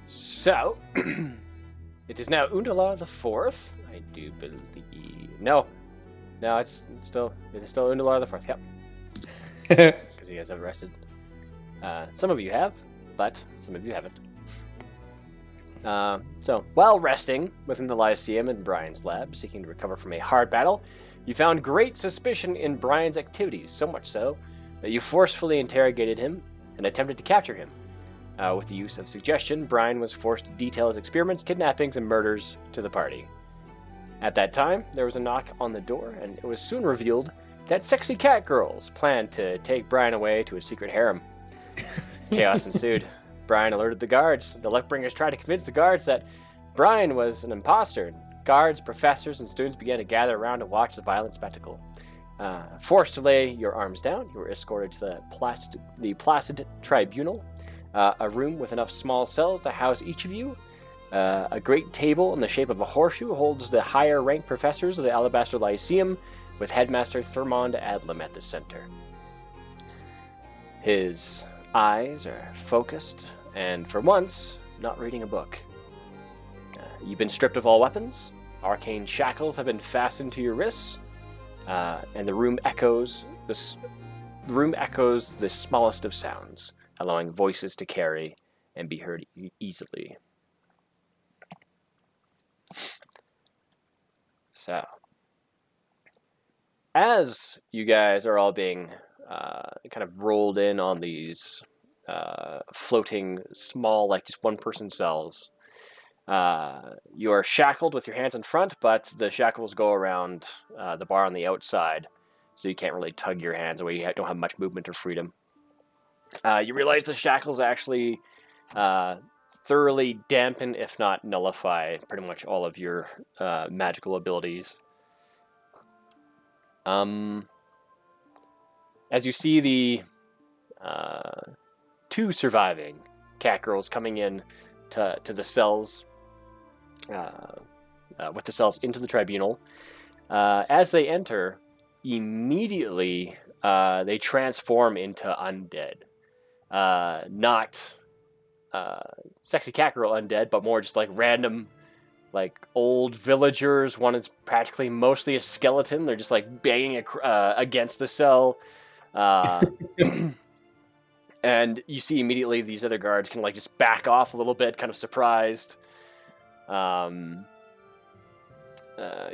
So, it is now Undala the Fourth. I do believe. No, it is still Undala the Fourth. Yep. Because you guys have rested. Some of you have, but some of you haven't. So, while resting within the Lyceum in Brian's lab, seeking to recover from a hard battle, you found great suspicion in Brian's activities, so much so that you forcefully interrogated him and attempted to capture him. With the use of suggestion, Brian was forced to detail his experiments, kidnappings, and murders to the party. At that time, there was a knock on the door, and it was soon revealed that sexy cat girls planned to take Brian away to a secret harem. Chaos ensued. Brian alerted the guards. The Luckbringers tried to convince the guards that Brian was an imposter. Guards, professors, and students began to gather around to watch the violent spectacle. Forced to lay your arms down, you were escorted to the Placid Tribunal, a room with enough small cells to house each of you. A great table in the shape of a horseshoe holds the higher-ranked professors of the Alabaster Lyceum, with Headmaster Thermond Adlam at the center. His eyes are focused, and for once, not reading a book. You've been stripped of all weapons. Arcane shackles have been fastened to your wrists, and the room echoes the smallest of sounds, allowing voices to carry and be heard easily. So, as you guys are all being kind of rolled in on these floating small, like just one-person cells, you are shackled with your hands in front, but the shackles go around the bar on the outside, so you can't really tug your hands away. You don't have much movement or freedom. You realize the shackles actually thoroughly dampen, if not nullify, pretty much all of your magical abilities. As you see the two surviving cat girls coming in to the cells, with the cells into the tribunal, as they enter, immediately they transform into undead. Not sexy cat girl undead, but more just like random, like old villagers. One is practically mostly a skeleton. They're just like banging against the cell. And you see immediately these other guards can like just back off a little bit, kind of surprised. You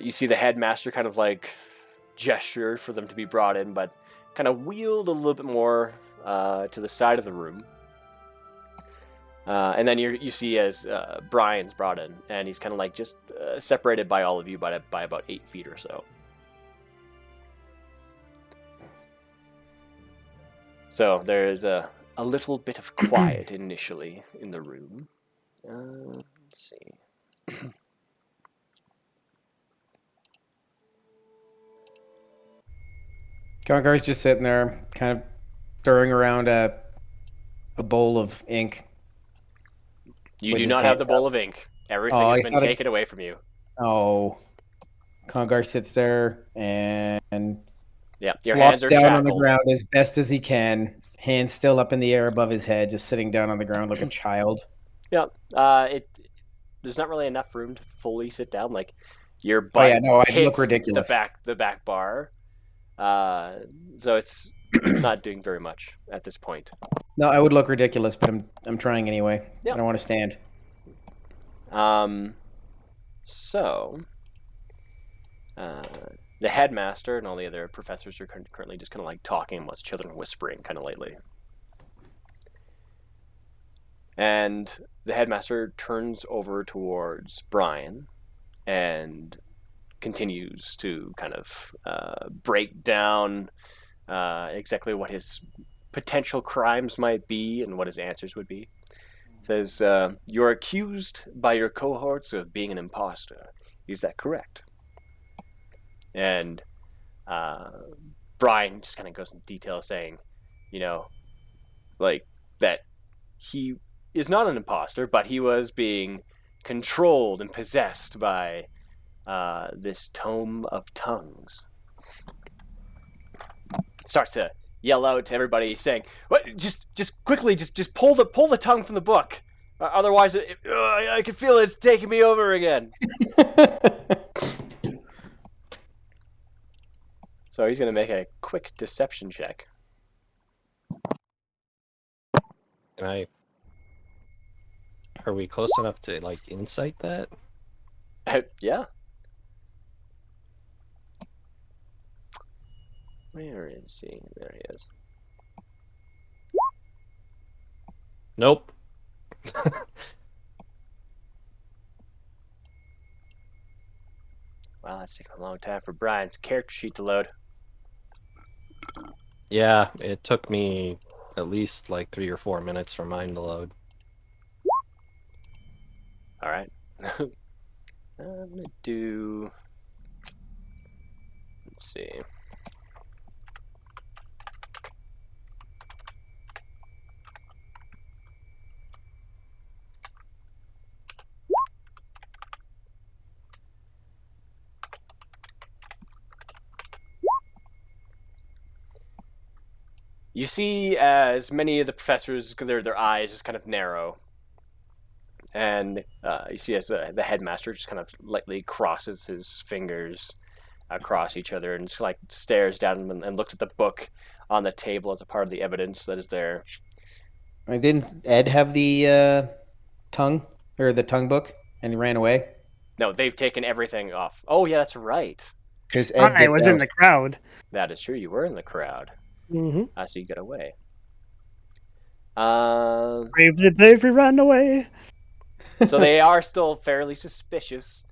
see the headmaster kind of like gesture for them to be brought in, but kind of wheeled a little bit more to the side of the room. And then you see as Brian's brought in, and he's kind of like just separated by all of you by about 8 feet or so. So there's a little bit of quiet initially in the room. Let's see. Congar's just sitting there, kind of throwing around a bowl of ink. You do not have the bowl of ink. Everything has been taken away from you. Oh. Congar sits there and yeah, your flops hands are down shackled on the ground as best as he can, hands still up in the air above his head, just sitting down on the ground like a child. Yeah, there's not really enough room to fully sit down. Like your butt I'd hits look ridiculous. the back bar, so it's not doing very much at this point. No, I would look ridiculous, but I'm trying anyway. Yep. I don't want to stand. So, the headmaster and all the other professors are currently just kind of like talking amongst children, whispering kind of lately. And the headmaster turns over towards Brian and continues to kind of break down exactly what his potential crimes might be and what his answers would be. Says, you're accused by your cohorts of being an imposter. Is that correct? And Brian just kind of goes into detail saying, like that he is not an imposter, but he was being controlled and possessed by this tome of tongues. starts to yell out to everybody, saying, "What? Just quickly, just pull the tongue from the book. Otherwise, I can feel it's taking me over again." So he's going to make a quick deception check. Are we close enough to like insight that? Yeah. Where is he? There he is. Nope. Wow, that's taking a long time for Brian's character sheet to load. Yeah, it took me at least like 3 or 4 minutes for mine to load. All right. I'm gonna do. Let's see. You see, as many of the professors, their eyes just kind of narrow, and you see as the headmaster just kind of lightly crosses his fingers across each other and just like stares down and looks at the book on the table as a part of the evidence that is there. Didn't Ed have the tongue or the tongue book and he ran away? No, they've taken everything off. Oh yeah, that's right. Because Ed I was in the crowd. That is true. You were in the crowd. Mm-hmm. So you got away. Bravely ran away. So they are still fairly suspicious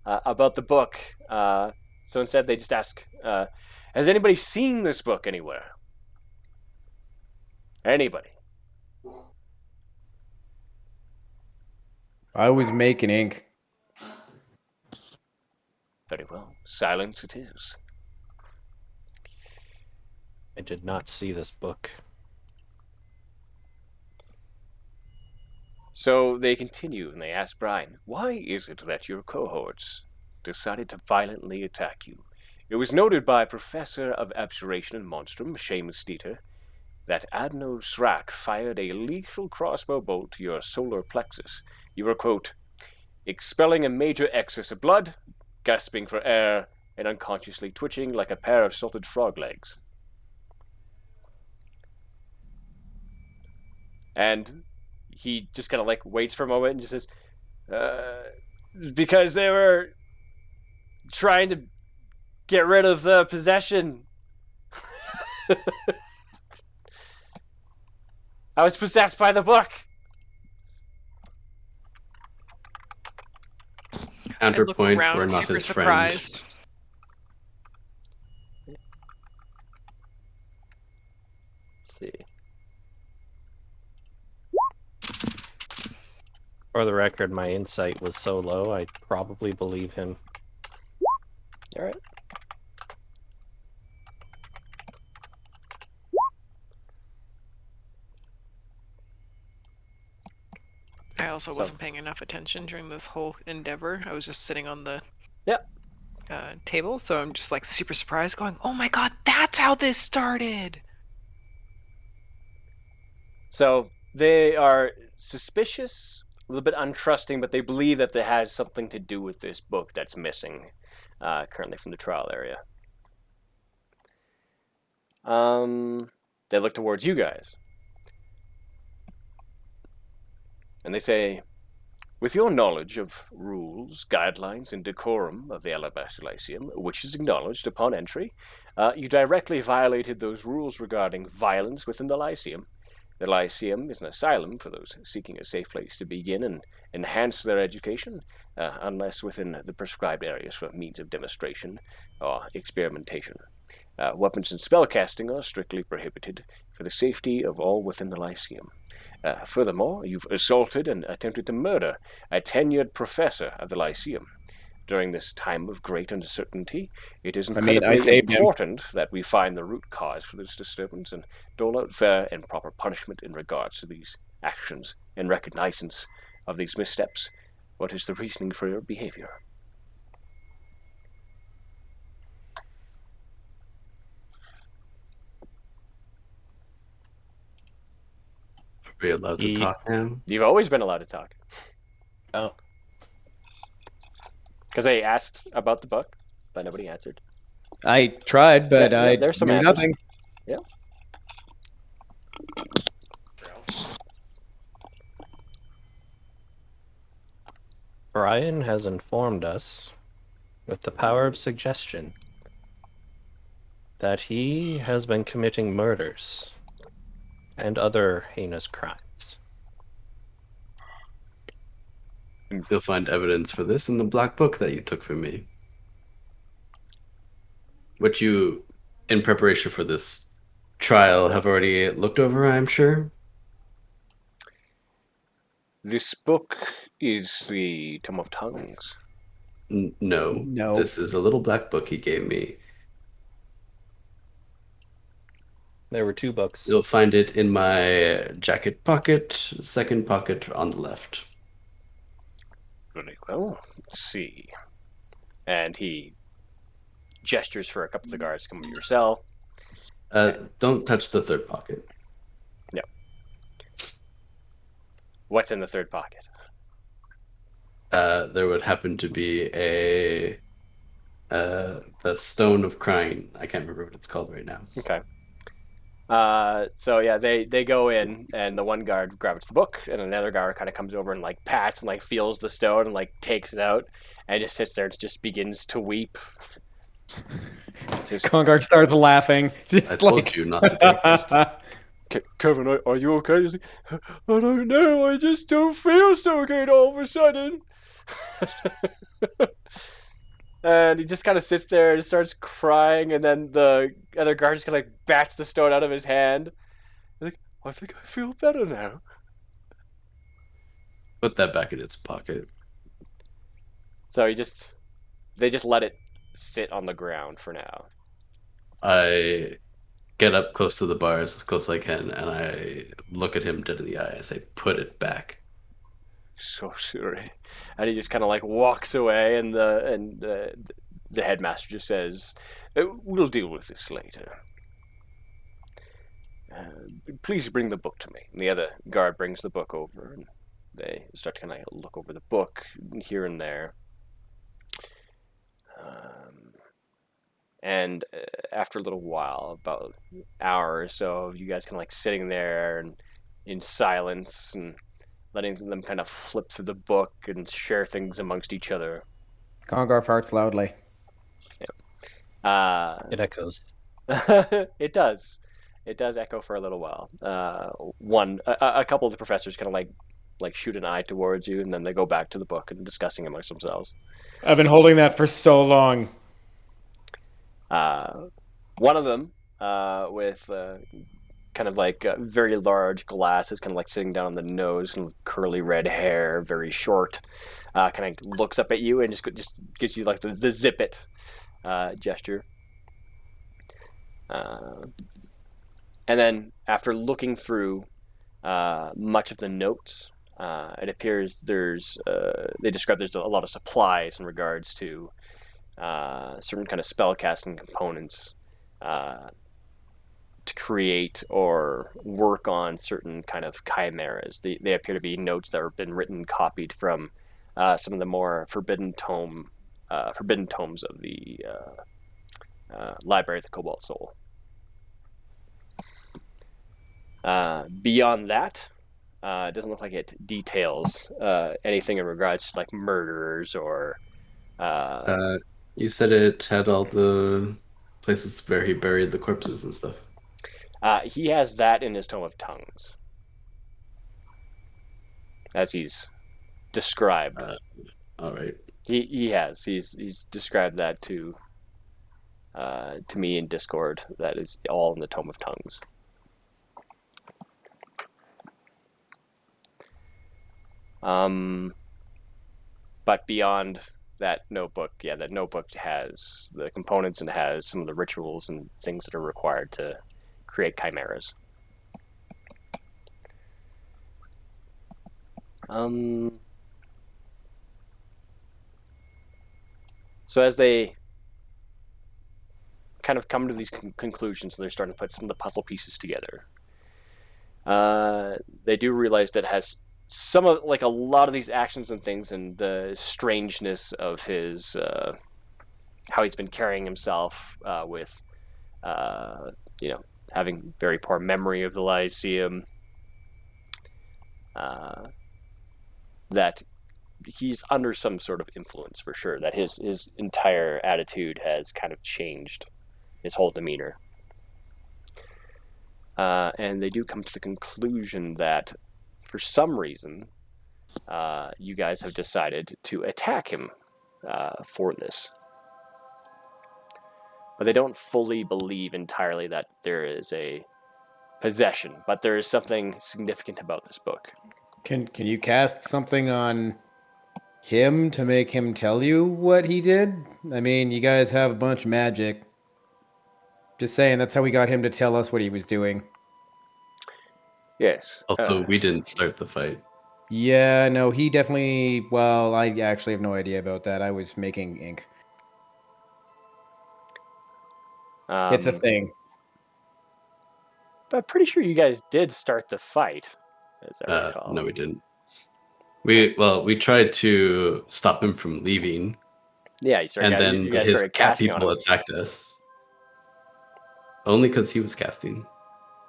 about the book. So instead they just ask, has anybody seen this book anywhere? Anybody? I was making ink. Very well. Silence it is. I did not see this book. So they continue and they ask Brian, why is it that your cohorts decided to violently attack you? It was noted by Professor of Abjuration and Monstrum, Seamus Dieter, that Adno Srak fired a lethal crossbow bolt to your solar plexus. You were, quote, expelling a major excess of blood, gasping for air, and unconsciously twitching like a pair of salted frog legs. And he just kind of like waits for a moment and just says, because they were trying to get rid of the possession. I was possessed by the book. Counterpoint, around, we're not super his surprised. friend. Let's see. For the record, my insight was so low, I probably believe him. All right. I also wasn't paying enough attention during this whole endeavor. I was just sitting on the table, so I'm just like super surprised, going, "Oh my god, that's how this started!" So they are suspicious, a little bit untrusting, but they believe that it has something to do with this book that's missing currently from the trial area. They look towards you guys. And they say, with your knowledge of rules, guidelines, and decorum of the Alabaster Lyceum, which is acknowledged upon entry, you directly violated those rules regarding violence within the Lyceum. The Lyceum is an asylum for those seeking a safe place to begin and enhance their education, unless within the prescribed areas for means of demonstration or experimentation. Weapons and spellcasting are strictly prohibited for the safety of all within the Lyceum. Furthermore, you've assaulted and attempted to murder a tenured professor of the Lyceum. During this time of great uncertainty, it is incredibly important that we find the root cause for this disturbance and dole out fair and proper punishment in regards to these actions. In recognizance of these missteps, what is the reasoning for your behavior? Are you allowed to talk now? You've always been allowed to talk. Oh. Because I asked about the book, but nobody answered. I tried, but Yeah, I there's some knew answers. nothing. Yeah. Brian has informed us, with the power of suggestion, that he has been committing murders and other heinous crimes. You'll find evidence for this in the black book that you took from me. Which you, in preparation for this trial, have already looked over, I'm sure? This book is the Tome of Tongues. No. No. This is a little black book he gave me. There were 2 books. You'll find it in my jacket pocket, second pocket on the left. Very well. Let's see. And he gestures for a couple of the guards to come to your cell. Don't touch the third pocket. Yep. What's in the third pocket? There would happen to be a the Stone of Crying. I can't remember what it's called right now. Okay. So yeah, they go in, and the one guard grabs the book, and another guard kind of comes over and like pats and like feels the stone and like takes it out, and just sits there and just begins to weep. Congar starts laughing. I told you not to take this. Kevin, are you okay? He's like, I don't know, I just don't feel so good all of a sudden. And he just kind of sits there and starts crying, and then the other guard just kind of like bats the stone out of his hand. He's like, I think I feel better now. Put that back in its pocket. So they just let it sit on the ground for now. I get up close to the bar as close as I can, and I look at him dead in the eye. I say, put it back. So sorry. And he just kind of like walks away, and the headmaster just says, we'll deal with this later. Please bring the book to me. And the other guard brings the book over, and they start to kind of look over the book here and there. And after a little while, about an hour or so, of you guys kind of like sitting there and in silence and letting them kind of flip through the book and share things amongst each other. Congar farts loudly. It echoes. It does. It does echo for a little while. A couple of the professors kind of like shoot an eye towards you, and then they go back to the book and discussing amongst themselves. I've been holding that for so long. One of them, with kind of like very large glasses, kind of like sitting down on the nose, and curly red hair, very short, kind of looks up at you and just gives you like the zip it gesture. And then after looking through much of the notes, it appears they describe there's a lot of supplies in regards to certain kind of spellcasting components to create or work on certain kind of chimeras. They appear to be notes that have been written, copied from some of the more forbidden tomes of the Library of the Cobalt Soul. Beyond that, it doesn't look like it details anything in regards to like murders or. You said it had all the places where he buried the corpses and stuff. He has that in his Tome of Tongues, as he's described. All right. He's described that to me in Discord. That is all in the Tome of Tongues. But beyond that notebook, that notebook has the components and has some of the rituals and things that are required to create chimeras. So as they kind of come to these conclusions, they're starting to put some of the puzzle pieces together. They do realize that has some of like a lot of these actions and things, and the strangeness of his how he's been carrying himself with having very poor memory of the Lyceum. That he's under some sort of influence for sure. That his entire attitude has kind of changed, his whole demeanor. And they do come to the conclusion that, for some reason, you guys have decided to attack him for this. But they don't fully believe entirely that there is a possession, but there is something significant about this book. Can you cast something on him to make him tell you what he did? I mean, you guys have a bunch of magic. Just saying, that's how we got him to tell us what he was doing. Yes. Also, we didn't start the fight. Yeah, no, he definitely... Well, I actually have no idea about that. I was making ink. It's a thing. But I'm pretty sure you guys did start the fight, as I recall. No, we didn't. We tried to stop him from leaving. Yeah, you guys his started cat casting on people him. attacked us. Only because he was casting.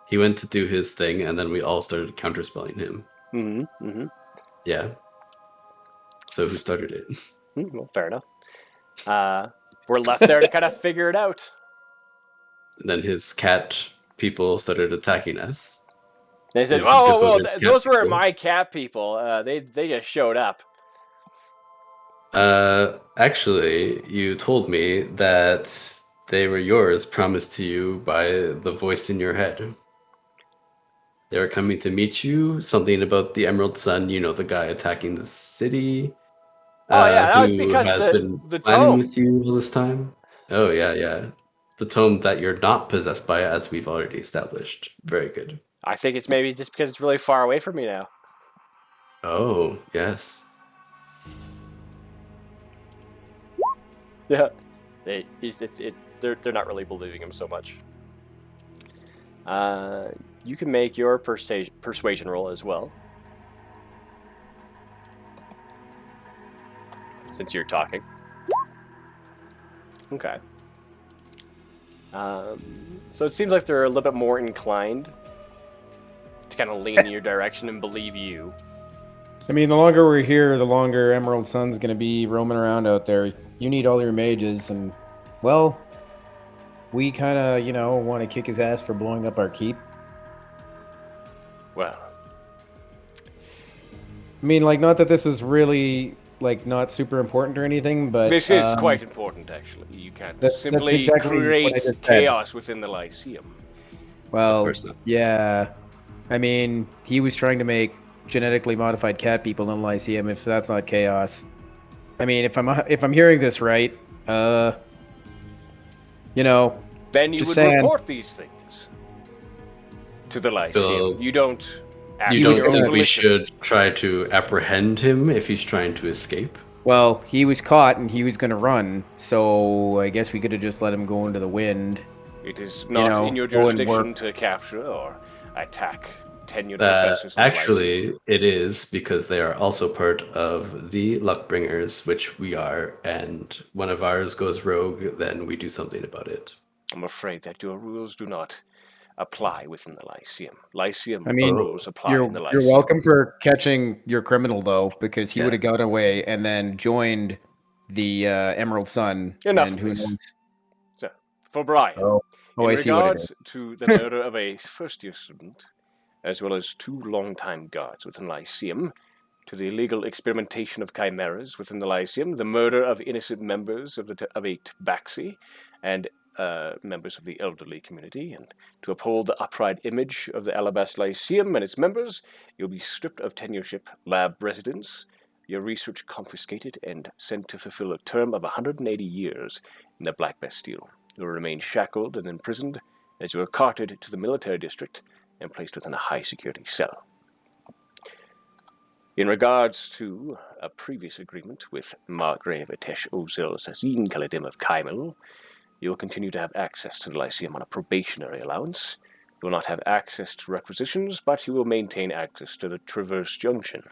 He went to do his thing, and then we all started counterspelling him. Mm-hmm. Mm-hmm. Yeah. So who started it? Well, fair enough. We're left there to kind of figure it out. And then his cat people started attacking us. They said, "Oh, those were my cat people. They just showed up." Actually, you told me that they were yours, promised to you by the voice in your head. They were coming to meet you. Something about the Emerald Sun. You know, the guy attacking the city. Oh yeah, that was who because has been the planning tome with you all this time. Oh yeah. The tome that you're not possessed by, as we've already established. Very good. I think it's maybe just because it's really far away from me now. Oh yes. Yeah, they're not really believing him so much. You can make your persuasion roll as well, since you're talking. Okay. So it seems like they're a little bit more inclined to kind of lean in your direction and believe you. I mean, the longer we're here, the longer Emerald Sun's gonna be roaming around out there. You need all your mages, and, well, we kind of, want to kick his ass for blowing up our keep. Well, I mean, like, not that this is really, like, not super important or anything, but... this is quite important, actually. You can't simply exactly what I create just said. chaos within the Lyceum. Well, course not. yeah. I mean, he was trying to make genetically modified cat people in Lyceum, if that's not chaos. I mean, if I'm hearing this right, Then you just would saying. report these things to the Lyceum. So, you don't act You on don't your own think we volition. should try to apprehend him if he's trying to escape? Well, he was caught and he was going to run, so I guess we could have just let him go into the wind. It is not in your go and jurisdiction work. to capture or attack tenured professors. of the Lyceum. Actually, it is, because they are also part of the Luckbringers, which we are, and when of ours goes rogue, then we do something about it. I'm afraid that your rules do not apply within the Lyceum. Lyceum I mean, rules apply in the You're Lyceum. welcome for catching your criminal, though, because he Yeah. would have got away and then joined the Emerald Sun. Enough and of who this. knows? So, for Brian, Oh, I in see what it regards is. to the murder of a first-year student, as well as 2 long-time guards within Lyceum, to the illegal experimentation of chimeras within the Lyceum, the murder of innocent members of a tabaxi, and members of the elderly community, and to uphold the upright image of the Alabast Lyceum and its members, you'll be stripped of tenureship, lab residence, your research confiscated, and sent to fulfill a term of 180 years in the Black Bastille. You'll remain shackled and imprisoned as you are carted to the military district and placed within a high-security cell. In regards to a previous agreement with Margrave Atesh Ozil Sazin Kaladim of Kaimel, you will continue to have access to the Lyceum on a probationary allowance You will not have access to requisitions, but you will maintain access to the Traverse Junction.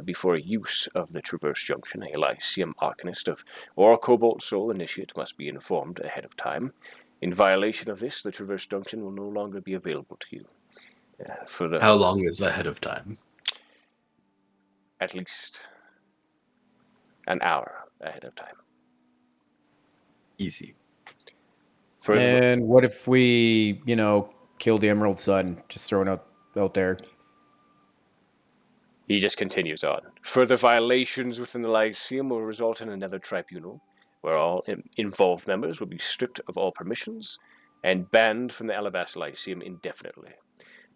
Before use of the Traverse Junction, a Lyceum Arcanist or Cobalt Soul Initiate must be informed ahead of time. In violation of this, the Traverse Junction will no longer be available to you. How long is ahead of time? At least an hour ahead of time. Easy. And what if we, kill the Emerald Sun? Just throwing out there. He just continues on. Further violations within the Lyceum will result in another tribunal, where all involved members will be stripped of all permissions and banned from the Alabaster Lyceum indefinitely.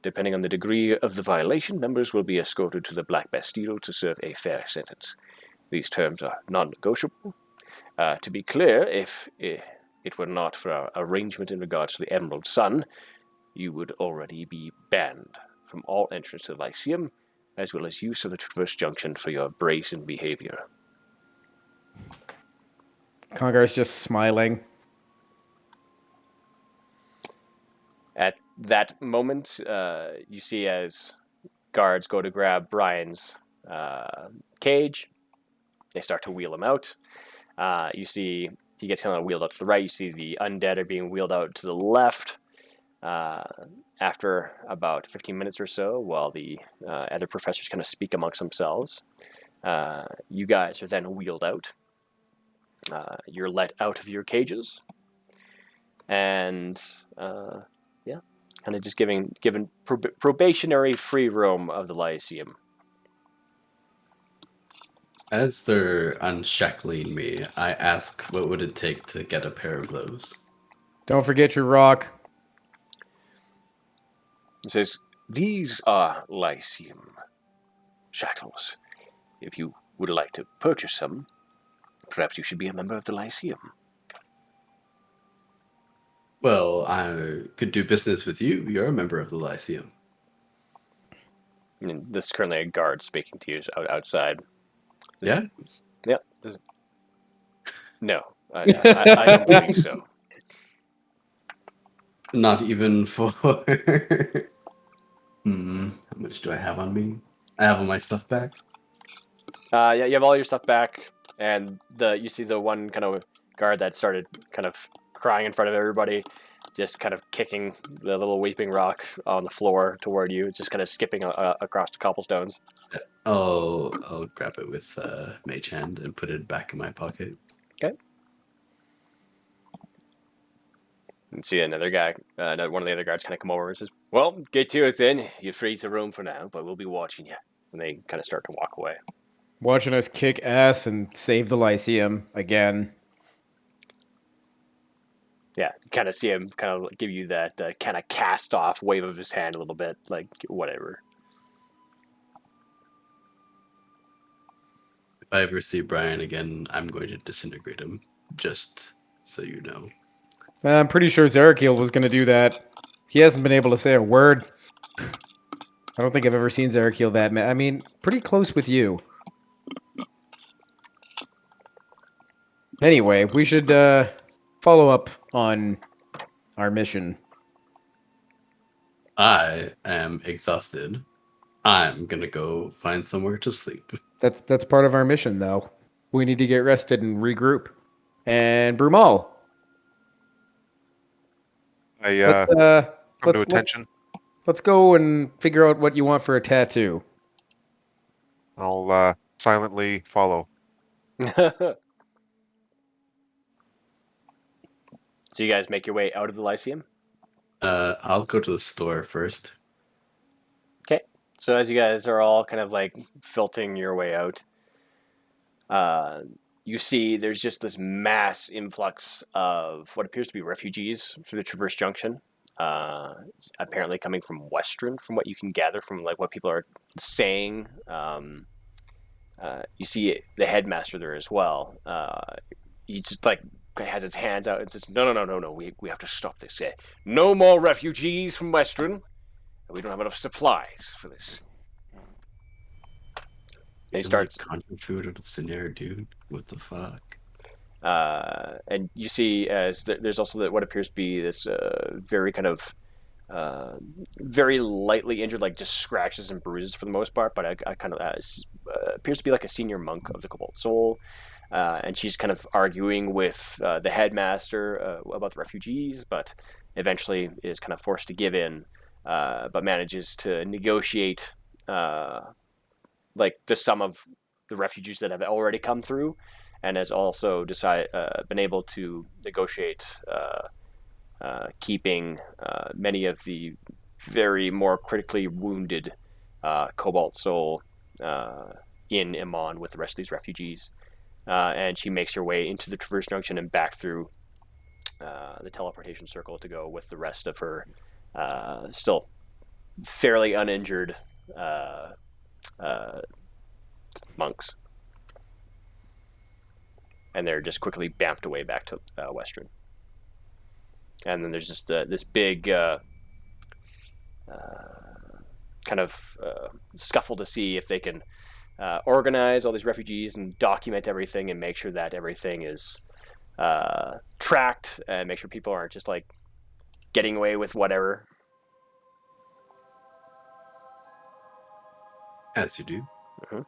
Depending on the degree of the violation, members will be escorted to the Black Bastille to serve a fair sentence. These terms are non-negotiable. To be clear, if it were not for our arrangement in regards to the Emerald Sun, you would already be banned from all entrance to the Lyceum, as well as use of the Traverse Junction for your brazen behavior. Congar's just smiling. At that moment, you see as guards go to grab Brian's cage, they start to wheel him out. You see he gets kind of wheeled out to the right. You see the undead are being wheeled out to the left. After about 15 minutes or so, while the other professors kind of speak amongst themselves, you guys are then wheeled out. You're let out of your cages, and kind of just given probationary free roam of the Lyceum. As they're unshackling me, I ask what would it take to get a pair of those? Don't forget your rock. It says, these are Lyceum shackles. If you would like to purchase some, perhaps you should be a member of the Lyceum. Well, I could do business with you. You're a member of the Lyceum. And this is currently a guard speaking to you outside. Yeah? Yeah. No, I don't believe so. Not even for... How much do I have on me? I have all my stuff back. Yeah, you have all your stuff back, and you see the one kind of guard that started kind of crying in front of everybody, just kind of kicking the little weeping rock on the floor toward you. It's just kind of skipping across the cobblestones. I'll grab it with Mage Hand and put it back in my pocket. Okay. And see another guy, one of the other guards kind of come over and says, well, get to it then. You're free to roam for now, but we'll be watching you. And they kind of start to walk away. Watching us kick ass and save the Lyceum again. Yeah, you kind of see him kind of give you that kind of cast-off wave of his hand a little bit, like, whatever. If I ever see Brian again, I'm going to disintegrate him, just so you know. I'm pretty sure Zerakiel was going to do that. He hasn't been able to say a word. I don't think I've ever seen Zerakiel that mad. I mean, pretty close with you. Anyway, we should follow up on our mission. I am exhausted. I'm gonna go find somewhere to sleep. That's part of our mission, though. We need to get rested and regroup. And Brumal. Come to attention. Let's go and figure out what you want for a tattoo. I'll silently follow. So you guys make your way out of the Lyceum? I'll go to the store first. Okay. So as you guys are all kind of like filtering your way out, you see there's just this mass influx of what appears to be refugees through the Traverse Junction. Apparently coming from Western, from what you can gather from like what people are saying. You see the headmaster there as well. He's just like has his hands out and says, "No, we have to stop this. No more refugees from Western. We don't have enough supplies for this." And he starts conjuring food out of thin air, dude. What the fuck? And you see as there's also what appears to be this very kind of very lightly injured, like just scratches and bruises for the most part, but I kind of appears to be like a senior monk of the Cobalt Soul. And she's kind of arguing with the headmaster about the refugees, but eventually is kind of forced to give in, but manages to negotiate like the sum of the refugees that have already come through, and has also been able to negotiate keeping many of the very more critically wounded Cobalt Soul in Iman with the rest of these refugees. And she makes her way into the Traverse Junction and back through the teleportation circle to go with the rest of her still fairly uninjured monks. And they're just quickly bamfed away back to Western. And then there's just this big kind of scuffle to see if they can organize all these refugees and document everything and make sure that everything is tracked and make sure people aren't just like getting away with whatever. As you do. Mm-hmm.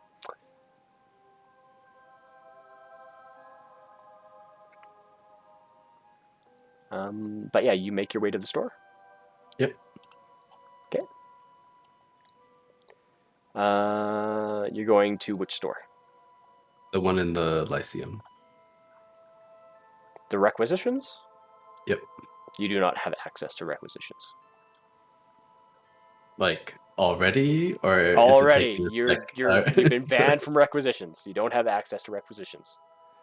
But yeah, you make your way to the store. Yep. Okay. You're going to which store? The one in the Lyceum. The requisitions? Yep. You do not have access to requisitions. Like already, or already? Is it You've been banned from requisitions. You don't have access to requisitions.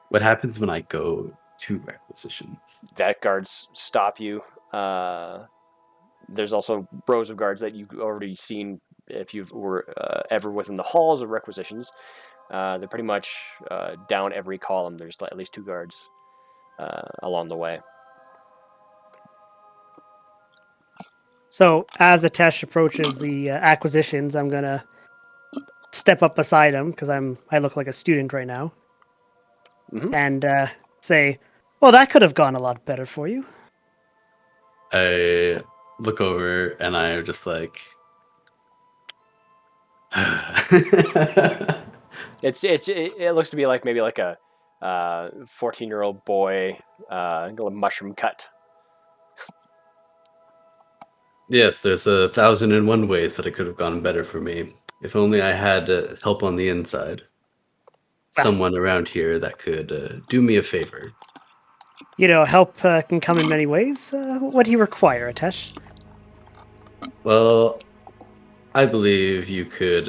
What happens when I go to requisitions? That guards stop you. There's also rows of guards that you've already seen if you were ever within the halls of requisitions. They're pretty much down every column. There's at least 2 guards along the way. So as Atesh approaches the acquisitions, I'm gonna step up beside him because I look like a student right now, and say, "Well, that could have gone a lot better for you." I look over and I'm just like, it looks to be like maybe like a 14-year-old boy, a mushroom cut. yes, there's 1,001 ways that it could have gone better for me. If only I had help on the inside. Someone around here that could do me a favor. You know, help can come in many ways. What do you require, Atesh? Well, I believe you could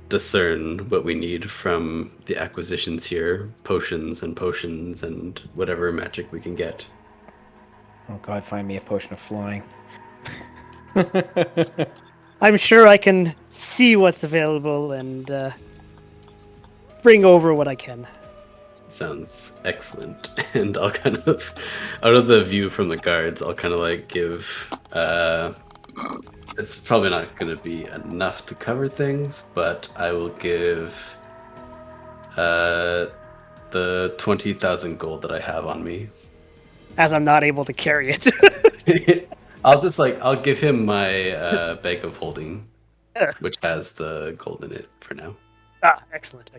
discern what we need from the acquisitions here. Potions and whatever magic we can get. Oh god, find me a potion of flying. I'm sure I can see what's available and bring over what I can. Sounds excellent. And I'll kind of, out of the view from the guards, I'll kind of like give, it's probably not going to be enough to cover things, but I will give the 20,000 gold that I have on me. As I'm not able to carry it. I'll give him my bag of holding, which has the gold in it for now. Excellent.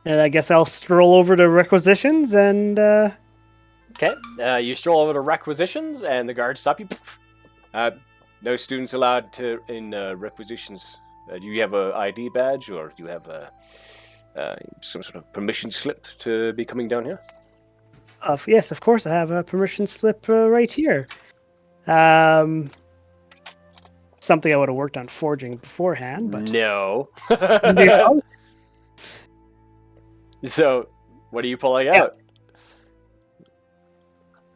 And I guess I'll stroll over to requisitions and Okay, you stroll over to requisitions, and the guards stop you. No students allowed in requisitions. Do you have a ID badge, or do you have some sort of permission slip to be coming down here? Yes, of course, I have a permission slip right here. Something I would have worked on forging beforehand, but no. No. So, what are you pulling out?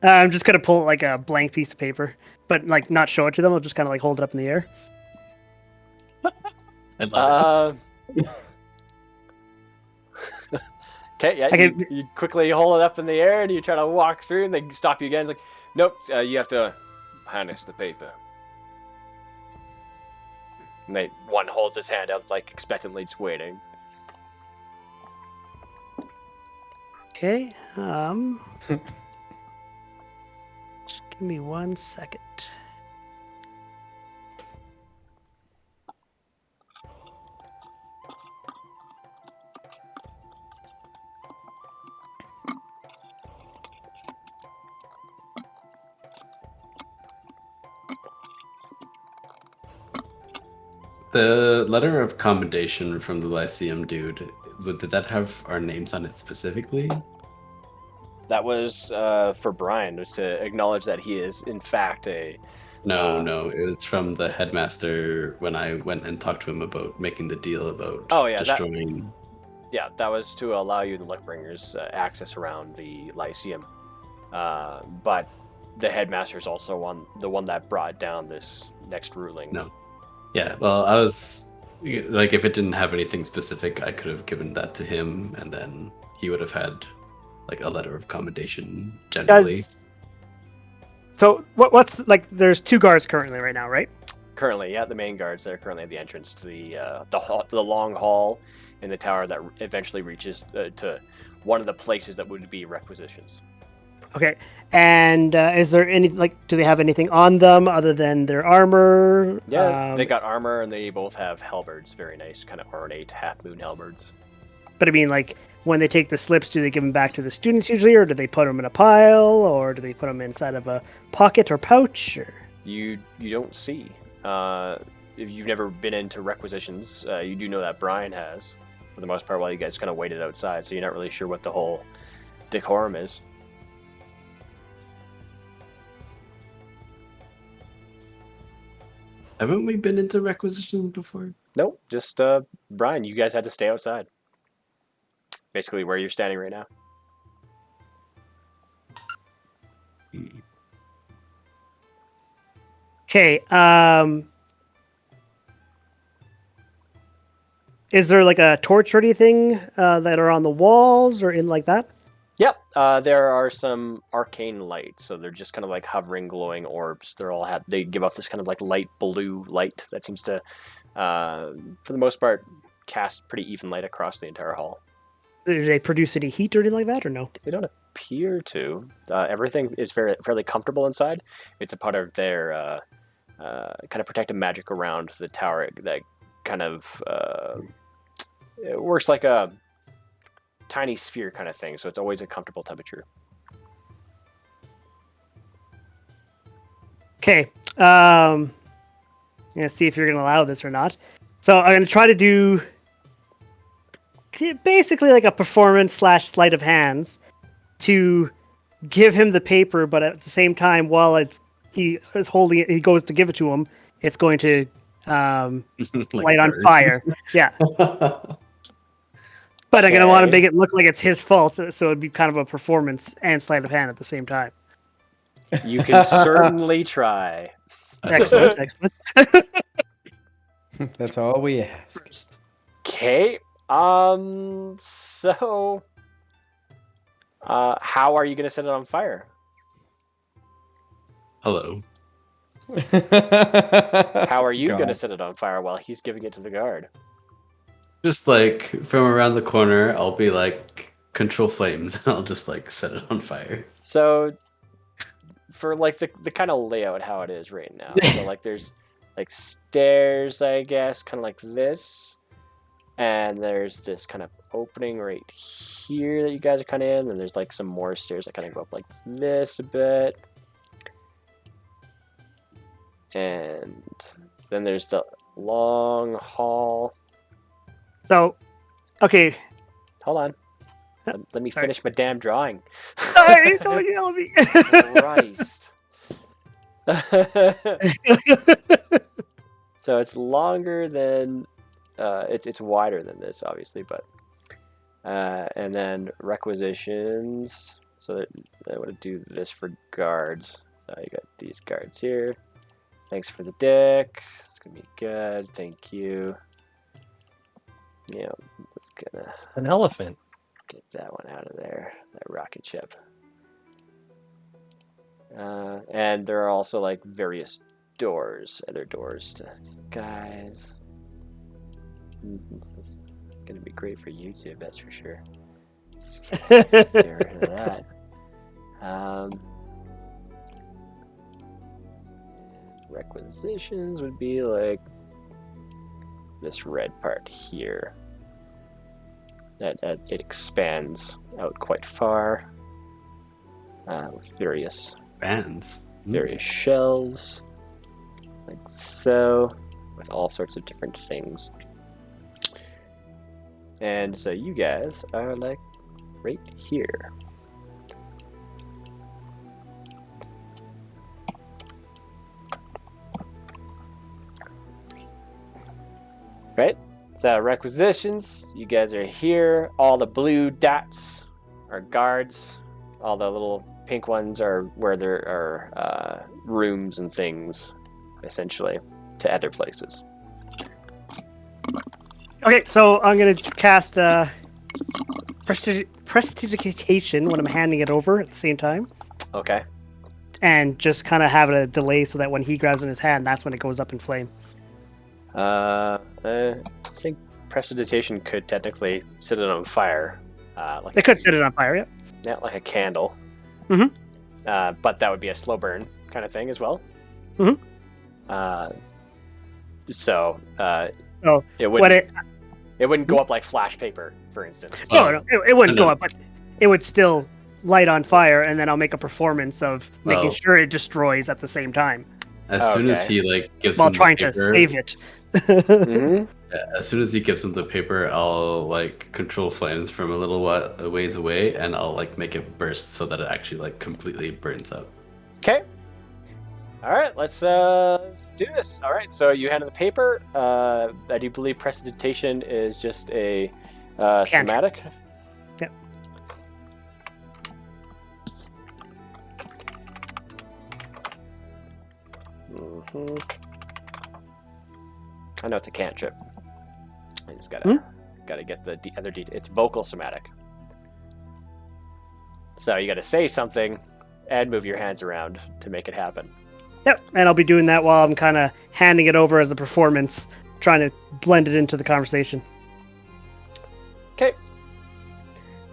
I'm just gonna pull like a blank piece of paper, but like not show it to them. I'll just kind of like hold it up in the air. I love it. Okay, yeah, you quickly hold it up in the air, and you try to walk through, and they stop you again. It's like, nope, you have to harness the paper. And one holds his hand out, like expectantly, just waiting. Okay. Give me 1 second. The letter of commendation from the Lyceum dude, did that have our names on it specifically? That was for Brian, was to acknowledge that he is, in fact, a... No, it was from the headmaster when I went and talked to him about making the deal about destroying... that was to allow you, the Luckbringers, access around the Lyceum. But the headmaster is also the one that brought down this next ruling. No. Yeah, well, I was... Like, if it didn't have anything specific, I could have given that to him, and then he would have had, like, a letter of commendation, generally. So, what's, like, there's 2 guards currently right now, right? Currently, yeah, the main guards. They're currently at the entrance to the long hall in the tower that eventually reaches to one of the places that would be requisitions. Okay, and is there any, like, do they have anything on them other than their armor? Yeah, they got armor, and they both have halberds, very nice, kind of ornate half-moon halberds. But I mean, like, when they take the slips, do they give them back to the students usually, or do they put them in a pile, or do they put them inside of a pocket or pouch? Or... You don't see. If you've never been into requisitions, you do know that Brian has, for the most part, while you guys kind of waited outside, so you're not really sure what the whole decorum is. Haven't we been into requisitions before? Nope, just Brian, you guys had to stay outside. Basically where you're standing right now. Okay, is there like a torch or anything that are on the walls or in like that? Yep, there are some arcane lights, so they're just kind of like hovering, glowing orbs. They give off this kind of like light blue light that seems to, for the most part, cast pretty even light across the entire hall. Do they produce any heat or anything like that, or no? They don't appear to. Everything is fairly comfortable inside. It's a part of their kind of protective magic around the tower that kind of it works like a tiny sphere kind of thing, so it's always a comfortable temperature. Okay, I'm gonna see if you're gonna allow this or not. So I'm gonna try to do basically like a performance / sleight of hands to give him the paper, but at the same time, while he is holding it, he goes to give it to him, it's going to light on fire. Yeah. But I'm gonna want to make it look like it's his fault, so it'd be kind of a performance and sleight of hand at the same time. You can certainly try. Excellent, excellent. That's all we ask. Okay. So, how are you gonna set it on fire? Hello. How are you gonna set it on fire while he's giving it to the guard? Just like from around the corner, I'll be like, control flames, and I'll just like set it on fire. So, for like the kind of layout how it is right now, so like there's like stairs, I guess, kind of like this, and there's this kind of opening right here that you guys are kind of in, and there's like some more stairs that kind of go up like this a bit, and then there's the long hall. So, okay. Hold on. Let me finish my damn drawing. Sorry, don't yell at me. Christ. So it's longer than, it's wider than this, obviously, but, and then requisitions. So I want to do this for guards. So you got these guards here. Thanks for the dick. It's gonna be good. Thank you. Yeah, that's gonna... An elephant. Get that one out of there. That rocket ship. And there are also like various doors, other doors to guys. This is gonna be great for YouTube, that's for sure. Get rid of that. requisitions would be like this red part here. That it expands out quite far with various shells, like so, with all sorts of different things. And so you guys are like right here. Right? So requisitions, you guys are here. All the blue dots are guards. All the little pink ones are where there are rooms and things, essentially, to other places. Okay, so I'm going to cast Prestidigitation when I'm handing it over at the same time. Okay. And just kind of have a delay so that when he grabs it in his hand, that's when it goes up in flame. I think Prestidigitation could technically set it on fire. They could set it on fire, yeah. Yeah, like a candle. Mm-hmm. But that would be a slow burn kind of thing as well. Mm-hmm. It wouldn't go up like flash paper, for instance. No, it wouldn't go up, but it would still light on fire, and then I'll make a performance of making sure it destroys at the same time. As soon as he gives while him trying the paper, to save it. Mm-hmm. As soon as he gives him the paper, I'll control flames from a little ways away, and I'll make it burst so that it actually completely burns up. Okay. All right, let's do this. All right, so you handed the paper. I do believe Prestidigitation is just a somatic. Yep. Mm-hmm. I know it's a cantrip. I just gotta get the other detail. It's vocal somatic. So you gotta say something and move your hands around to make it happen. Yep, and I'll be doing that while I'm kind of handing it over as a performance, trying to blend it into the conversation. Okay.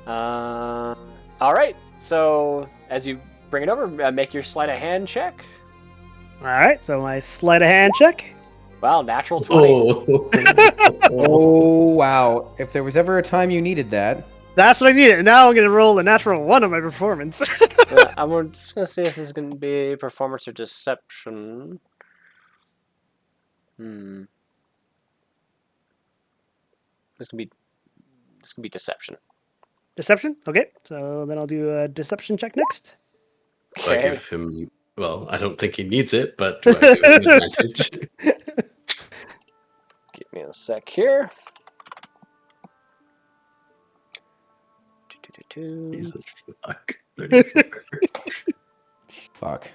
All right. So as you bring it over, make your sleight of hand check. All right. So my sleight of hand check. Wow, natural 20. Oh wow! If there was ever a time you needed that. That's what I needed. Now I'm going to roll a natural 1 on my performance. I'm just going to see if this is going to be performance or deception. This can be deception. Deception? Okay. So then I'll do a deception check next. Okay. I give him... Well, I don't think he needs it, but do I give him advantage? Give me a sec here. Jesus fuck. Fuck.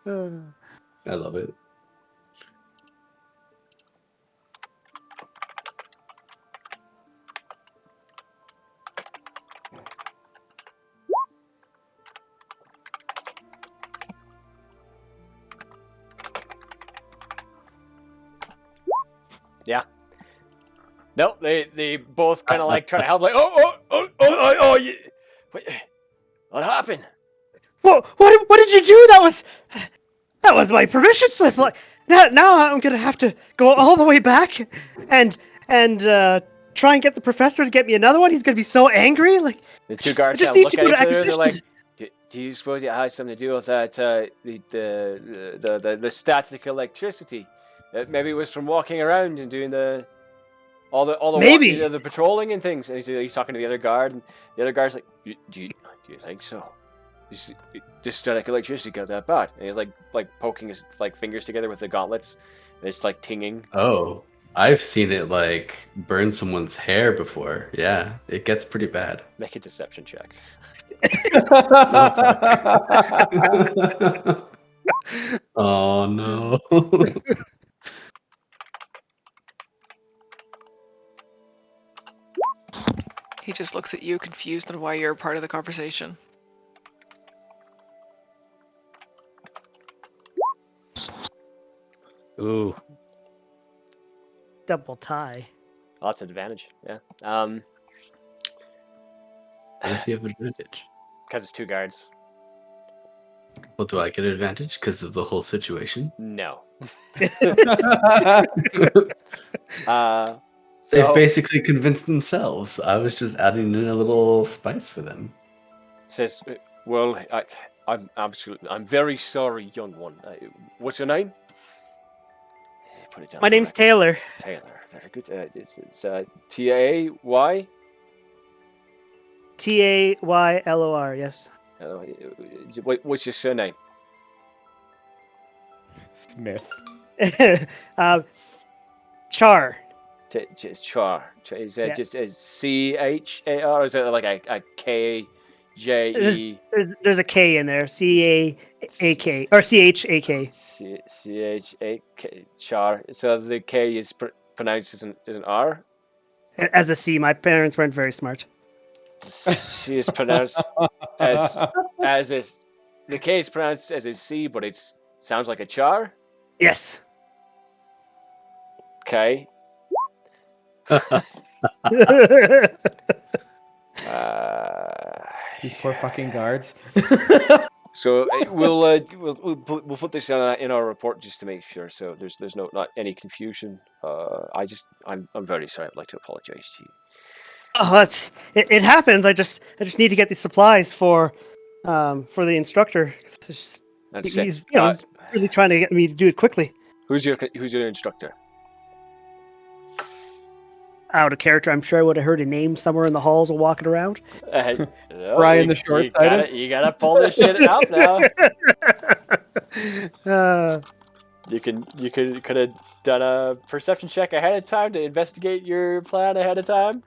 I love it. Yeah. No, they both kind of try to help. Oh! Wait, what happened? What did you do? That was my permission slip. Now I'm gonna have to go all the way back and try and get the professor to get me another one. He's gonna be so angry. The two guards kind of look at each other. They're like, "Do you suppose it has something to do with that the static electricity? Maybe it was from walking around and doing all the maybe the patrolling and things." And he's talking to the other guard, and the other guard's like, "Do you think so? This static electricity got that bad?" And he's like poking his fingers together with the gauntlets, and it's tinging. Oh, I've seen it burn someone's hair before. Yeah, it gets pretty bad. Make a deception check. Oh no. He just looks at you confused on why you're a part of the conversation. Ooh. double tie. Oh, that's an advantage. Yeah. Why does he have advantage? Because it's two guards. Well, do I get an advantage because of the whole situation? No. They've basically convinced themselves. I was just adding in a little spice for them. Says, well, I'm very sorry, young one. What's your name? Put it down. My name's Taylor. Taylor, very good. It's T-A-Y? Taylor, yes. What's your surname? Smith. Char. Char. Is that just a C-H-A-R? Or is it like a K-J-E? There's a K in there. C-A-A-K. Or C-H-A-K. C-H-A-K. Char. So the K is pronounced as an R? As a C. My parents weren't very smart. She is pronounced as is. The K is pronounced as a C, but it sounds like a char. Yes. Okay. These poor fucking guards. So we'll put this in our report just to make sure. So there's not any confusion. I'm very sorry. I'd like to apologize to you. Oh, it happens. I just need to get the supplies for the instructor. He's really trying to get me to do it quickly. Who's your instructor? Out of character, I'm sure I would have heard a name somewhere in the halls while walking around. No, Brian the short-sighted. You gotta pull this shit out now. You could have done a perception check ahead of time to investigate your plan ahead of time.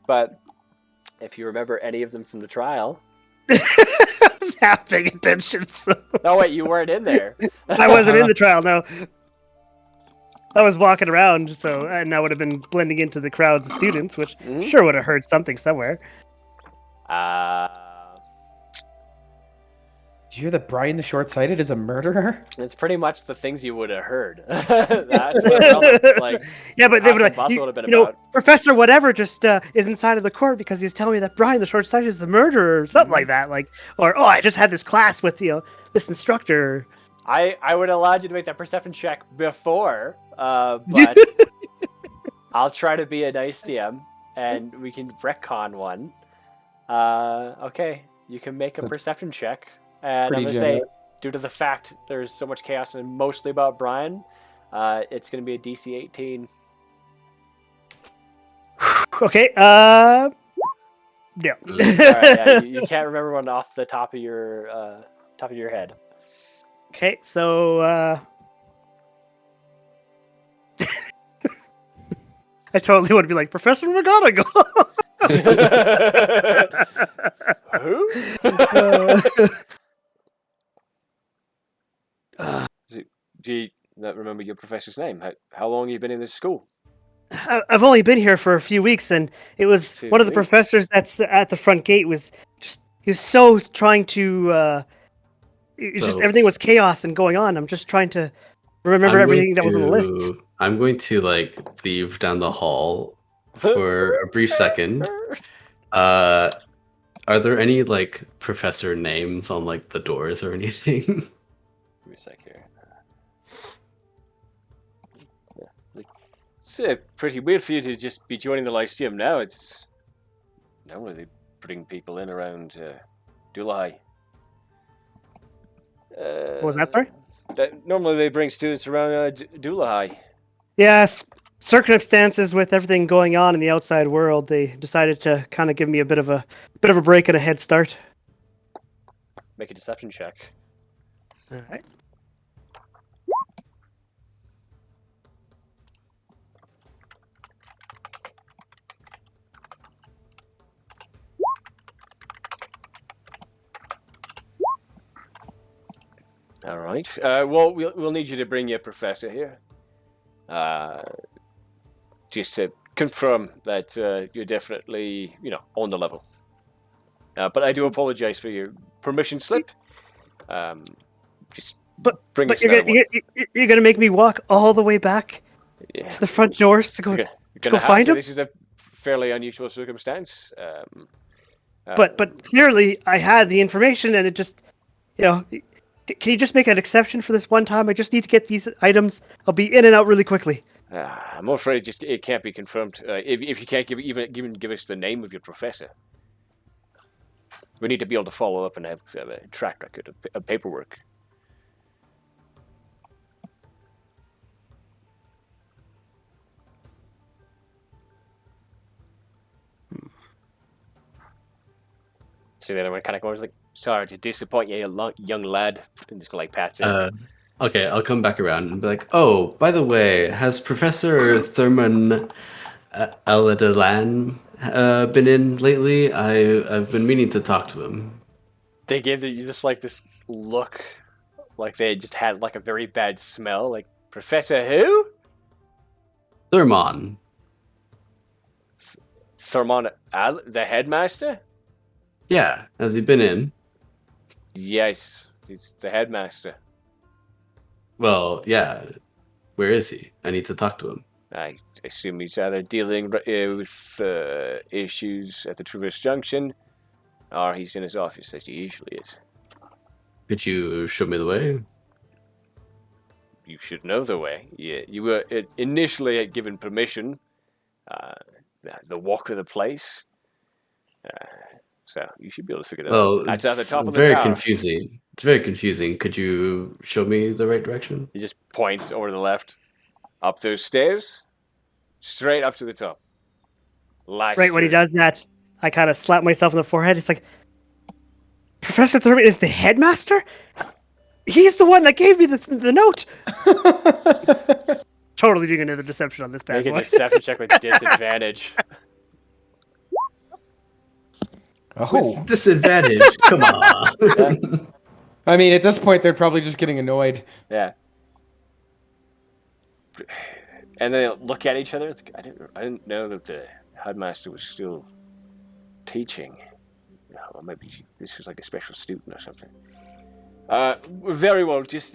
But if you remember any of them from the trial, I was half paying attention. So. No, wait, you weren't in there. I wasn't in the trial. No. I was walking around, and I would have been blending into the crowds of students, which sure would have heard something somewhere. Did you hear that Brian the Short-Sighted is a murderer? It's pretty much the things you would have heard. That's what like. Yeah, but they would have been about. Professor whatever just is inside of the court because he was telling me that Brian the Short-Sighted is a murderer or something like that. Or I just had this class with this instructor. I would have allowed you to make that perception check before, but I'll try to be a nice DM, and we can retcon one. Okay, you can make a perception check, and I'm going to say, due to the fact there's so much chaos and mostly about Brian, it's going to be a DC 18. Okay, yeah. All right, you can't remember one off the top of your head. Okay, so I totally would be like, Professor McGonagall. Who? Do you not remember your professor's name? How long have you been in this school? I've only been here for a few weeks, and it was one of the professors that's at the front gate he was so trying to just everything was chaos and going on. I'm just trying to remember everything that was on the list. I'm going to leave down the hall for a brief second. Are there any professor names on the doors or anything? Give me a sec here. It's pretty weird for you to just be joining the Lyceum now. It's normally they bring people in around July. What was that, sorry? Normally they bring students around Doolahai. Yes, circumstances with everything going on in the outside world, they decided to kind of give me a bit of a break and a head start. Make a deception check. All right. All right. Well, we'll need you to bring your professor here. Just to confirm that you're definitely, on the level. But I do apologize for your permission slip. Just bring us you're gonna make me walk all the way back to the front doors to go find him. This is a fairly unusual circumstance. But clearly I had the information and it just Can you just make an exception for this one time? I just need to get these items. I'll be in and out really quickly. I'm afraid it can't be confirmed if you can't even give us the name of your professor. We need to be able to follow up and have a track record of paperwork. So the other one kind of goes like, "Sorry to disappoint you, young lad," and just like pats it. Okay, I'll come back around and be like, "Oh, by the way, has Professor Thurman Aladelan been in lately? I've been meaning to talk to him." They gave you just like this look, like they just had like a very bad smell. Like, Professor who? Thurman. Thurman, the headmaster? Yeah, has he been in? Yes, he's the headmaster. Well, yeah. Where is he? I need to talk to him. I assume he's either dealing with issues at the Traverse Junction, or he's in his office as he usually is. Could you show me the way? You should know the way. Yeah, you were initially given permission. The walk of the place. So you should be able to figure that out. That's at the top of the very tower. confusing. It's very confusing. Could you show me the right direction? He just points over to the left, up those stairs, straight up to the top. Right when he does that, I kind of slap myself on the forehead. It's like, Professor Thurman is the headmaster? He's the one that gave me the note. Totally doing another deception on this bad boy. Make a deception check with disadvantage. Oh, with disadvantage! Come on. I mean, at this point, they're probably just getting annoyed. Yeah. And they look at each other. It's like, I didn't know that the headmaster was still teaching. Or maybe this was like a special student or something. Very well. Just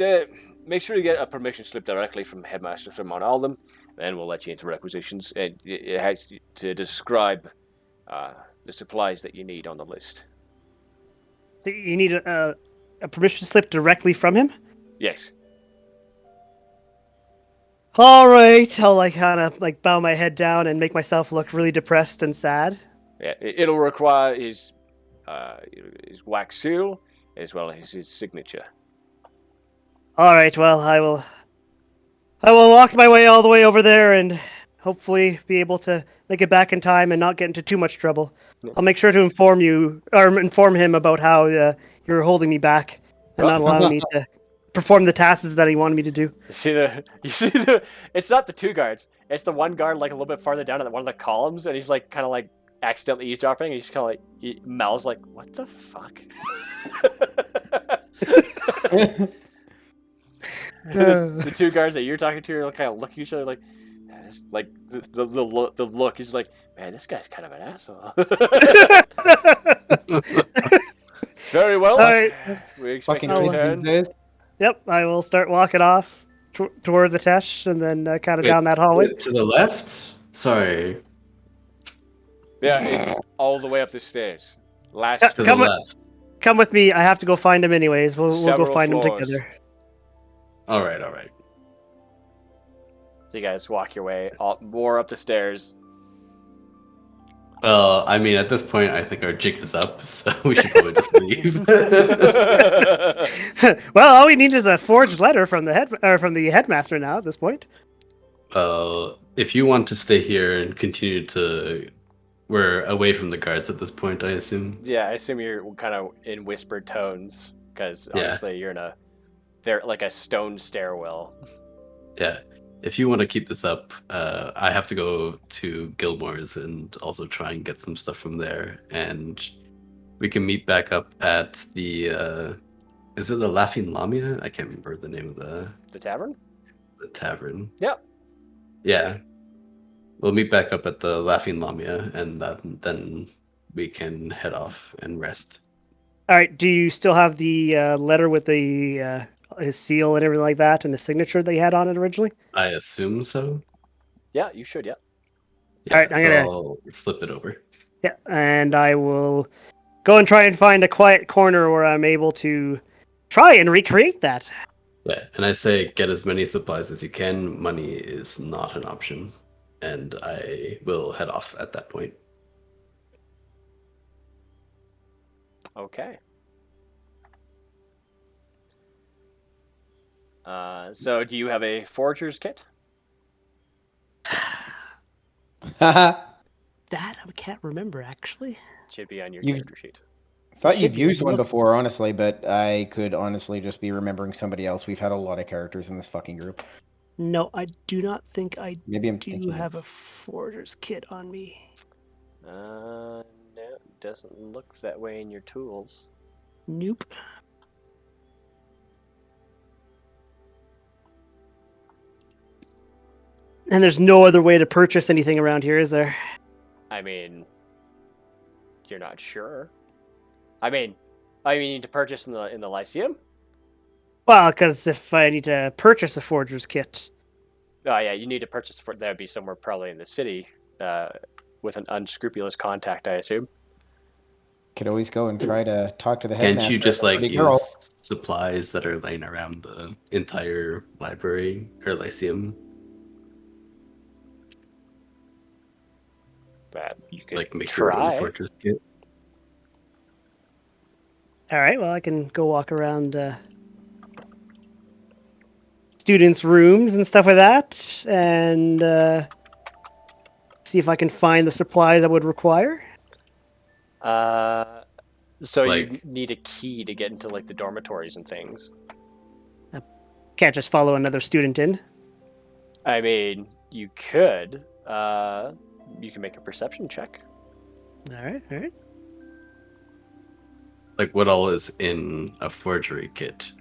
make sure you get a permission slip directly from Headmaster Thurman Alden, then we'll let you into requisitions. It has to describe the supplies that you need on the list. You need a permission slip directly from him? Yes. All right. I'll kind of bow my head down and make myself look really depressed and sad. Yeah, it'll require his wax seal as well as his signature. All right. Well, I will walk my way all the way over there and hopefully be able to make it back in time and not get into too much trouble. Yeah. I'll make sure to inform him about how you're holding me back and not allowing me to perform the tasks that he wanted me to do. You see the it's not the two guards. It's the one guard like a little bit farther down at one of the columns, and he's like kind of like accidentally eavesdropping, and he's kind of like he mouths like, "What the fuck?" The two guards that you're talking to are kind of looking at each other like the look is like, man, this guy's kind of an asshole. Very well. All right. We expect you to return. Yep, I will start walking off towards Atesh and then kind of down that hallway. To the left? Sorry. Yeah, it's all the way up the stairs. To the left. Come with me. I have to go find him anyways. We'll go find him together. All right. So you guys walk your way more up the stairs. Well, I mean, at this point, I think our jig is up, so we should probably just leave. Well, all we need is a forged letter from the headmaster now. At this point. If you want to stay here and continue we're away from the guards at this point, I assume. Yeah, I assume you're kind of in whispered tones because obviously you're in like a stone stairwell. Yeah. If you want to keep this up, I have to go to Gilmore's and also try and get some stuff from there. And we can meet back up at the... is it the Laughing Lamia? I can't remember the name of the tavern? The tavern. Yep. Yeah. We'll meet back up at the Laughing Lamia, and then we can head off and rest. All right. Do you still have the letter with the... his seal and everything like that, and the signature that he had on it originally? I assume so. Yeah, you should. Yeah. All right, I'll slip it over. Yeah, and I will go and try and find a quiet corner where I'm able to try and recreate that. Yeah, and I say get as many supplies as you can. Money is not an option. And I will head off at that point. Okay. So do you have a forger's kit? That I can't remember, actually. Should be on your You've- character sheet. Thought Should you've be, I used can one look. before, honestly, but I could honestly just be remembering somebody else. We've had a lot of characters in this fucking group. No, I do not think I Maybe I'm do thinking have a forger's kit on me. No, it doesn't look that way in your tools. Nope. And there's no other way to purchase anything around here, is there? I mean, you're not sure. I mean, you need to purchase in the Lyceum? Well, because if I need to purchase a forger's kit, Oh yeah, you need to purchase for that would be somewhere probably in the city, with an unscrupulous contact, I assume. could always go and try to talk to the headmaster. Can't you just of the like pretty use girl. supplies that are laying around the entire library or Lyceum? That you could Like make your own try. fortress kit? all right. Well, I can go walk around students' rooms and stuff like that, and see if I can find the supplies I would require. So you Like- need a key to get into like the dormitories and things. Can't just follow another student in. I mean, you could. You can make a perception check. All right, all right. Like what all is in a forgery kit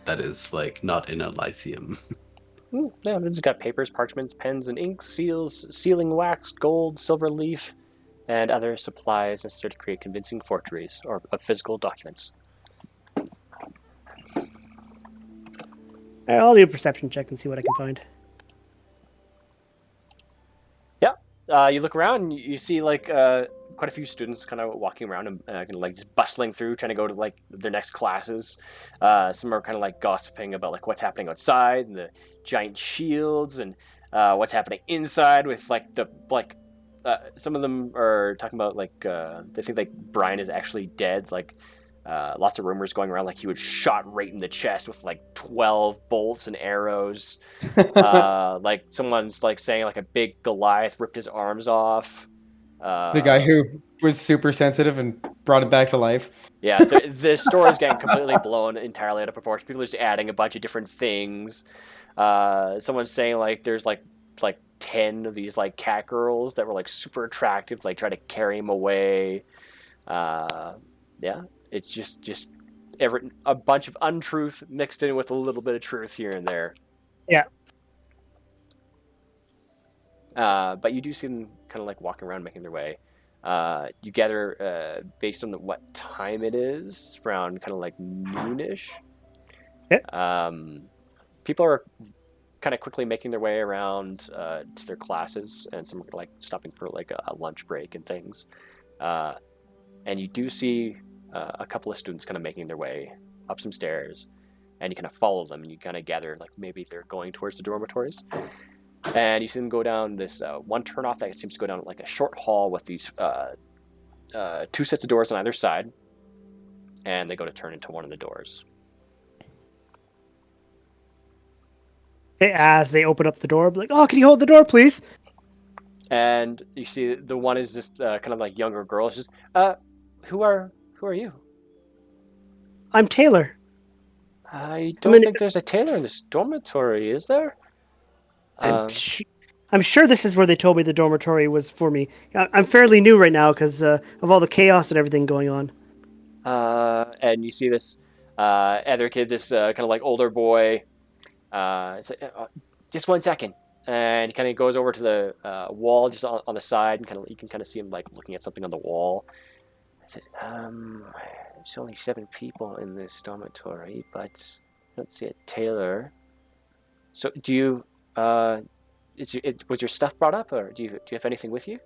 that is like not in a Lyceum? No, it's got papers, parchments, pens, and ink, seals, sealing wax, gold, silver leaf, and other supplies necessary to create convincing forgeries or of physical documents. All right, I'll do a perception check and see what I can find. You look around and you see like quite a few students kind of walking around and kind of like just bustling through, trying to go to like their next classes. Some are kind of like gossiping about like what's happening outside and the giant shields and what's happening inside with like the like. Some of them are talking about like they think like Brian is actually dead. Like lots of rumors going around like he was shot right in the chest with like 12 bolts and arrows. Like someone's like saying like a big Goliath ripped his arms off. The guy who was super sensitive and brought it back to life. Yeah, the story's getting completely blown entirely out of proportion. People are just adding a bunch of different things. Someone's saying like there's like 10 of these like cat girls that were like super attractive, like try to carry him away. Yeah, it's just a bunch of untruth mixed in with a little bit of truth here and there. Yeah. But you do see them kind of like walking around, making their way. You gather, based on what time it is, around kind of like noonish. Yeah. People are kind of quickly making their way around to their classes, and some are like stopping for like a lunch break and things. And you do see a couple of students kind of making their way up some stairs, and you kind of follow them, and you kind of gather like maybe they're going towards the dormitories. And you see them go down this one turnoff that seems to go down like a short hall with these two sets of doors on either side, and they go to turn into one of the doors. As they open up the door, I'll be like, "Oh, can you hold the door, please?" And you see the one is just kind of like younger girl. It's just, who are you? I'm Taylor. I don't think there's a Taylor in this dormitory, is there? I'm sure this is where they told me the dormitory was for me. I'm fairly new right now because of all the chaos and everything going on. And you see this other kid, this kind of like older boy. It's like, just 1 second, and he kind of goes over to the wall just on the side, and you can kind of see him like looking at something on the wall. It says, "There's only 7 people in this dormitory, but I don't see a Taylor. So, do you? Was your stuff brought up, or do you have anything with you?"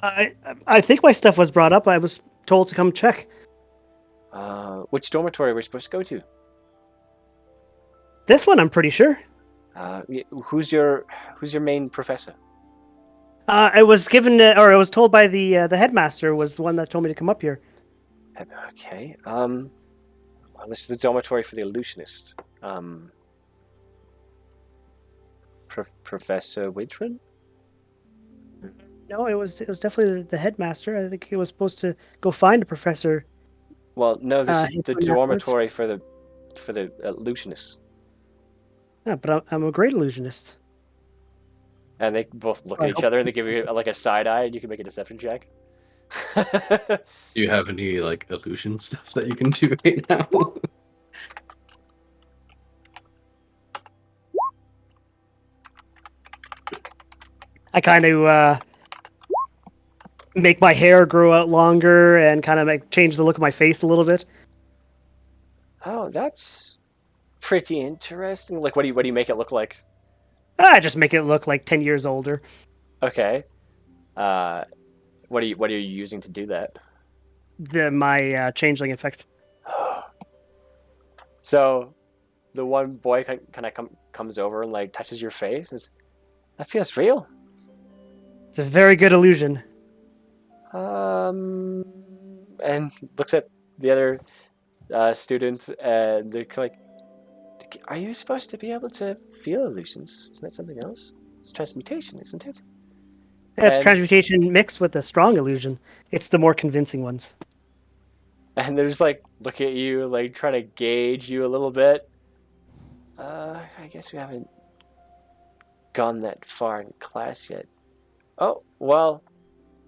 I think my stuff was brought up. I was told to come check. Which dormitory are we supposed to go to? This one, I'm pretty sure. Who's your main professor? I was given, or I was told by the headmaster was the one that told me to come up here. Okay. Well, this is the dormitory for the illusionist. Professor Widron? No, it was definitely the headmaster. I think he was supposed to go find a professor. Well, no, this is the afterwards. dormitory for the illusionists. Yeah, but I'm a great illusionist. And they both look at each other and they give you like a side eye, and you can make a deception check. Do you have any like illusion stuff that you can do right now? I kind of make my hair grow out longer and kind of change the look of my face a little bit. Oh, that's pretty interesting. Like, what do you make it look like? I just make it look like 10 years older. Okay. What are you using to do that? My changeling effect. So, the one boy kind of comes over and like touches your face and says, "That feels real." It's a very good illusion. And looks at the other student and they're like, "Are you supposed to be able to feel illusions? Isn't that something else? It's transmutation, isn't it?" Yeah, it's transmutation mixed with a strong illusion. It's the more convincing ones. And they're just like looking at you, like trying to gauge you a little bit. I guess we haven't gone that far in class yet. Oh, well,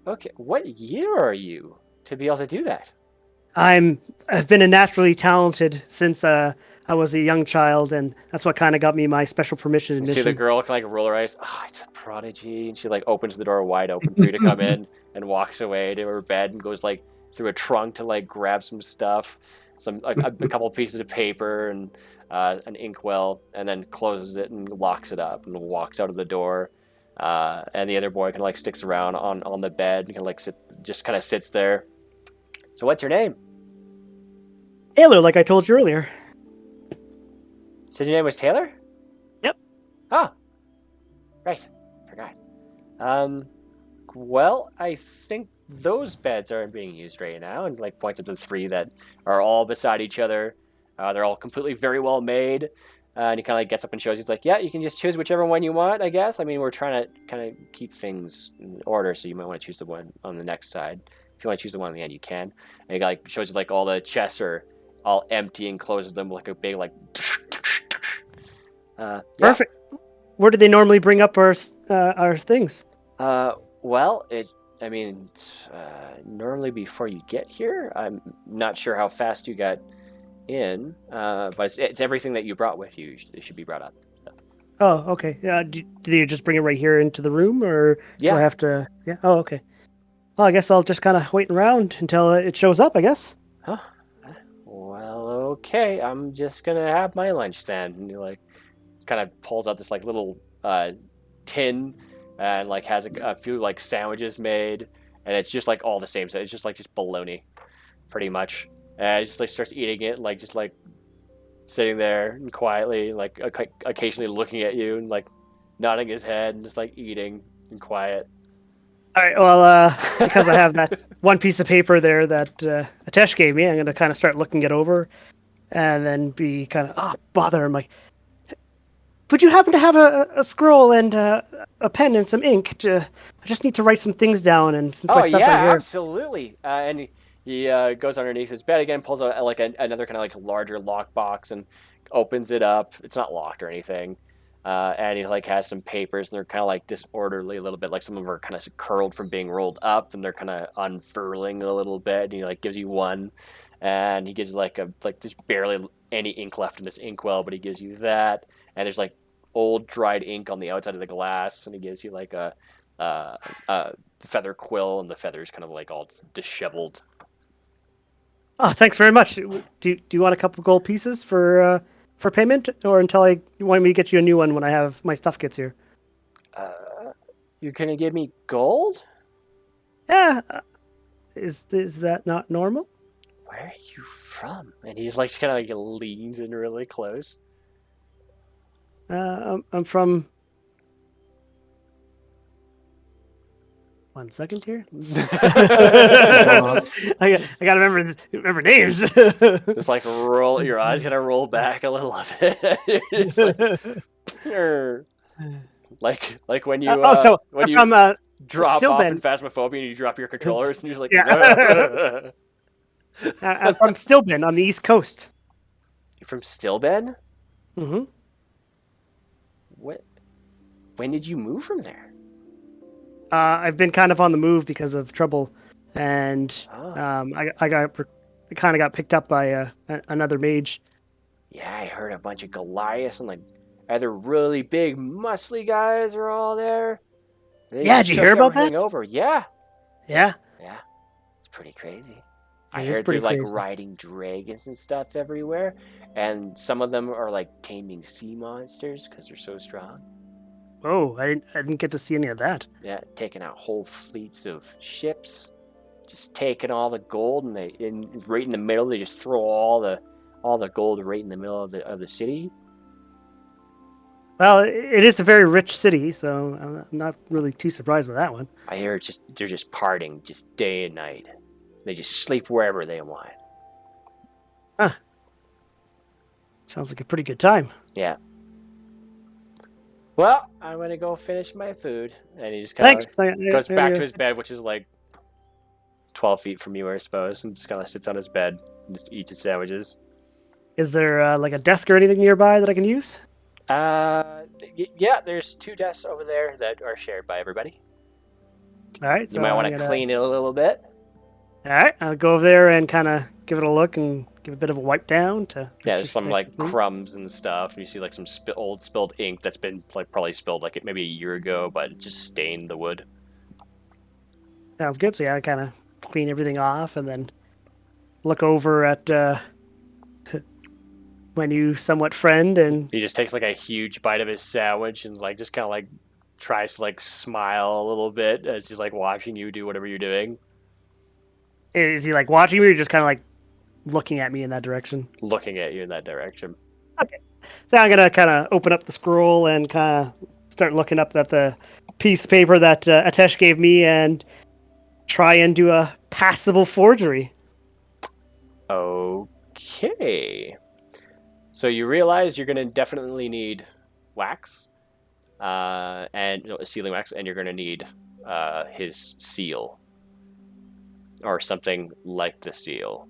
okay. What year are you to be able to do that? I've been a naturally talented since I was a young child, and that's what kind of got me my special permission admission. You see the girl kind of like roll her eyes. Oh, it's a prodigy, and she like opens the door wide open for you to come in, and walks away to her bed and goes like through a trunk to like grab some stuff, a couple pieces of paper and an inkwell, and then closes it and locks it up and walks out of the door. And the other boy kind of like sticks around on the bed and like kind of sits there. So what's your name? Taylor, like I told you earlier. Said your name was Taylor? Yep. Oh, right. Forgot. Well, I think those beds aren't being used right now, and like points at the three that are all beside each other. They're all completely very well made. And he kind of like gets up and shows. He's like, "Yeah, you can just choose whichever one you want, I guess. I mean, we're trying to kind of keep things in order, so you might want to choose the one on the next side. If you want to choose the one on the end, you can." And he like shows you like all the chests are all empty and closes them with like a big like. Perfect. Where do they normally bring up our things? Well, normally before you get here. I'm not sure how fast you got in, but it's everything that you brought with you. It should be brought up. So. Oh, okay. Do you just bring it right here into the room, or do I have to? Yeah. Oh, okay. Well, I guess I'll just kind of wait around until it shows up, I guess. Huh? Well, okay. I'm just gonna have my lunch then. And he like kind of pulls out this like little tin and like has a few like sandwiches made, and it's just like all the same. So it's just bologna, pretty much. And he just like starts eating it, like just like sitting there and quietly, like occasionally looking at you and like nodding his head and just like eating and quiet. All right. Well, because I have that one piece of paper there that Atesh gave me, I'm gonna kind of start looking it over, and then be kind of bother. I'm like, would you happen to have a scroll and a pen and some ink? I just need to write some things down. And since my stuff's yeah, here... absolutely. And he goes underneath his bed again, pulls out like another kind of like larger lockbox and opens it up. It's not locked or anything. And he like has some papers, and they're kind of like disorderly a little bit. Like some of them are kind of curled from being rolled up, and they're kind of unfurling a little bit. And he like gives you one, and he gives you like there's barely any ink left in this inkwell, but he gives you that. And there's like old dried ink on the outside of the glass, and he gives you like a feather quill, and the feather's kind of like all disheveled. Oh, thanks very much. Do you want a couple gold pieces for payment, or until you want me to get you a new one when I have my stuff gets here? You're gonna give me gold? Yeah. Is that not normal? where are you from? And he's like kind of like leans in really close. I'm from. One second here. I gotta remember names. Just like roll your eyes, gotta roll back a little bit. It's like when you when you from drop off in Stillben. Phasmophobia and you drop your controllers and you're just like, Yeah. I'm from Stillben on the East Coast. You're from Stillben? Mm-hmm. What? When did you move from there? I've been kind of on the move because of trouble, and I kind of got picked up by another mage. Yeah, I heard a bunch of Goliaths and like either really big, muscly guys are all there. They Yeah, just did you took hear about that? everything over. Yeah. Yeah. Yeah. It's pretty crazy. It I is heard pretty they're like crazy. riding dragons and stuff everywhere, and some of them are like taming sea monsters because they're so strong. Oh, I didn't get to see any of that. Yeah, taking out whole fleets of ships, just taking all the gold, and right in the middle they just throw all the gold right in the middle of the city. Well, it is a very rich city, so I'm not really too surprised by that one. I hear they're just partying just day and night. They just sleep wherever they want. Huh. Sounds like a pretty good time. Yeah. Well, I'm gonna go finish my food, and he just kind of goes back to his bed, which is like 12 feet from you, I suppose, and just kind of sits on his bed and just eats his sandwiches. Is there like a desk or anything nearby that I can use? Yeah, there's 2 desks over there that are shared by everybody. All right. So you might want to clean it a little bit. All right, I'll go over there and kind of give it a look and give a bit of a wipe down to. Yeah, there's some like crumbs and stuff, and you see like some old spilled ink that's been like probably spilled like maybe a year ago, but it just stained the wood. Sounds good. So yeah, I kind of clean everything off and then look over at my new somewhat friend, and he just takes like a huge bite of his sandwich and like just kind of like tries to like smile a little bit as he's like watching you do whatever you're doing. Is he like watching me or just kind of like looking at me in that direction? Looking at you in that direction. Okay. So I'm gonna kind of open up the scroll and kind of start looking up at the piece of paper that Atesh gave me and try and do a passable forgery. Okay. So you realize you're going to definitely need wax, and sealing wax, and you're going to need his seal, or something like the seal.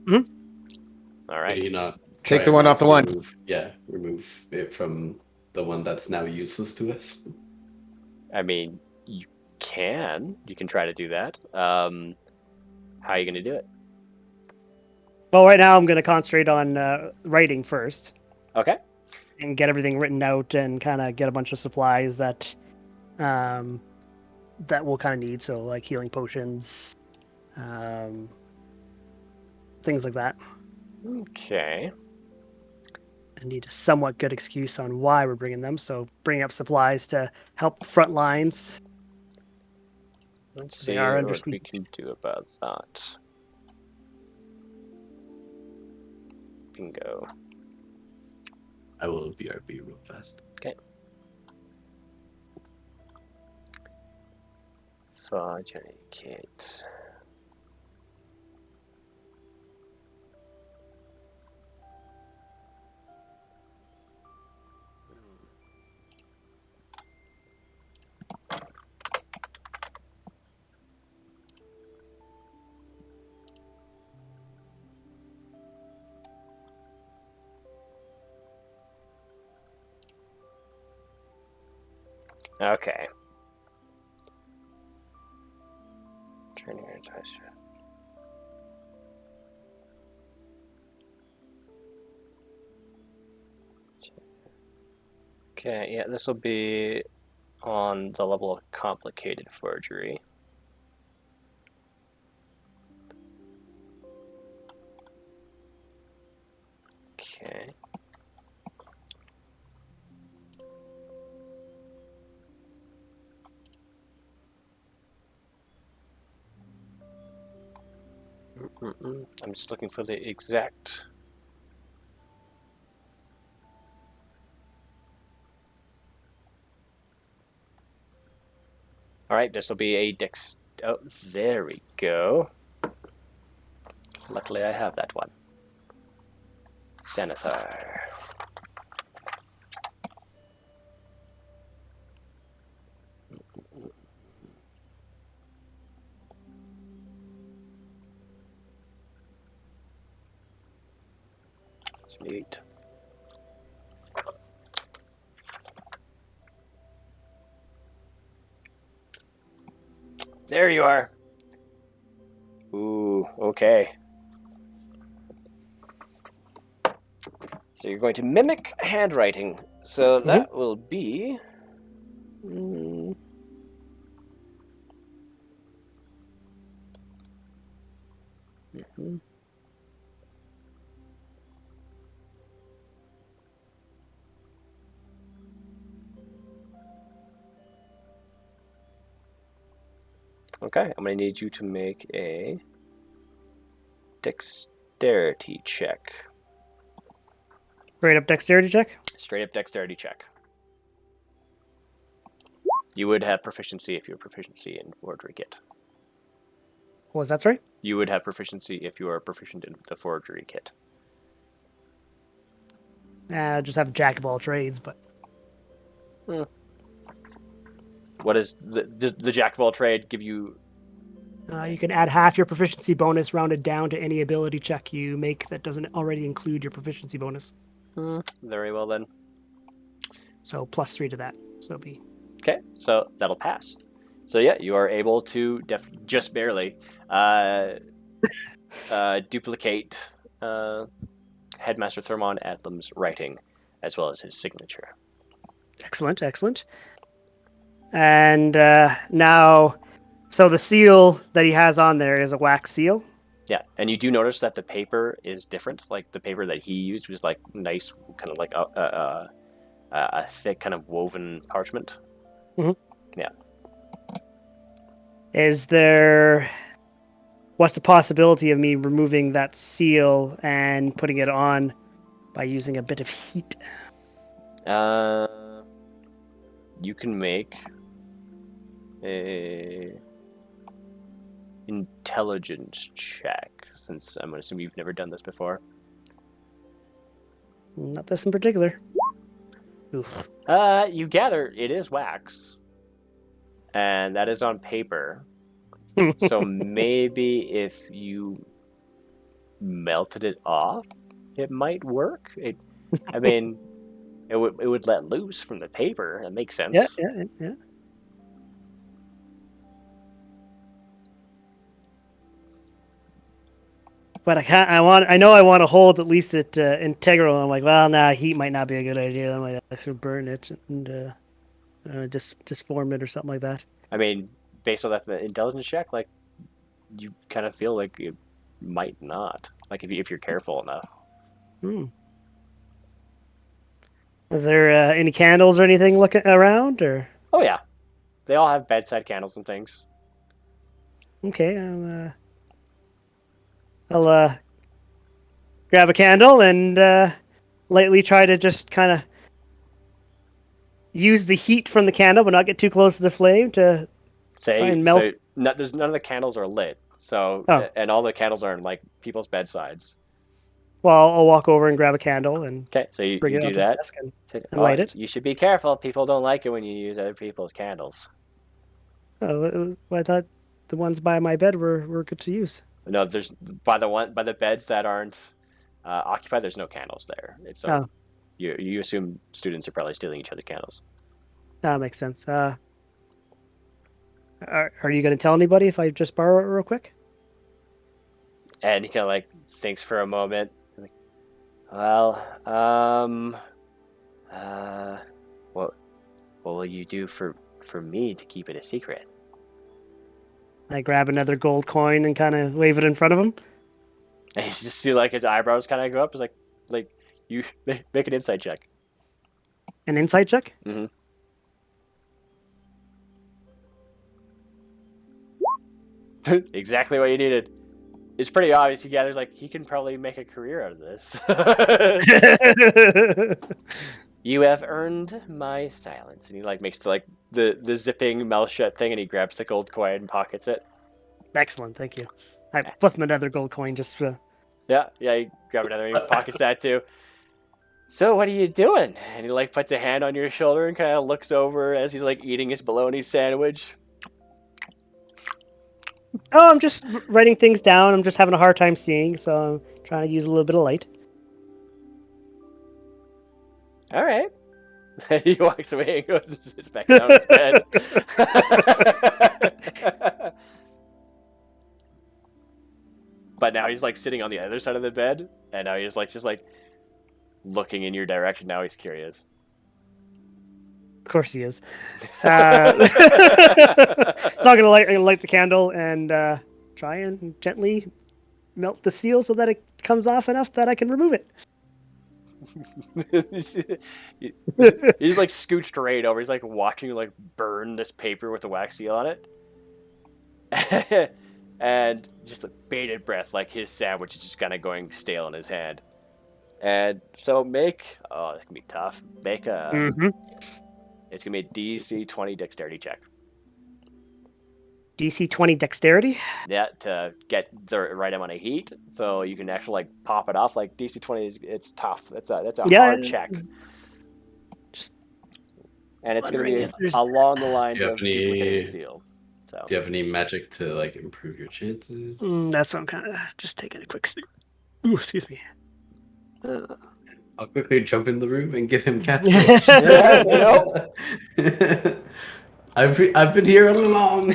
Mm-hmm. All right. Maybe not. Take the one off the one. Remove it from the one that's now useless to us. I mean, you can try to do that. How are you going to do it? Well, right now I'm going to concentrate on writing first. Okay. And get everything written out and kind of get a bunch of supplies that we'll kind of need. So like healing potions, things like that. Okay. I need a somewhat good excuse on why we're bringing them. So bringing up supplies to help the front lines. Let's see what we can do about that. Bingo. I will BRB real fast. Okay. So, Jenny, Kate. Okay. Training advisor. Okay, yeah, this will be on the level of complicated forgery. Okay. I'm I'm just looking for the exact... Alright, this will be a dex... Oh, there we go. Luckily I have that one. Xanathar. That's neat. There you are. Ooh, okay. So you're going to mimic handwriting. So that will be... Okay, I'm going to need you to make a dexterity check. Straight up dexterity check? Straight up dexterity check. You would have proficiency if you were proficiency in forgery kit. What was that, sorry? You would have proficiency if you are proficient in the forgery kit. I just have jack of all trades, but... What is the jack of all trade give you? You can add half your proficiency bonus rounded down to any ability check you make that doesn't already include your proficiency bonus. Very well then. So +3 to that. So it'll be... Okay, so that'll pass. So yeah, you are able to just barely duplicate Headmaster Thermon Adlam's writing as well as his signature. Excellent, excellent. And now, so the seal that he has on there is a wax seal. Yeah, and you do notice that the paper is different. Like the paper that he used was like nice, kind of like a thick kind of woven parchment. Yeah. What's the possibility of me removing that seal and putting it on by using a bit of heat? You can make a intelligence check, since I'm going to assume you've never done this before. Not this in particular. Oof. You gather it is wax, and that is on paper. So maybe if you melted it off, it might work. It would let loose from the paper. That makes sense. Yeah. But I know I want to hold at least it integral. I'm like, well, nah, heat might not be a good idea. I might actually burn it and just form it or something like that. I mean, based on that intelligence check, like you kind of feel like it might not. Like if you're careful enough. Is there any candles or anything looking around, or? Oh yeah, they all have bedside candles and things. Okay, I'll grab a candle and lightly try to just kind of use the heat from the candle, but not get too close to the flame to try and melt. So there's none of the candles are lit. So and all the candles are in like people's bedsides. Well, I'll walk over and grab a candle and okay. So you bring it do that and light it. You should be careful. People don't like it when you use other people's candles. Oh, I thought the ones by my bed were good to use. No, there's by the beds that aren't occupied. There's no candles there. It's you assume students are probably stealing each other's candles. That makes sense. Are you going to tell anybody if I just borrow it real quick? And he kind of like thinks for a moment. Like, well, what will you do for me to keep it a secret? I grab another gold coin and kind of wave it in front of him. And you just see like his eyebrows kind of go up. It's like you make an insight check. An insight check? Mm-hmm. Exactly what you needed. it's pretty obvious. He gathers like he can probably make a career out of this. You have earned my silence, and he like makes like the zipping mouth shut thing, and he grabs the gold coin and pockets it. Excellent, thank you. I flip him another gold coin just for... Yeah, you grab another, and he pockets that too. So what are you doing? And he like puts a hand on your shoulder and kind of looks over as he's like eating his bologna sandwich. Oh, I'm just writing things down. I'm just having a hard time seeing, so I'm trying to use a little bit of light. All right. He walks away and goes and sits back down his bed. But now he's like sitting on the other side of the bed, and now he's like just like looking in your direction. Now he's curious. Of course he is. So I'm gonna light the candle and try and gently melt the seal so that it comes off enough that I can remove it. He's like scooched right over. He's like watching you like burn this paper with a wax seal on it. And just a bated breath, like his sandwich is just kind of going stale in his hand. And so make, oh, this can be tough. Make a, it's gonna be a DC 20 dexterity check. DC 20 dexterity? Yeah, to get the right amount of heat, so you can actually like pop it off. Like DC 20 is, it's tough. That's a hard check. And it's gonna be along the lines of duplicating the seal. So. Do you have any magic to like improve your chances? That's what I'm kind of just taking a quick sip. Ooh, excuse me. I'll quickly jump in the room and give him cat I've been here all along.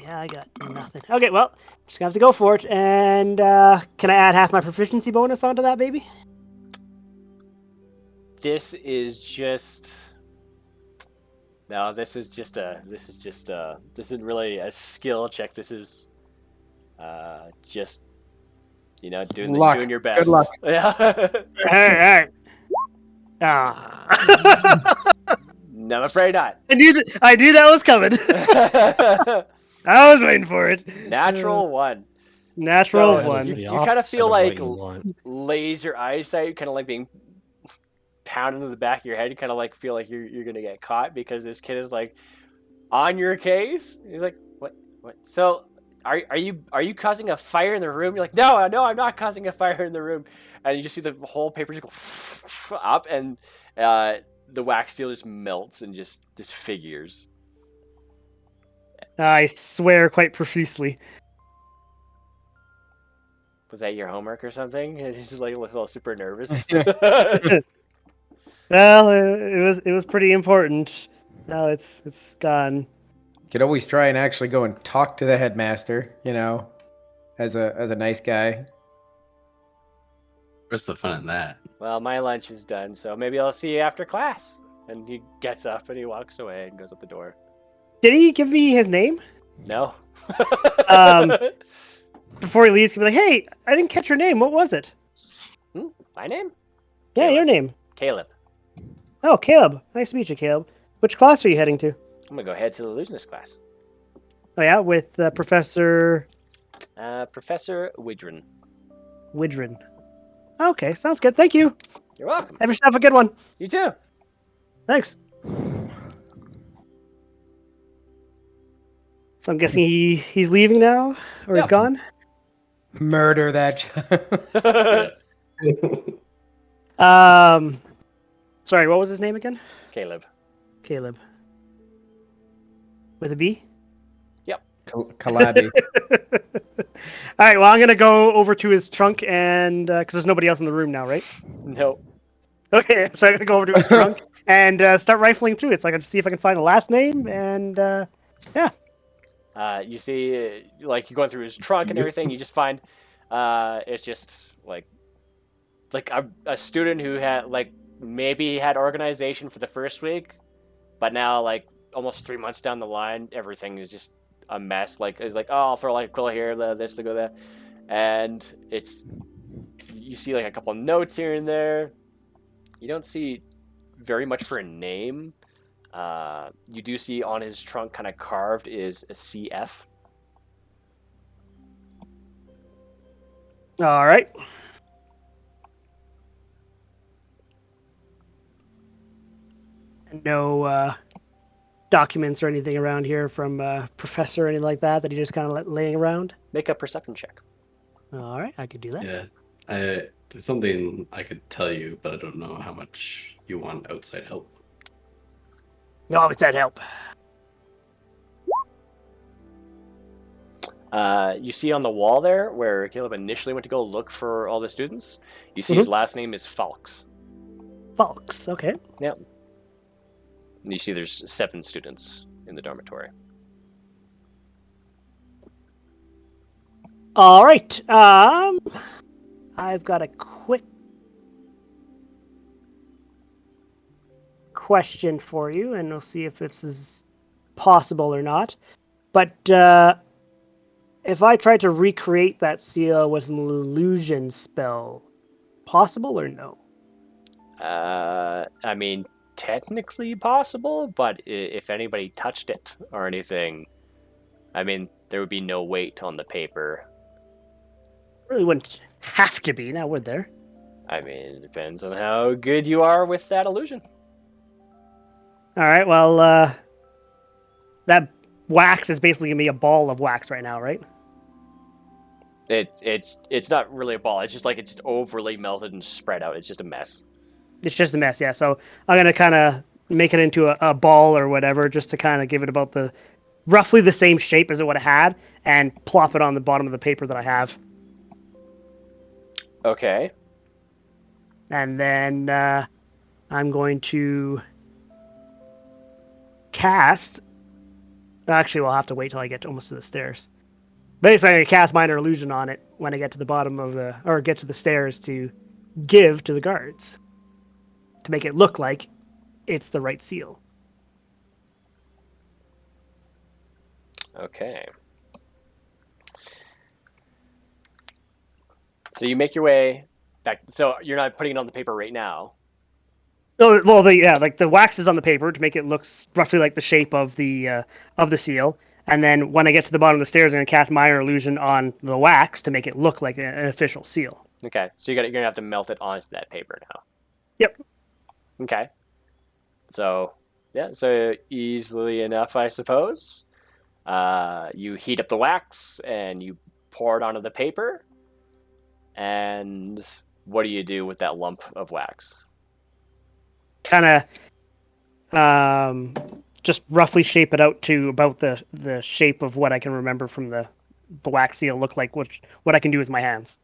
Yeah, I got nothing. Okay, well, just gonna have to go for it. And can I add half my proficiency bonus onto that, baby? This is just. No, this isn't really a skill check. This is just, you know, doing your best. Good luck. Yeah. All right. No, I'm afraid not. I knew that was coming. I was waiting for it. Natural 1. Natural So, 1. You kind of feel like laser eyesight, kind of like being pounded into the back of your head. You kind of like feel like you're gonna get caught because this kid is like on your case. He's like, what? So are you causing a fire in the room? You're like, no, I'm not causing a fire in the room. And you just see the whole paper just go up, and the wax seal just melts and just disfigures. I swear quite profusely. Was that your homework or something? And he's just like a little super nervous. Well, it was pretty important. Now it's gone. You could always try and actually go and talk to the headmaster, you know, as a nice guy. Where's the fun in that? Well, my lunch is done, so maybe I'll see you after class. And he gets up and he walks away and goes out the door. Did he give me his name? No. Before he leaves, he'll be like, "Hey, I didn't catch your name. What was it?" My name? Yeah, Caleb. your name. Caleb. Oh, Caleb. Nice to meet you, Caleb. Which class are you heading to? I'm gonna go head to the illusionist class. Oh yeah, with Professor. Professor Widrin. Widrin. Okay, sounds good. Thank you. You're welcome. Have yourself a good one. You too. Thanks. So I'm guessing he's leaving now, or he's gone. Murder that child. Sorry, what was his name again? Caleb. Caleb. With a B? Yep. Calabi. All right, well, I'm going to go over to his trunk and... Because there's nobody else in the room now, right? Nope. Okay, so I'm going to go over to his trunk and start rifling through it so I can see if I can find a last name and... yeah. You see, like, you're going through his trunk and everything, you just find it's just, like a student who had, like, maybe he had organization for the first week, but now, like, almost 3 months down the line, everything is just a mess. Like, it's like, oh, I'll throw like a quill here, this to go there, and you see like a couple notes here and there. You don't see very much for a name. You do see on his trunk, kind of carved, is a CF. All right. No documents or anything around here from professor or anything like that he just kind of laying around? Make a perception check. All right, I could do that. Yeah, there's something I could tell you, but I don't know how much you want outside help. No, it's that help. You see on the wall there, where Caleb initially went to go look for all the students, you see his last name is Falks. Falks, okay. Yep. And you see there's 7 students in the dormitory. All right. I've got a quick question for you, and we'll see if this is possible or not. But if I try to recreate that seal with an illusion spell, possible or no? I mean, technically possible, but if anybody touched it or anything, I mean, there would be no weight on the paper. Really wouldn't have to be, now would there? I mean, it depends on how good you are with that illusion. All right, well, that wax is basically going to be a ball of wax right now, right? It's not really a ball. It's just like it's just overly melted and spread out. It's just a mess. It's just a mess, yeah. So I'm going to kind of make it into a ball or whatever, just to kind of give it about roughly the same shape as it would have had, and plop it on the bottom of the paper that I have. Okay. And then I'm going to cast... Actually, we'll have to wait till I get almost to the stairs. Basically, I'm going to cast Minor Illusion on it when I get to the bottom of get to the stairs to give to the guards. To make it look like it's the right seal. Okay. So you make your way back. So you're not putting it on the paper right now. Oh, well, the wax is on the paper to make it look roughly like the shape of the seal. And then when I get to the bottom of the stairs, I'm going to cast Minor Illusion on the wax to make it look like an official seal. Okay, so you're gonna have to melt it onto that paper now. Yep. Okay. So so easily enough, I suppose. You heat up the wax and you pour it onto the paper. And what do you do with that lump of wax? Kind of just roughly shape it out to about the shape of what I can remember from the wax seal look like, what I can do with my hands.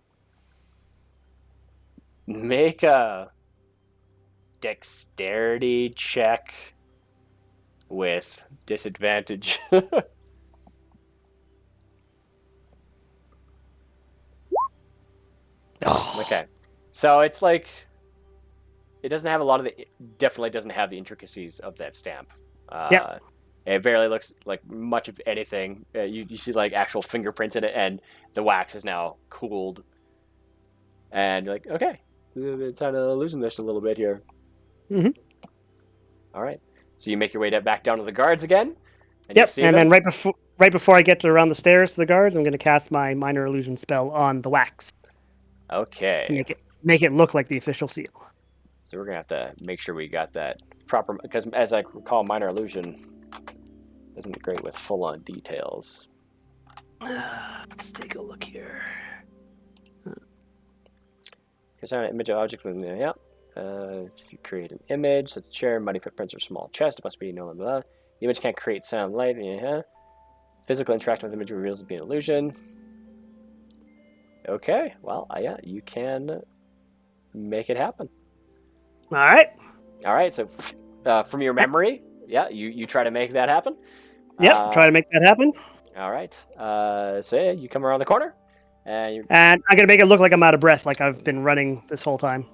Make a dexterity check with disadvantage. Okay. So it's like it doesn't have a lot of definitely doesn't have the intricacies of that stamp. Yeah. It barely looks like much of anything. You see like actual fingerprints in it, and the wax is now cooled. And you're like, okay, it's kind of losing this a little bit here. Mm-hmm. All right. So you make your way back down to the guards again. And yep. And then right before I get around the stairs to the guards, I'm going to cast my Minor Illusion spell on the wax. Okay. To make it look like the official seal. So we're going to have to make sure we got that proper, because as I recall, Minor Illusion isn't great with full-on details. Let's take a look here. Here's an image of object. Yeah. If you create an image, such as a chair, muddy footprints, or small chest, it must be no blah. The image can't create sound, light. Yeah. Physical interaction with the image reveals it to be an illusion. Okay. Well, yeah, you can make it happen. All right. All right. So, from your memory, you try to make that happen. Yep. Try to make that happen. All right. So yeah, you come around the corner, and I'm gonna make it look like I'm out of breath, like I've been running this whole time.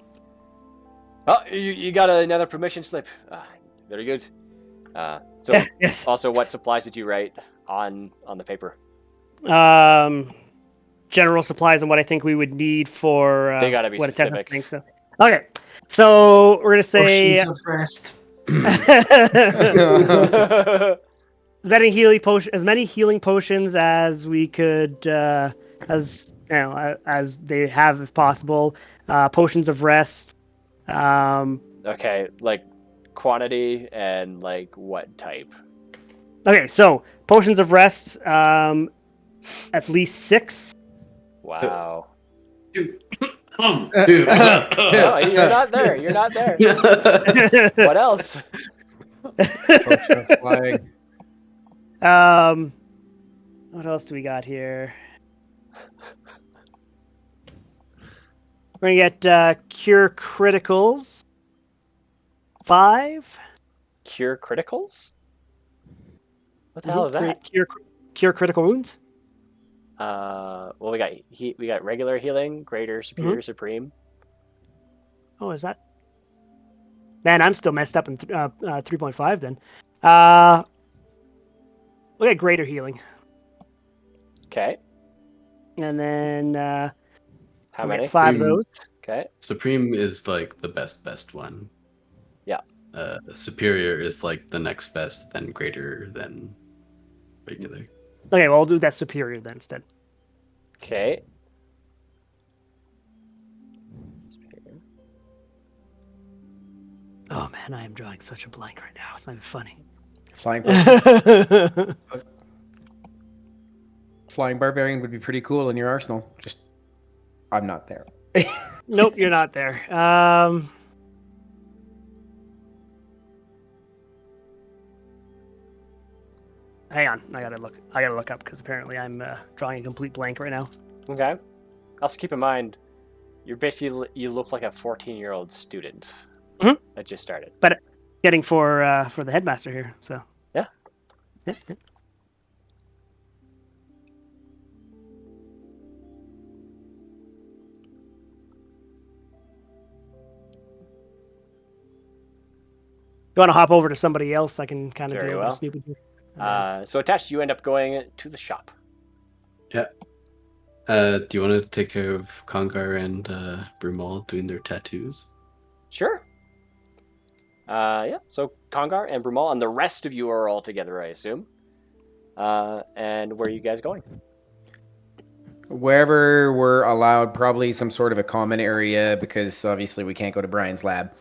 Oh, you got another permission slip. Very good. So Yes. also, what supplies did you write on the paper? General supplies and what I think we would need for They gotta be what specific. a test. So, okay. So we're gonna say Potions of rest. as many healing potions as we could, as as they have if possible. Potions of rest. Okay, like quantity and like what type? Okay, so potions of rest. At least 6. Wow. Two. No, you're not there. You're not there. What else? Potion of flying. What else do we got here? We're gonna get cure criticals. 5. Cure criticals? What the hell is that? Cure critical wounds. Well, we got regular healing, greater, superior, supreme. Oh, is that? Man, I'm still messed up in 3.5 then. We'll get greater healing. Okay. And then How we'll many? get 5 of those. Okay. Supreme is like the best one. Yeah. Superior is like the next best, then greater, then regular. Okay, well, I'll do that superior then instead. Okay. Oh man, I am drawing such a blank right now. It's not even funny. Flying potion. Flying barbarian would be pretty cool in your arsenal. Just, I'm not there. Nope, you're not there. Hang on, I gotta look up because apparently I'm drawing a complete blank right now. Okay. Also keep in mind, you look like a 14-year-old student that just started. But getting for the headmaster here, so yeah. You want to hop over to somebody else? I can kind of Very do a well. bit of snooping here. So attached, you end up going to the shop. Yeah. Do you want to take care of Congar and Brumal doing their tattoos? Sure. Yeah. So Congar and Brumal and the rest of you are all together, I assume. And where are you guys going? Wherever we're allowed, probably some sort of a common area, because obviously we can't go to Brian's lab.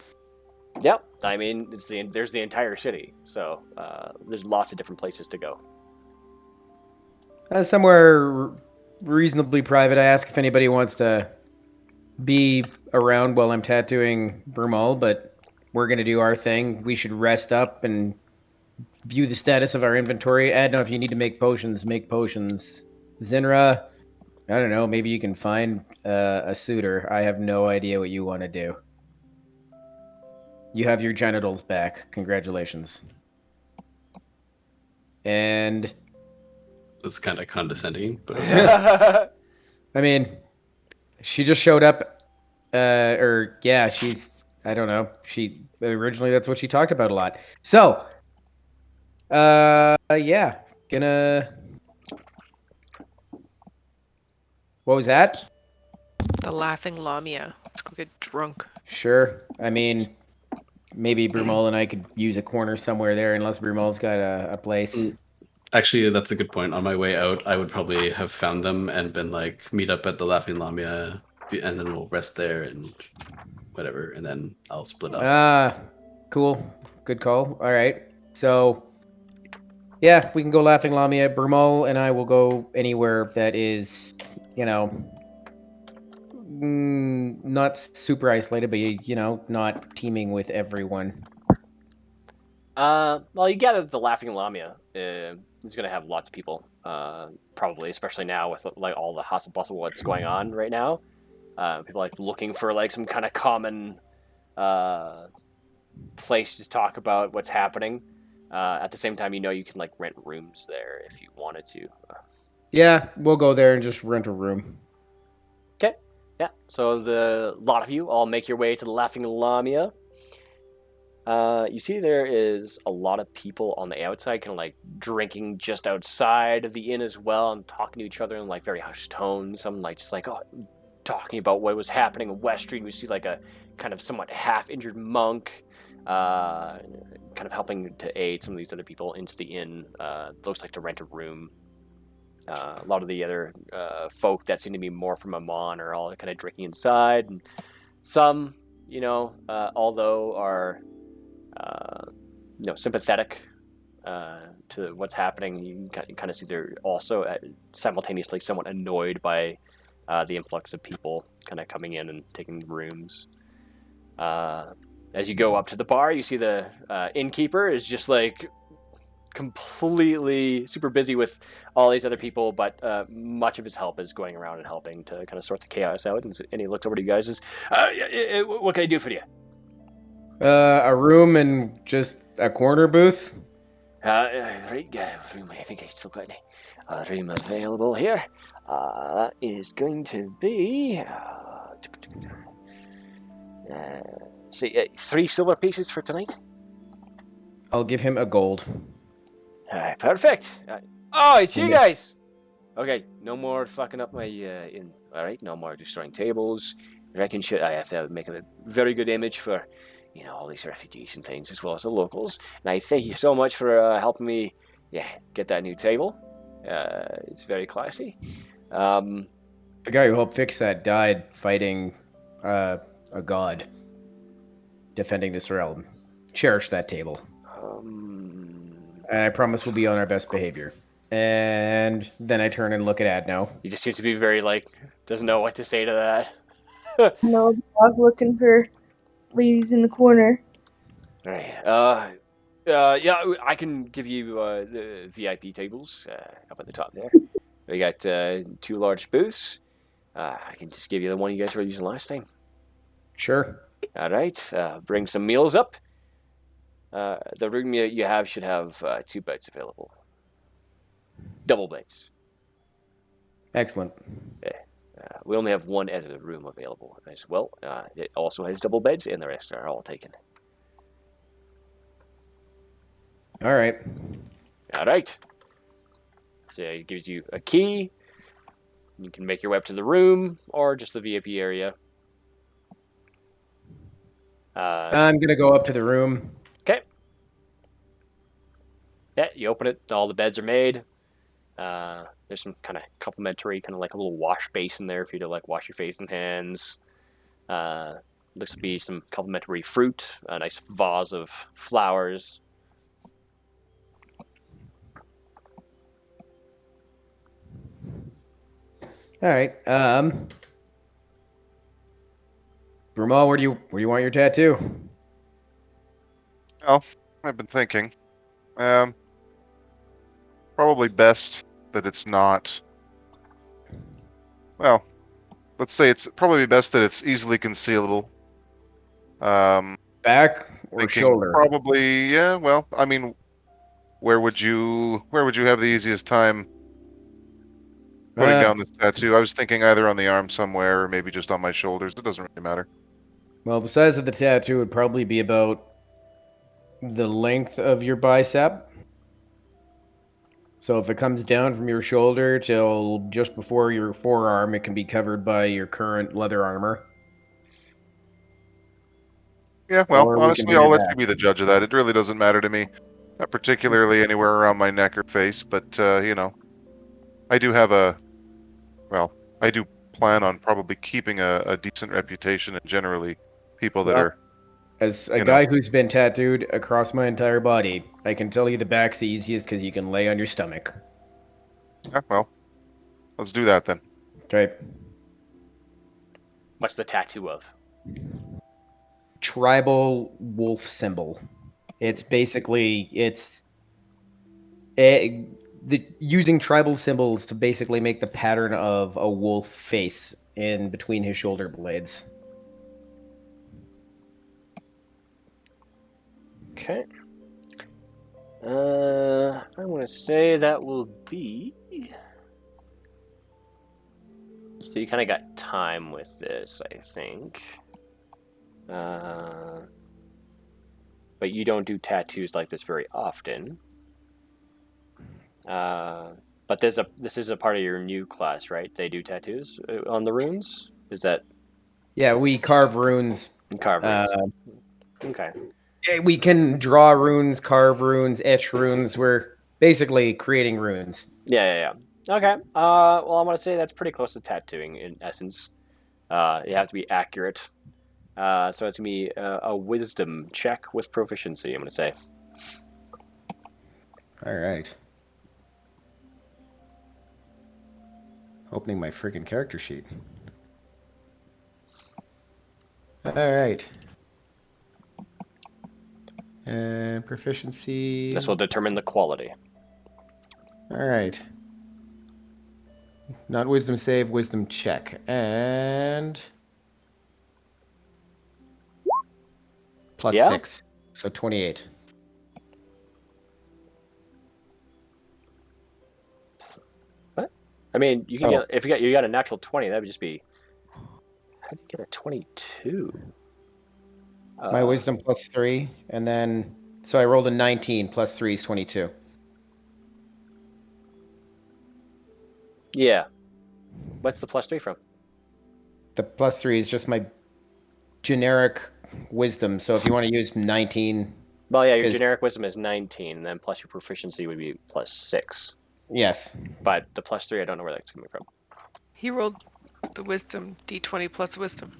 Yep. I mean, there's the entire city, so there's lots of different places to go. Somewhere reasonably private. I ask if anybody wants to be around while I'm tattooing Brumal, but we're going to do our thing. We should rest up and view the status of our inventory. I don't know if you need to make potions, make potions. Zinra, I don't know, maybe you can find a suitor. I have no idea what you want to do. You have your genitals back. Congratulations. And It's kind of condescending, but I mean, she just showed up, she's, I don't know, originally that's what she talked about a lot. So, yeah, what was that? The Laughing Lamia. Let's go get drunk. Sure, I mean, maybe Brumal and I could use a corner somewhere there, unless Brumal's got a place. Actually, that's a good point. On my way out, I would probably have found them and been like, meet up at the Laughing Lamia, and then we'll rest there and whatever, and then I'll split up. Cool. Good call. All right. So, yeah, we can go Laughing Lamia. Brumal and I will go anywhere that is, not super isolated, but, not teeming with everyone. Well, you gather that the Laughing Lamia is going to have lots of people, probably, especially now with like all the hustle bustle what's going on right now. People like looking for like some kind of common place to talk about what's happening. At the same time, you can like rent rooms there if you wanted to. Yeah, we'll go there and just rent a room. Okay. Yeah, so a lot of you all make your way to the Laughing Lamia. You see there is a lot of people on the outside, kind of like drinking just outside of the inn as well, and talking to each other in like very hushed tones. Some like just like talking about what was happening in West Street. We see like a kind of somewhat half-injured monk, kind of helping to aid some of these other people into the inn. Looks like to rent a room. A lot of the other folk that seem to be more from Amon are all kind of drinking inside, and some, although are sympathetic to what's happening, you kind of see they're also simultaneously somewhat annoyed by the influx of people kind of coming in and taking rooms. As you go up to the bar, you see the innkeeper is just like completely super busy with all these other people, but much of his help is going around and helping to kind of sort the chaos out. And he looks over to you guys and says, what can I do for you? A room and just a corner booth? Right, room. I think I still got a room available here. That is going to be... 3 silver pieces for tonight. I'll give him a gold. Perfect. It's you guys. Okay, no more fucking up my inn. All right, no more destroying tables. Wrecking shit. I have to make a very good image for, all these refugees and things, as well as the locals. And I thank you so much for helping me, get that new table. It's very classy. The guy who helped fix that died fighting a god, defending this realm. Cherish that table. And I promise we'll be on our best behavior. And then I turn and look at Adno. He just seems to be very, doesn't know what to say to that. No dog looking for ladies in the corner. Alright, I can give you the VIP tables up at the top there. We got 2 large booths. I can just give you the one you guys were using last time. Sure. Alright, bring some meals up. The room you have should have 2 beds available. Double beds. Excellent. We only have 1 edited room available as well. It also has double beds, and the rest are all taken. All right. So it gives you a key. You can make your way up to the room or just the VIP area. I'm going to go up to the room. Okay. Yeah, you open it. All the beds are made. There's some kind of complimentary, kind of like a little wash basin there for you to wash your face and hands. Looks to be some complimentary fruit, a nice vase of flowers. All right. Brumal, where do you want your tattoo? Well, I've been thinking. Probably best that it's not... Well, let's say it's probably best that it's easily concealable. Back or shoulder? Probably, yeah. Well, I mean, where would you have the easiest time putting down this tattoo? I was thinking either on the arm somewhere or maybe just on my shoulders. It doesn't really matter. Well, the size of the tattoo would probably be about the length of your bicep. So if it comes down from your shoulder till just before your forearm, it can be covered by your current leather armor. Yeah, well, honestly, I'll let you be the judge of that. It really doesn't matter to me. Not particularly anywhere around my neck or face, but, I do have I do plan on probably keeping a decent reputation, and generally people that are... As a guy who's been tattooed across my entire body, I can tell you the back's the easiest because you can lay on your stomach. Yeah, well, let's do that then. Okay. What's the tattoo of? Tribal wolf symbol. It's basically, using tribal symbols to basically make the pattern of a wolf face in between his shoulder blades. Okay. I want to say that will be... So you kind of got time with this, I think. But you don't do tattoos like this very often. But this is a part of your new class, right? They do tattoos on the runes? Is that... Yeah, we carve runes. Carve runes. Okay. We can draw runes, carve runes, etch runes. We're basically creating runes. Yeah. Okay. Well, I'm going to say that's pretty close to tattooing in essence. You have to be accurate. So it's going to be a wisdom check with proficiency, I'm going to say. All right. Opening my freaking character sheet. All right. And proficiency. This will determine the quality. All right. Not wisdom save, wisdom check. And plus 6. So 28. What? I mean, you can get, if you got a natural 20, that would just be... How do you get a 22? My wisdom plus 3, and then... So I rolled a 19, plus 3 is 22. Yeah. What's the plus 3 from? The plus 3 is just my generic wisdom, so if you want to use 19... Well, yeah, your generic wisdom is 19, and then plus your proficiency would be plus 6. Yes. But the plus 3, I don't know where that's coming from. He rolled the wisdom d20 plus wisdom.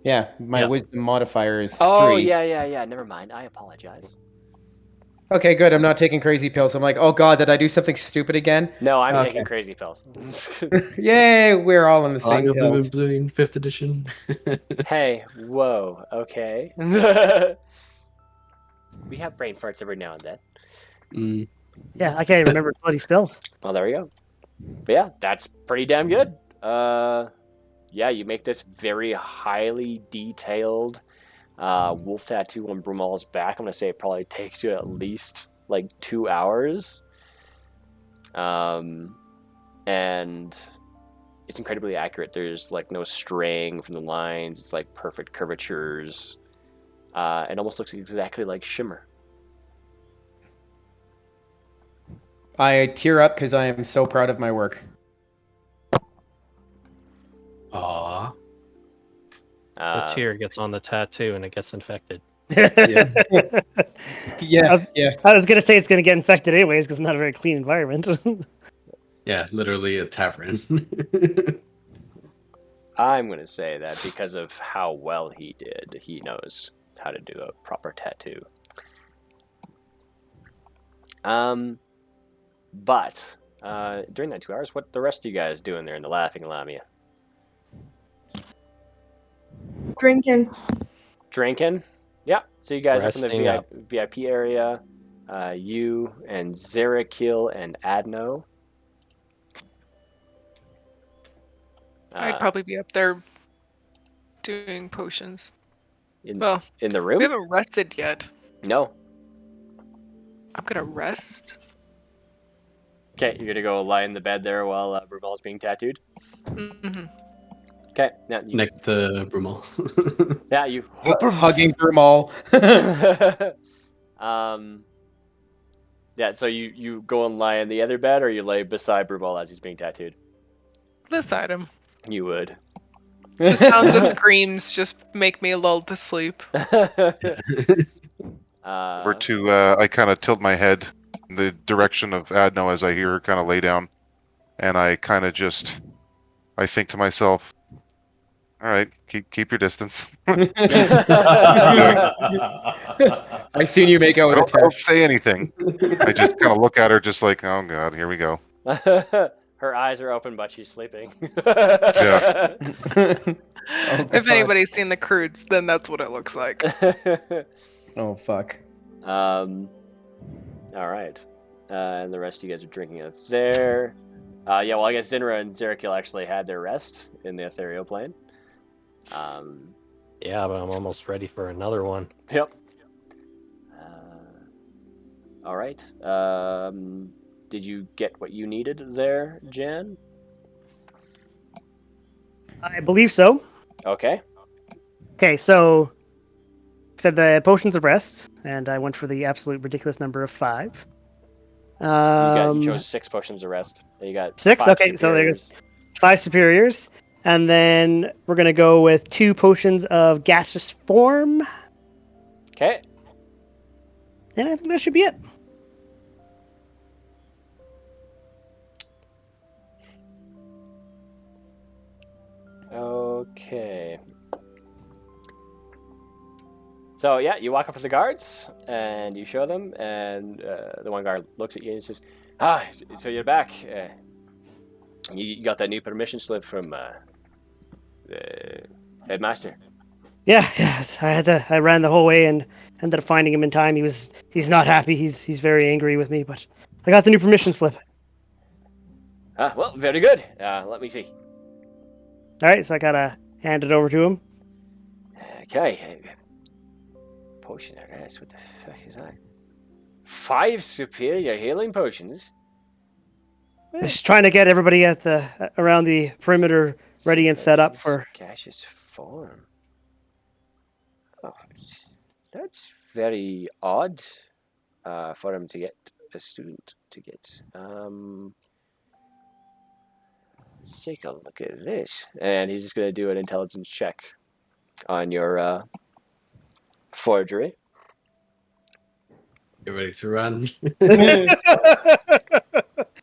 Yeah, my wisdom modifier is 3. Oh, yeah. Never mind. I apologize. Okay, good. I'm not taking crazy pills. I'm like, oh god, did I do something stupid again? No, I'm taking crazy pills. Yay, we're all in the same pills. Doing 5th edition. Hey, whoa, okay. We have brain farts every now and then. Yeah, I can't even remember bloody spells. Well, there we go. But yeah, that's pretty damn good. Yeah, you make this very highly detailed wolf tattoo on Brumal's back. I'm going to say it probably takes you at least like 2 hours. And it's incredibly accurate. There's like no straying from the lines. It's like perfect curvatures. It almost looks exactly like shimmer. I tear up because I am so proud of my work. Aww. The tear gets on the tattoo and it gets infected. Yeah. I was gonna say it's gonna get infected anyways because it's not a very clean environment. Yeah, literally a tavern. I'm gonna say that because of how well he did, he knows how to do a proper tattoo. But during that 2 hours, what the rest of you guys doing there in the Laughing Lamia? Drinking. Drinking? Yeah. So you guys up in Resting the up. VIP area. You and Zerakil and Adno. I'd probably be up there doing potions. In Well, the room? we haven't rested yet. No. I'm gonna rest. Okay, you're gonna go lie in the bed there while Brumal's being tattooed? Mm-hmm. Okay. Now you... Next to Brumal. Yeah, you... Hugging Brumal. Yeah, so you go and lie in the other bed, or you lay beside Brumal as he's being tattooed? Beside him. You would. The sounds of screams just make me lulled to sleep. Over to, I kind of tilt my head in the direction of Adno as I hear her kind of lay down. And I kind of just, I think to myself, all right, keep your distance. I seen you make out with a don't text. say anything. I just kind of look at her just like, oh god, here we go. Her eyes are open, but she's sleeping. Yeah. If anybody's seen the crudes, then that's what it looks like. Oh, fuck. All right. And the rest of you guys are drinking up there. Yeah, well, I guess Zinra and Zerakil actually had their rest in the ethereal plane. Yeah, but I'm almost ready for another one. Yep. All right. Did you get what you needed there, Jan? I believe so. Okay. Okay, so said the potions of rest, and I went for the absolute ridiculous number of 5. You chose 6 potions of rest. You got 6. 5 Okay, so there's superiors. 5 superiors, and then we're gonna go with 2 potions of gaseous form. Okay. And I think that should be it. Okay. So yeah, you walk up to the guards and you show them, and the one guard looks at you and says, so you're back. You got that new permission slip from the headmaster." Yeah, yes. I ran the whole way and ended up finding him in time. He's not happy. He's very angry with me, but I got the new permission slip. Well, very good. Let me see. All right, so I gotta hand it over to him. Okay. Potion of rest. What the fuck is that? 5 superior healing potions. Just trying to get everybody at the around the perimeter ready and set up for gaseous form. Oh, that's very odd for him to get a student to get. Let's take a look at this, and he's just going to do an intelligence check on your forgery. Get ready to run.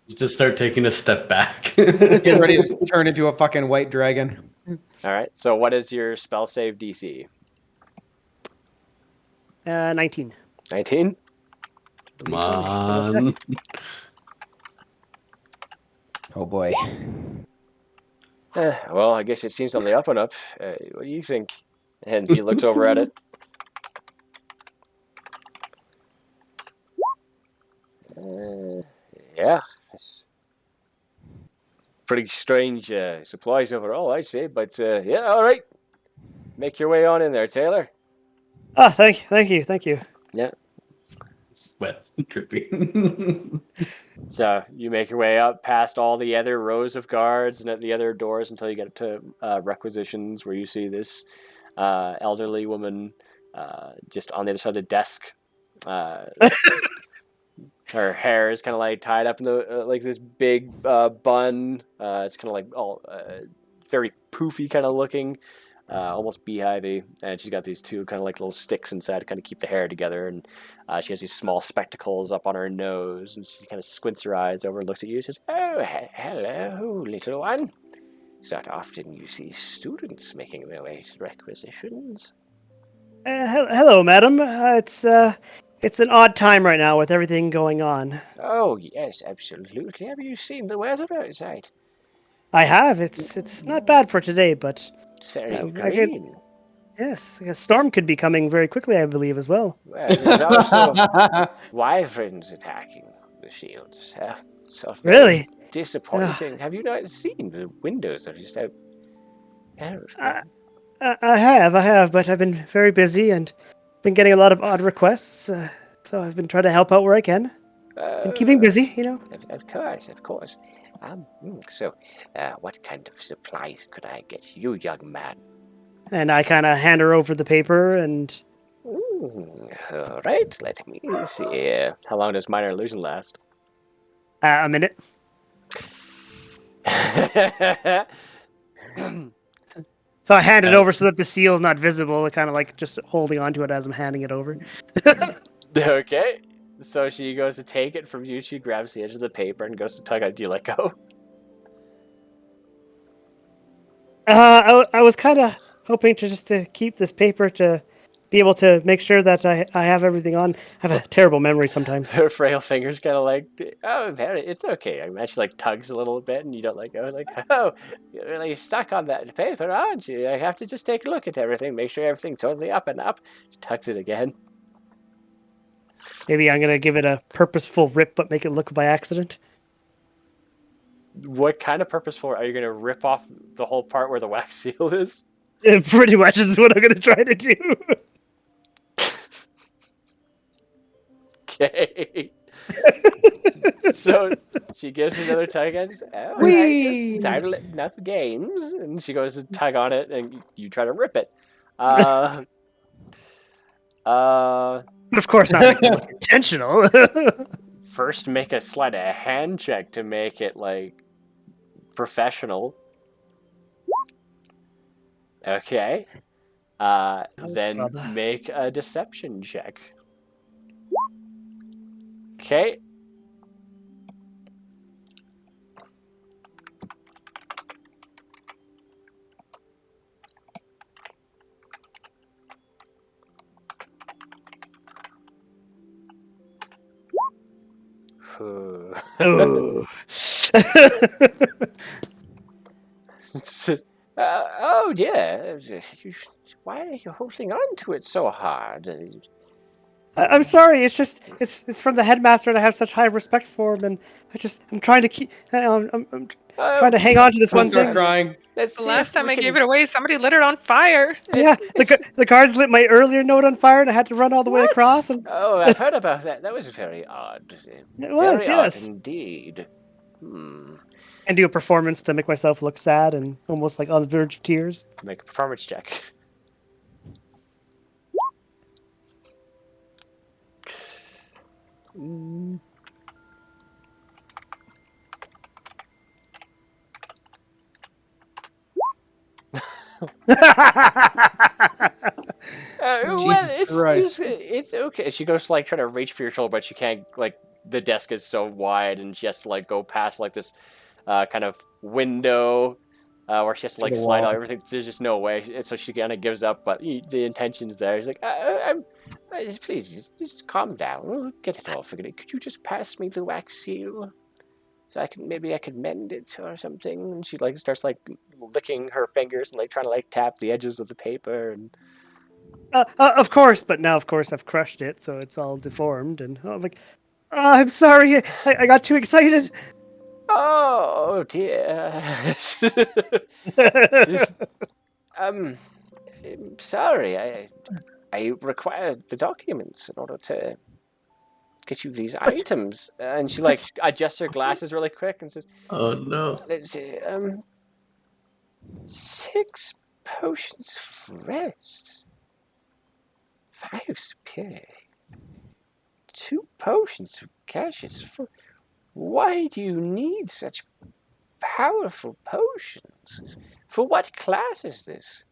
Just start taking a step back. Get ready to turn into a fucking white dragon. All right. So, what is your spell save DC? 19. 19. Come on. Oh boy. Well, I guess it seems on the up and up. What do you think? And he looks over at it. Yeah, it's pretty strange supplies overall, I'd say. But yeah, all right. Make your way on in there, Taylor. Oh, thank you. Yeah. Sweat dripping. So you make your way up past all the other rows of guards and at the other doors until you get to requisitions, where you see this elderly woman just on the other side of the desk. Her hair is kind of like tied up in the like this big bun. It's kind of like all very poofy kind of looking, almost beehivey. And she's got these 2 kind of like little sticks inside to kind of keep the hair together. And she has these small spectacles up on her nose, and she kind of squints her eyes over and looks at you and says, "Oh, hello, little one. It's not often you see students making their way to requisitions." Hello, madam. It's an odd time right now with everything going on. Oh, yes, absolutely. Have you seen the weather outside? I have. It's not bad for today, but it's very green. Yes, a storm could be coming very quickly, I believe, as well. Well, there's also wyverns attacking the shields. So really disappointing. Have you not seen the windows are just out? I have, but I've been very busy and been getting a lot of odd requests. So I've been trying to help out where I can. Been keeping busy, you know. Of course. So, what kind of supplies could I get you, young man? And I kind of hand her over the paper and... All right, let me see. How long does minor illusion last? A minute. So I hand it over so that the seal is not visible. Kind of like just holding onto it as I'm handing it over. Okay. So she goes to take it from you. She grabs the edge of the paper and goes to tug out. Do you let go? I was kind of hoping to keep this paper to be able to make sure that I have everything on. I have a terrible memory sometimes. Her frail fingers kind of like, it's okay. I mean, she like tugs a little bit and you don't let go. Like, oh, you're really stuck on that paper, aren't you? I have to just take a look at everything, make sure everything's totally up and up. She tugs it again. Maybe I'm going to give it a purposeful rip, but make it look by accident. What kind of purposeful? Are you going to rip off the whole part where the wax seal is? It pretty much is what I'm going to try to do. Okay. So she gives another tug and says, "Oh, Whee! time to let enough games." And she goes to tug on it, and you try to rip it. Of course, not making it look intentional. First, make a sleight of hand check to make it like professional. Okay. Then brother. make a deception check. Okay. Oh. Oh dear, why are you holding on to it so hard? I'm sorry. It's just it's from the headmaster, and I have such high respect for him, and I'm trying to keep. I'm trying to hang on to this one Start thing. crying. Let's The see last if time we I can- gave it away, somebody lit it on fire. Yeah, the guards lit my earlier note on fire, and I had to run all the way What? across. And Oh, I've heard about that. That was very odd. It was, very yes. odd indeed. and do a performance to make myself look sad and almost like on the verge of tears. Make a performance check. Well, it's okay. She goes to like try to reach for your shoulder, but she can't. Like the desk is so wide, and she has to like go past like this kind of window where she has to like slide out everything. There's just no way, and so she kind of gives up. But the intention's there. He's like, please, just calm down. We'll get it all figured out. Could you just pass me the wax seal, so I could mend it or something? And she like starts like licking her fingers and like trying to like tap the edges of the paper and. Of course, but now, of course, I've crushed it, so it's all deformed, and I'm like, I'm sorry, I got too excited. Oh dear. I'm sorry. I required the documents in order to get you these items. And she like adjusts her glasses really quick and says, "Oh no! Let's see. 6 potions of rest. 5 superior. 2 potions of gaseous. Why do you need such powerful potions? For what class is this?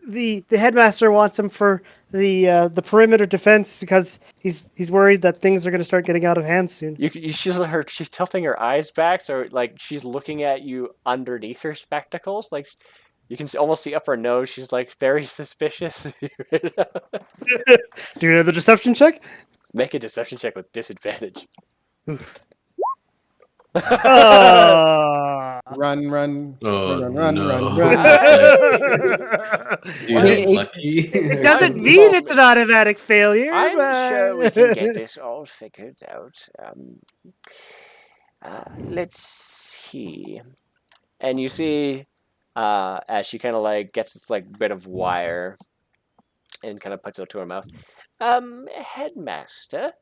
The headmaster wants him for the perimeter defense because he's worried that things are going to start getting out of hand soon. She's tilting her eyes back, so like she's looking at you underneath her spectacles, like. You can almost see up her nose. She's like very suspicious. Do you know the deception check? Make a deception check with disadvantage. Run. Oh, run. You know, lucky. It doesn't mean it's an automatic failure. I'm sure we can get this all figured out. Let's see. And you see, as she kind of like gets this like bit of wire and kind of puts it to her mouth. Headmaster.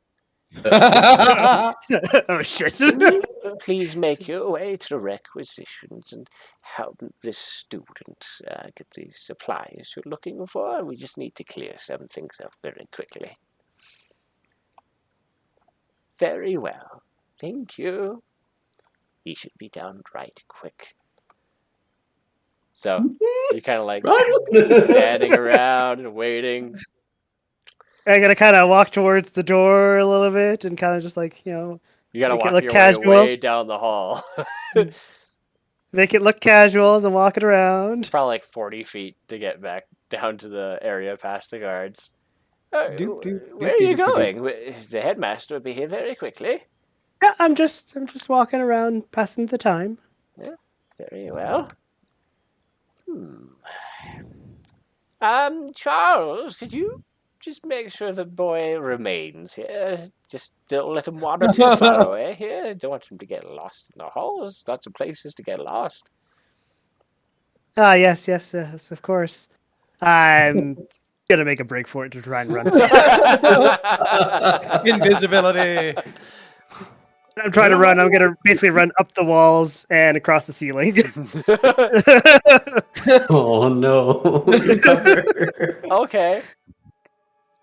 Oh shit. Please make your way to the requisitions and help this student get the supplies you're looking for. We just need to clear some things up very quickly. Very well. Thank you. He should be down right quick. So you're kind of like standing around and waiting. I gotta kind of walk towards the door a little bit and kind of just like, you gotta walk your casual. way down the hall. Make it look casual as I'm walking around. It's probably like 40 feet to get back down to the area past the guards. Where are you going? The headmaster will be here very quickly. Yeah, I'm just walking around, passing the time. Yeah, very well. Charles, could you just make sure the boy remains here? Just don't let him wander too far away here. Don't want him to get lost in the halls. Lots of places to get lost. Ah, yes, of course. I'm gonna make a break for it to try and run. Invisibility. I'm trying to run. I'm gonna basically run up the walls and across the ceiling. Oh no! Cover. Okay.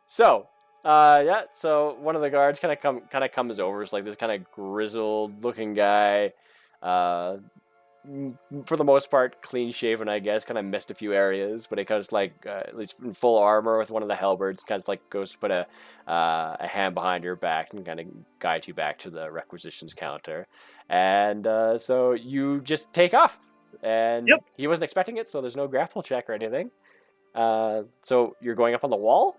So, yeah. So one of the guards kind of comes over. It's like this kind of grizzled-looking guy. For the most part, clean shaven, I guess. Kind of missed a few areas, but it kind of like at least in full armor with one of the halberds. Kind of like goes to put a hand behind your back and kind of guide you back to the requisitions counter. And so you just take off. And Yep. he wasn't expecting it, so there's no grapple check or anything. So you're going up on the wall.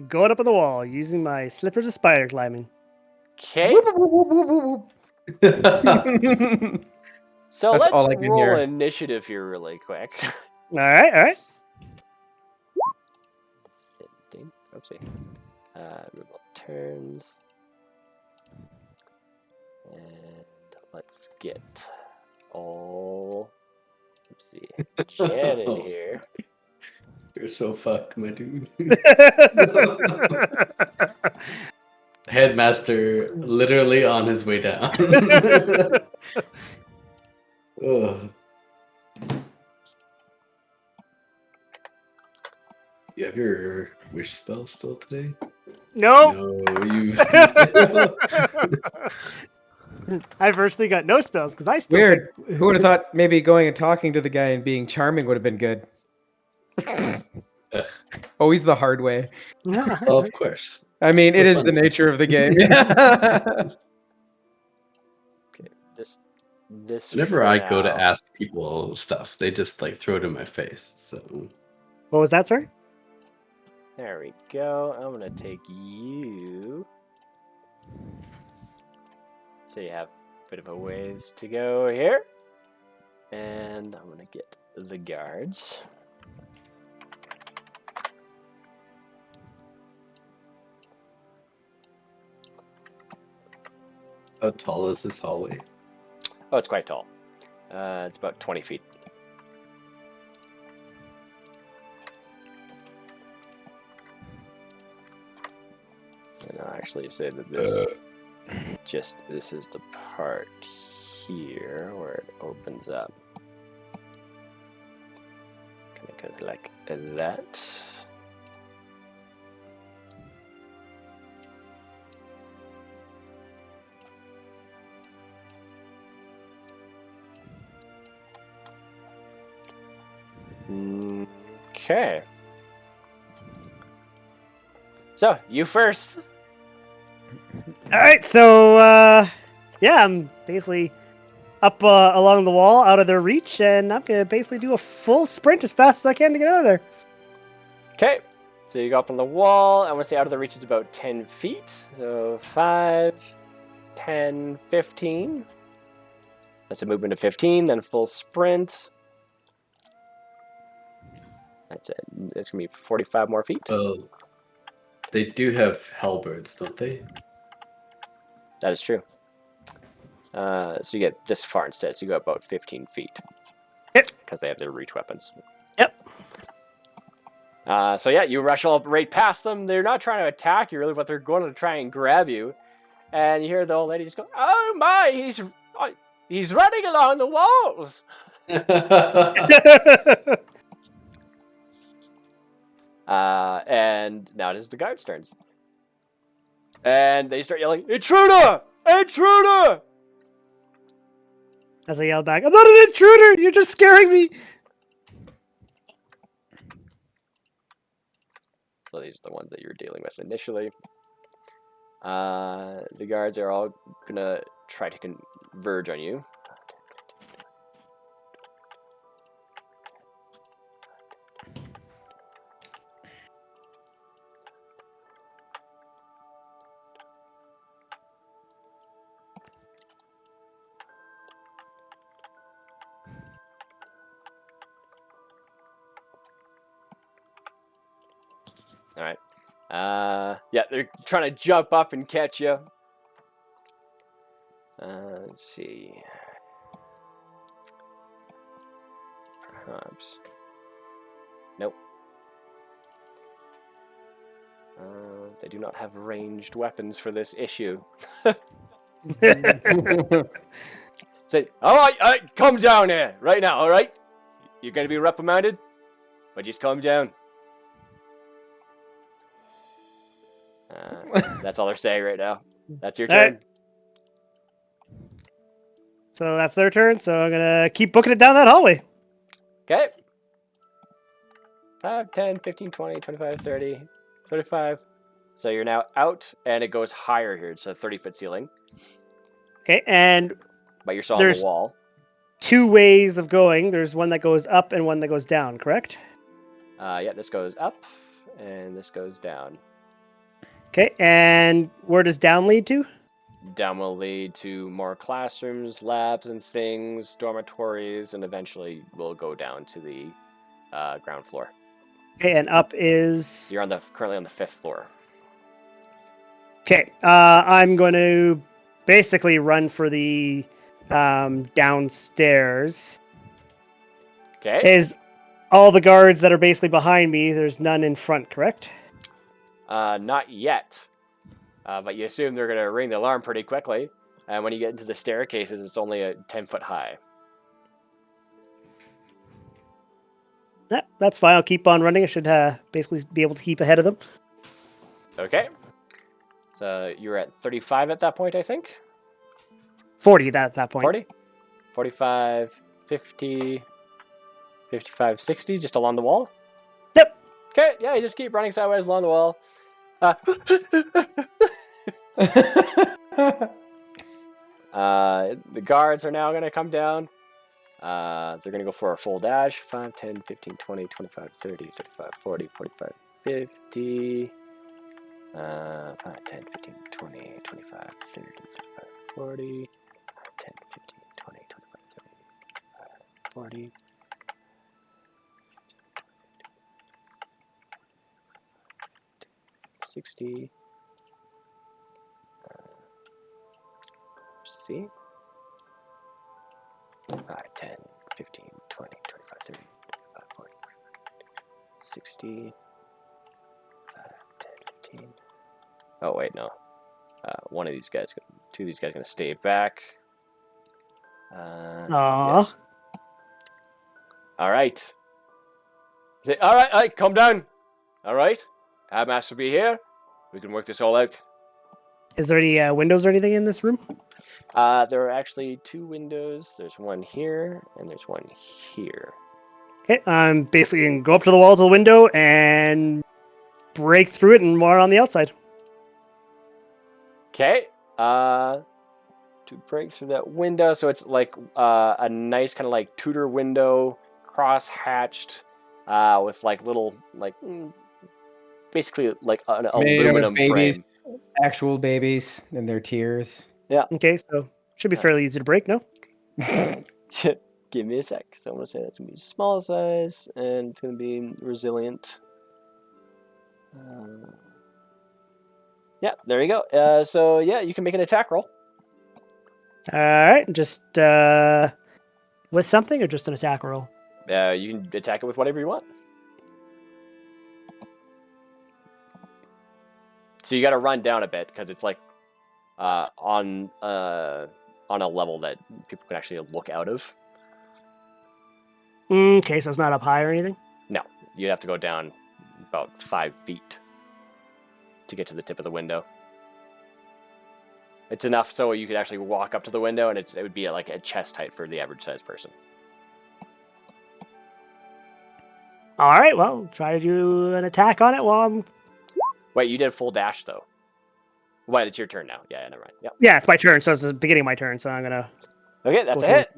Going up on the wall using my slippers of spider climbing. Okay. So That's let's all I can roll hear. initiative here really quick. All right. Sending. Oopsie. Remote turns. And let's get all. Oopsie. Jan in here. You're so fucked, my dude. Headmaster literally on his way down. Ugh. You have your wish spell still today? Nope. No, you. I virtually got no spells because I still Weird. Who would have thought maybe going and talking to the guy and being charming would have been good? Always the hard way. Well, of course. I mean, It's it the is the fun. nature of the game. Okay. This. Whenever for I go to now. ask people stuff, they just like throw it in my face. So What was that, sir? There we go. I'm gonna take you. So you have a bit of a ways to go here. And I'm gonna get the guards. how tall is this hallway? Oh, it's quite tall. It's about 20 feet. And I'll actually say that this this is the part here where it opens up. Kind of goes like that. Okay. So, you first. All right, so yeah, I'm basically up along the wall, out of their reach, and I'm gonna basically do a full sprint as fast as I can to get out of there. Okay. So you go up on the wall. I want to say out of the reach is about 10 feet. So 5, 10, 15. That's a movement of 15, then full sprint. That's it. It's going to be 45 more feet. Well, they do have halberds, don't they? That is true. So you get this far instead. So you go about 15 feet. Yep. Because they have their reach weapons. Yep. So yeah, you rush all right past them. They're not trying to attack you really, but they're going to try and grab you. And you hear the old lady just go, "Oh my, he's running along the walls." And now it is the guards' turns. And they start yelling, "Intruder! Intruder!" As I yell back, "I'm not an intruder! You're just scaring me!" So these are the ones that you were dealing with initially. The guards are all gonna try to converge on you. All right. Yeah, they're trying to jump up and catch you. Let's see. Perhaps. Nope. They do not have ranged weapons for this issue. Say, all right, come down here right now. All right, you're gonna be reprimanded, but just calm down. That's all they're saying right now. That's your turn. Right. So that's their turn, so I'm going to keep booking it down that hallway. Okay. 5, 10, 15, 20, 25, 30, 35. So you're now out, and it goes higher here. It's a 30-foot ceiling. Okay, and but you're still on the wall. 2 ways of going. There's one that goes up and one that goes down, correct? Yeah, this goes up, and this goes down. Okay, and where does down lead to? Down will lead to more classrooms, labs, and things, dormitories, and eventually we'll go down to the ground floor. Okay, and up is... You're currently on the 5th floor. Okay, I'm going to basically run for the downstairs. Okay. Is all the guards that are basically behind me, there's none in front, correct? Not yet. But you assume they're going to ring the alarm pretty quickly. And when you get into the staircases, it's only a 10-foot high. Yeah, that's fine. I'll keep on running. I should basically be able to keep ahead of them. Okay. So you're at 35 at that point, I think? 40 at that point. 40? 45, 50, 55, 60, just along the wall? Yep. Okay, yeah, you just keep running sideways along the wall. The guards are now going to come down. They're going to go for a full dash. 5, 10, 15, 20, 25, 30, 35, 40, 45, 50. 5, 10, 15, 20, 25, 30, 35, 40. 10, 15, 20, 25, 30, 40. 60. See? 5, 10, 15, 20, 25, 30, 35, 40, 60. 5, 10, 15. Oh, wait, no. One of these guys, 2 of these guys are going to stay back. Yes. All right. Say, all right, calm down. All right. Master be here. We can work this all out. Is there any windows or anything in this room? There are actually 2 windows. There's one here, and there's one here. Okay, I'm basically going to go up to the wall to the window and break through it and more on the outside. Okay. To break through that window, so it's like a nice kind of like Tudor window, cross-hatched, with like little like basically like an aluminum babies, frame. Actual babies and their tears. Yeah. Okay, so should be fairly easy to break, no? Give me a sec. So I'm gonna say that's gonna be small size and it's gonna be resilient. Yeah, there you go. So yeah, you can make an attack roll. All right, just with something or just an attack roll? You can attack it with whatever you want. So you got to run down a bit because it's like on a level that people can actually look out of. Okay, so it's not up high or anything? No, you'd have to go down about 5 feet to get to the tip of the window. It's enough so you could actually walk up to the window, and it would be like a chest height for the average sized person. All right, well, try to do an attack on it while I'm... Wait, you did a full dash, though. Wait, it's your turn now. Yeah, never mind. Yep. Yeah, it's my turn, so it's the beginning of my turn, so I'm going to... Okay, that's a hit.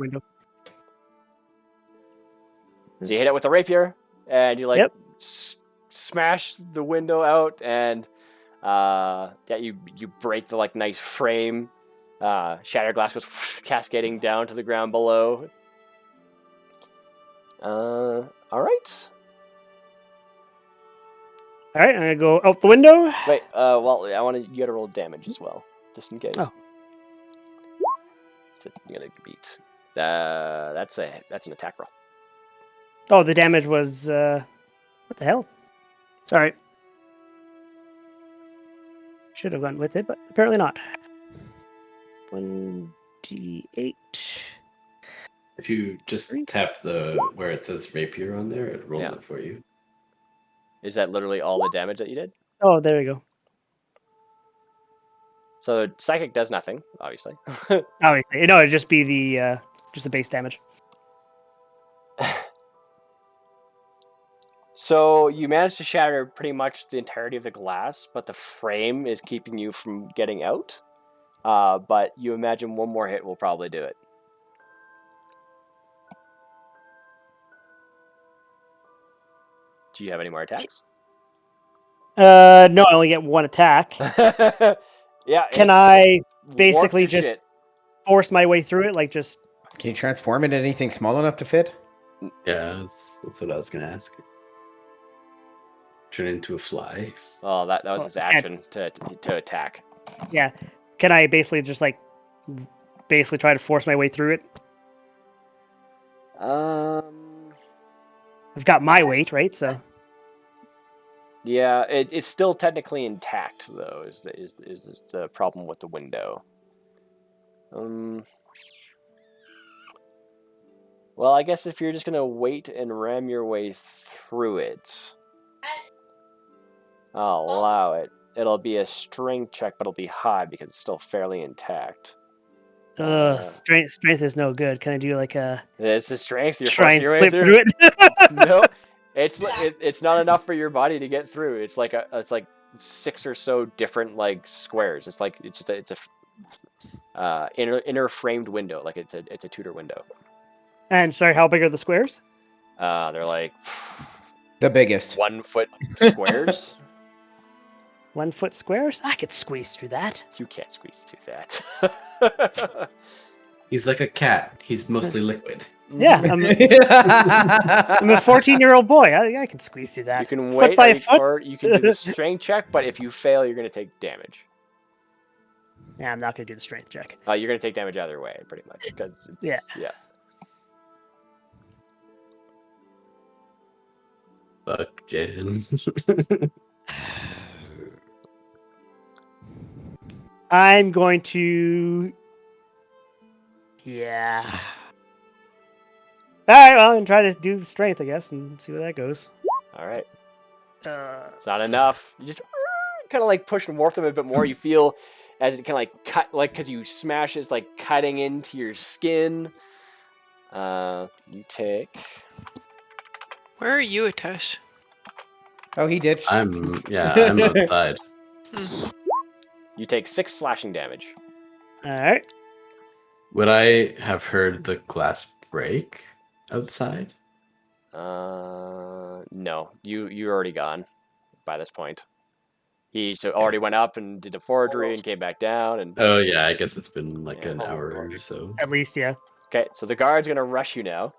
So you hit it with a rapier, and you like smash the window out, and you break the like nice frame. Shattered glass goes cascading down to the ground below. All right. All right, I'm gonna go out the window. Wait, well, you gotta roll damage as well, just in case. Oh. You gotta beat. That's an attack roll. Oh, the damage was what the hell? Sorry. Should have gone with it, but apparently not. 1d8. If you just tap where it says rapier on there, it rolls it for you. Is that literally all the damage that you did? Oh, there we go. So psychic does nothing, obviously. Obviously, no, it'd just be the base damage. So you managed to shatter pretty much the entirety of the glass, but the frame is keeping you from getting out. But you imagine one more hit will probably do it. Do you have any more attacks? No, I only get one attack. Yeah. Can I basically just force my way through it? Like just. Can you transform it into anything small enough to fit? Yeah, that's what I was gonna ask. Turn into a fly. Oh, that was his action to attack. Yeah. Can I basically just basically try to force my way through it? I've got my weight, right? So. Yeah, it's still technically intact though. Is the problem with the window? Well, I guess if you're just gonna wait and ram your way through it, I'll allow it. It'll be a strength check, but it'll be high because it's still fairly intact. Strength is no good. Can I do like a? It's the strength you're try forcing and your way flip through it. No, it's not enough for your body to get through. It's like 6 or so different squares. It's a inner framed window. Like it's a Tudor window. And sorry, how big are the squares? They're like the biggest 1 foot squares. 1 foot squares? I could squeeze through that. You can't squeeze through that. He's like a cat. He's mostly liquid. Yeah, I'm a 14-year-old boy. I can squeeze through that. You can foot wait, by foot. or you can do the strength check, but if you fail, you're going to take damage. Yeah, I'm not going to do the strength check. You're going to take damage either way, pretty much, because yeah. Fuck, Jen. I'm going to. Yeah. All right, well, and try to do the strength, I guess, and see where that goes. All right. It's not enough. You just kind of push and warp them a bit more. You feel as it kind of cut, because you smash it's cutting into your skin. You take. Where are you, Atesh? Oh, he did. I'm outside. You take 6 slashing damage. All right. Would I have heard the glass break outside? No. You're already gone by this point. He already went up and did a forgery and came back down. And oh yeah, I guess it's been an hour or so. At least, yeah. Okay, so the guard's gonna rush you now.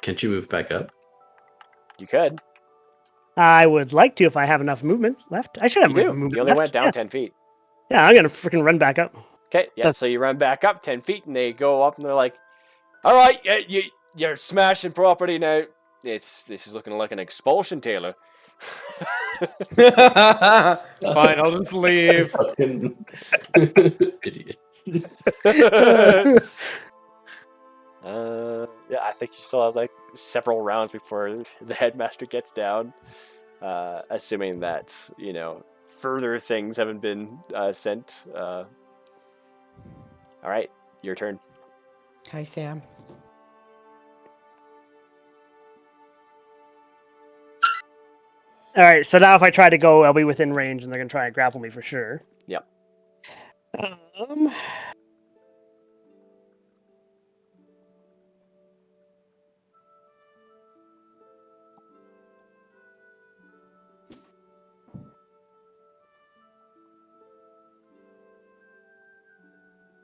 Can't you move back up? You could. I would like to if I have enough movement left. I should have movement. You only went down 10 feet. Yeah, I'm gonna freaking run back up. Okay, yeah. So you run back up 10 feet, and they go up, and they're like, "All right, you're smashing property now. This is looking like an expulsion, Taylor." Fine, I'll just leave. Idiots. Yeah, I think you still have several rounds before the headmaster gets down. Assuming that further things haven't been sent. All right, your turn. Hi, Sam. All right, so now if I try to go, I'll be within range, and they're gonna try and grapple me for sure. Yep.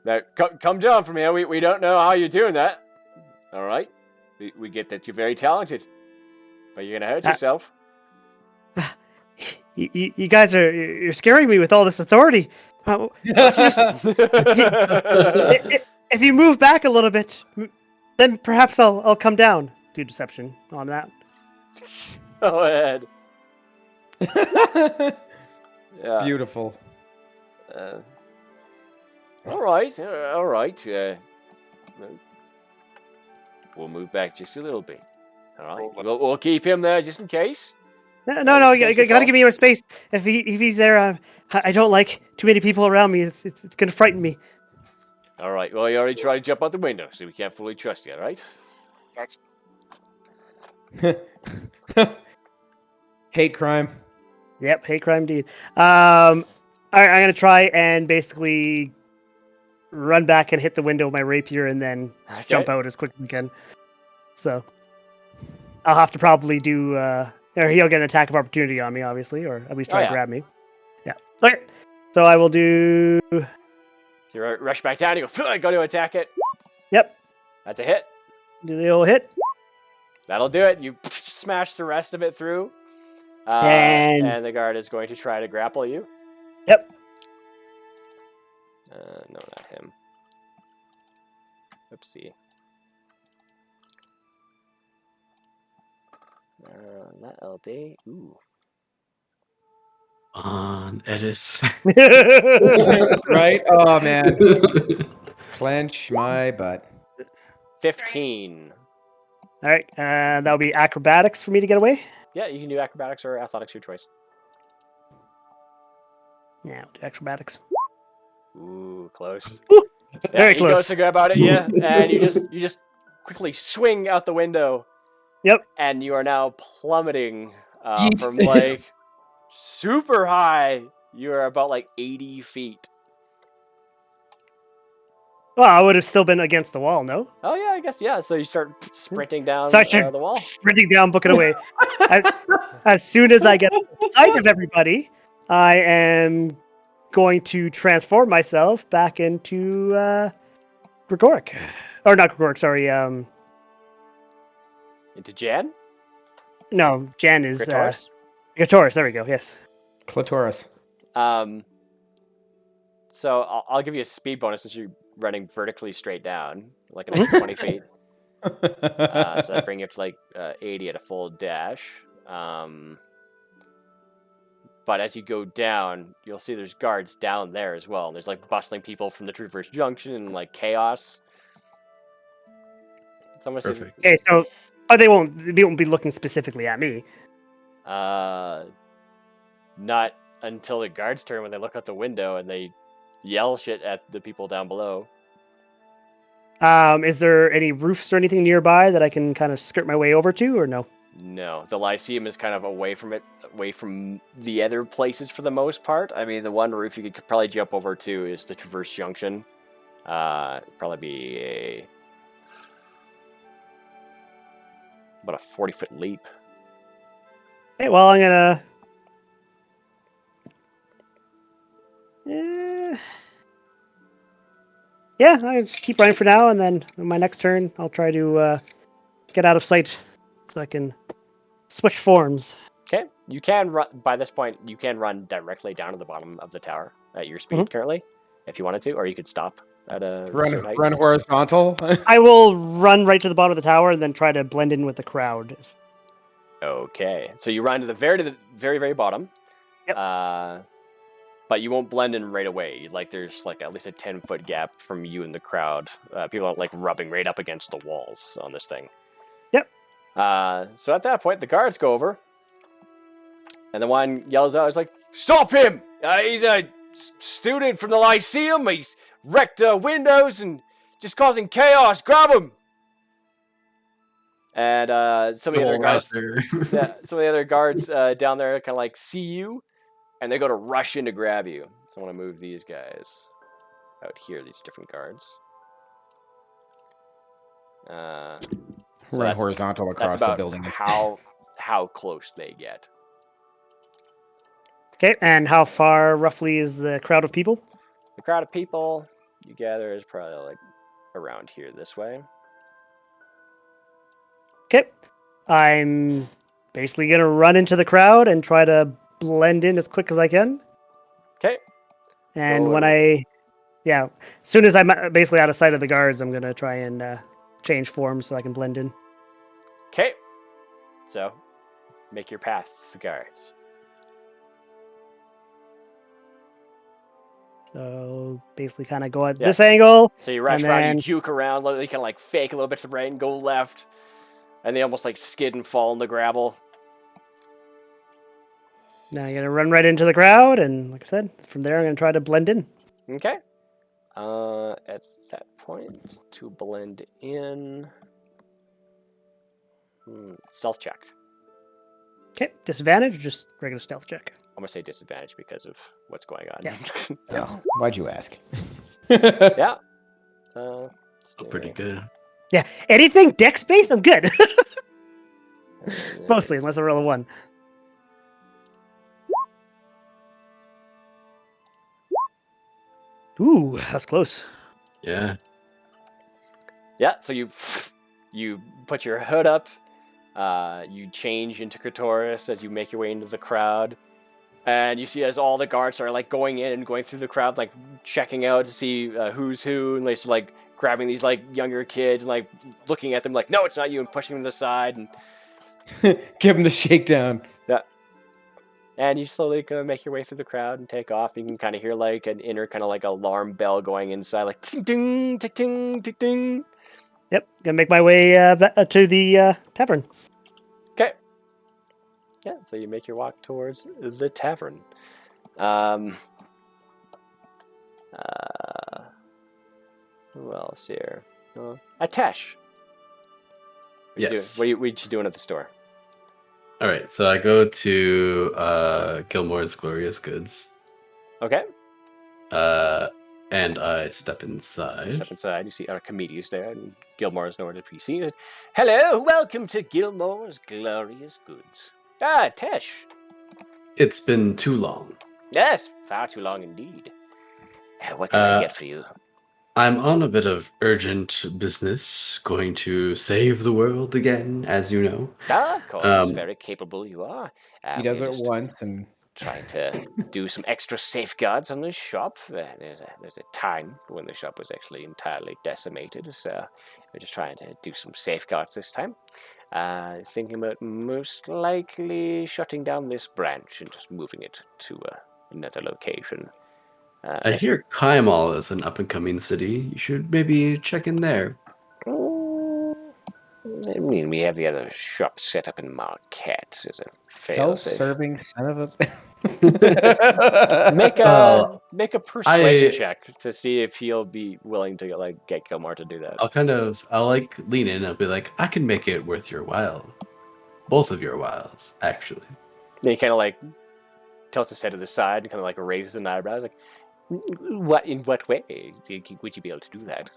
Now, come down from here. We don't know how you're doing that. All right? We get that you're very talented. But you're going to hurt yourself. You guys you're scaring me with all this authority. If you move back a little bit, then perhaps I'll come down. Do deception on that. Go ahead. Yeah. Beautiful. All right. We'll move back just a little bit. All right. We'll keep him there just in case. No, you gotta give me more space. If he's there, I don't like too many people around me. It's gonna frighten me. All right. Well, you already tried to jump out the window, so we can't fully trust you, all right? Hate crime. Yep, hate crime indeed. I'm gonna try and basically run back and hit the window with my rapier, and then jump out as quick as we can. So I'll have to probably do, or he'll get an attack of opportunity on me, obviously, or at least try to grab me. Yeah. Okay. So I will do. You rush back down. You go to attack it. Yep. That's a hit. Do the old hit. That'll do it. You smash the rest of it through. And the guard is going to try to grapple you. Yep. No, not him. Oopsie. That'll be. Ooh. On Edith. Right? Oh, man. Clench my butt. 15. All right. That'll be acrobatics for me to get away. Yeah, you can do acrobatics or athletics, your choice. Yeah, do acrobatics. Ooh, close. Ooh, yeah, very close. He goes to grab out it, yeah, and you just quickly swing out the window. Yep. And you are now plummeting from like super high. You are about like 80 feet. Well, I would have still been against the wall, no? Oh yeah, I guess yeah. So you start sprinting down the wall. Sprinting down, booking away. As soon as I get outside of everybody, I am going to transform myself back into Gregoric. Or not Gregoric, sorry. Into Jan? No, Jan is Clitoris? Clitoris, there we go, yes. Clitoris. So I'll give you a speed bonus since you're running vertically straight down, like an extra 20 feet. So that bring you up to like 80 at a full dash. But as you go down, you'll see there's guards down there as well. And there's like bustling people from the Traverse Junction and like chaos. Perfect. Okay, so they won't be looking specifically at me. Not until the guards turn when they look out the window and they yell shit at the people down below. Is there any roofs or anything nearby that I can kind of skirt my way over to, or no? No, the Lyceum is kind of away from the other places for the most part. I mean, the one roof you could probably jump over to is the Traverse Junction. Probably be about a 40-foot leap. Hey, well, I'm gonna. Yeah, I'll just keep running for now, and then in my next turn, I'll try to get out of sight so I can switch forms. Okay, you can run. By this point, you can run directly down to the bottom of the tower at your speed currently, if you wanted to, or you could stop at a run horizontal. I will run right to the bottom of the tower and then try to blend in with the crowd. Okay, so you run to the very, very bottom. Yep. But you won't blend in right away. Like there's like at least a 10-foot gap from you and the crowd. People are like rubbing right up against the walls on this thing. Yep. So at that point, the guards go over, and the one yells out, "He's like, stop him! He's a student from the Lyceum. He's wrecked windows and just causing chaos. Grab him!" And some of the other guys, some of the other guards down there kind of like see you. And they go to rush in to grab you. So I want to move these guys out here, these different guards. So run horizontal across the building. How close they get. Okay, and how far roughly is the crowd of people? The crowd of people you gather is probably like around here this way. Okay, I'm basically going to run into the crowd and try to blend in as quick as I can. Okay. And as soon as I'm basically out of sight of the guards, I'm going to try and change form so I can blend in. Okay. So, make your path to the guards. So basically kind of go at this angle. So you rush and around, then... you juke around, you kind of like fake a little bit to the right and go left. And they almost like skid and fall in the gravel. Now you're gonna run right into the crowd, and like I said, from there I'm gonna try to blend in. Okay. At that point, to blend in... stealth check. Okay, disadvantage or just regular stealth check? I'm going to say disadvantage because of what's going on. Yeah. Oh, why'd you ask? Yeah. Pretty good. Yeah, anything dex based, I'm good. Mostly, unless I roll a 1. Ooh, that's close. Yeah. Yeah, so you put your hood up, you change into Clitoris as you make your way into the crowd, and you see as all the guards are like going in and going through the crowd, like checking out to see who's who, and they start like grabbing these like younger kids and like looking at them like, no, it's not you, and pushing them to the side, and give them the shakedown. Yeah. And you slowly kind of make your way through the crowd and take off. You can kind of hear like an inner kind of like alarm bell going inside, like ting ting ting ting ting ting. Yep, gonna make my way to the tavern. Okay. Yeah, so you make your walk towards the tavern. Who else here? Atesh. Yes. What are you doing at the store? All right, so I go to Gilmore's Glorious Goods. Okay. And I step inside. Step inside. You see Archimedes there, and Gilmore's nowhere to be seen. Hello, welcome to Gilmore's Glorious Goods. Ah, Tesh. It's been too long. Yes, far too long indeed. What can I get for you? I'm on a bit of urgent business, going to save the world again, as you know. Ah, of course, very capable you are. He does it once and... Trying to do some extra safeguards on the shop. There's a time when the shop was actually entirely decimated, so we're just trying to do some safeguards this time. Thinking about most likely shutting down this branch and just moving it to another location. I hear Kaimal is an up-and-coming city. You should maybe check in there. I mean, we have the other shop set up in Marquette. Is a self-serving son of a... make a persuasion check to see if he'll be willing to like get Gilmore to do that. I'll like lean in. I'll be like, I can make it worth your while, both of your whiles, actually. Then he kind of like tilts his head to the side and kind of like raises an eyebrow. He's like, "What? In what way would you be able to do that?"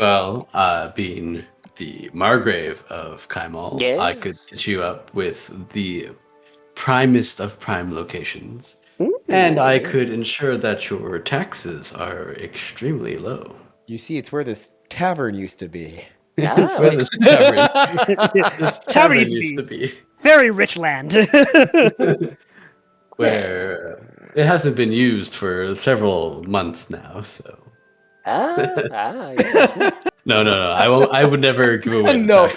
Well, being the Margrave of Kaimal, yes. I could set you up with the primest of prime locations. And I could ensure that your taxes are extremely low. You see, it's where this tavern used to be. It's where this tavern used to be. Very rich land. Where it hasn't been used for several months now, so... yes. No. I would never give away the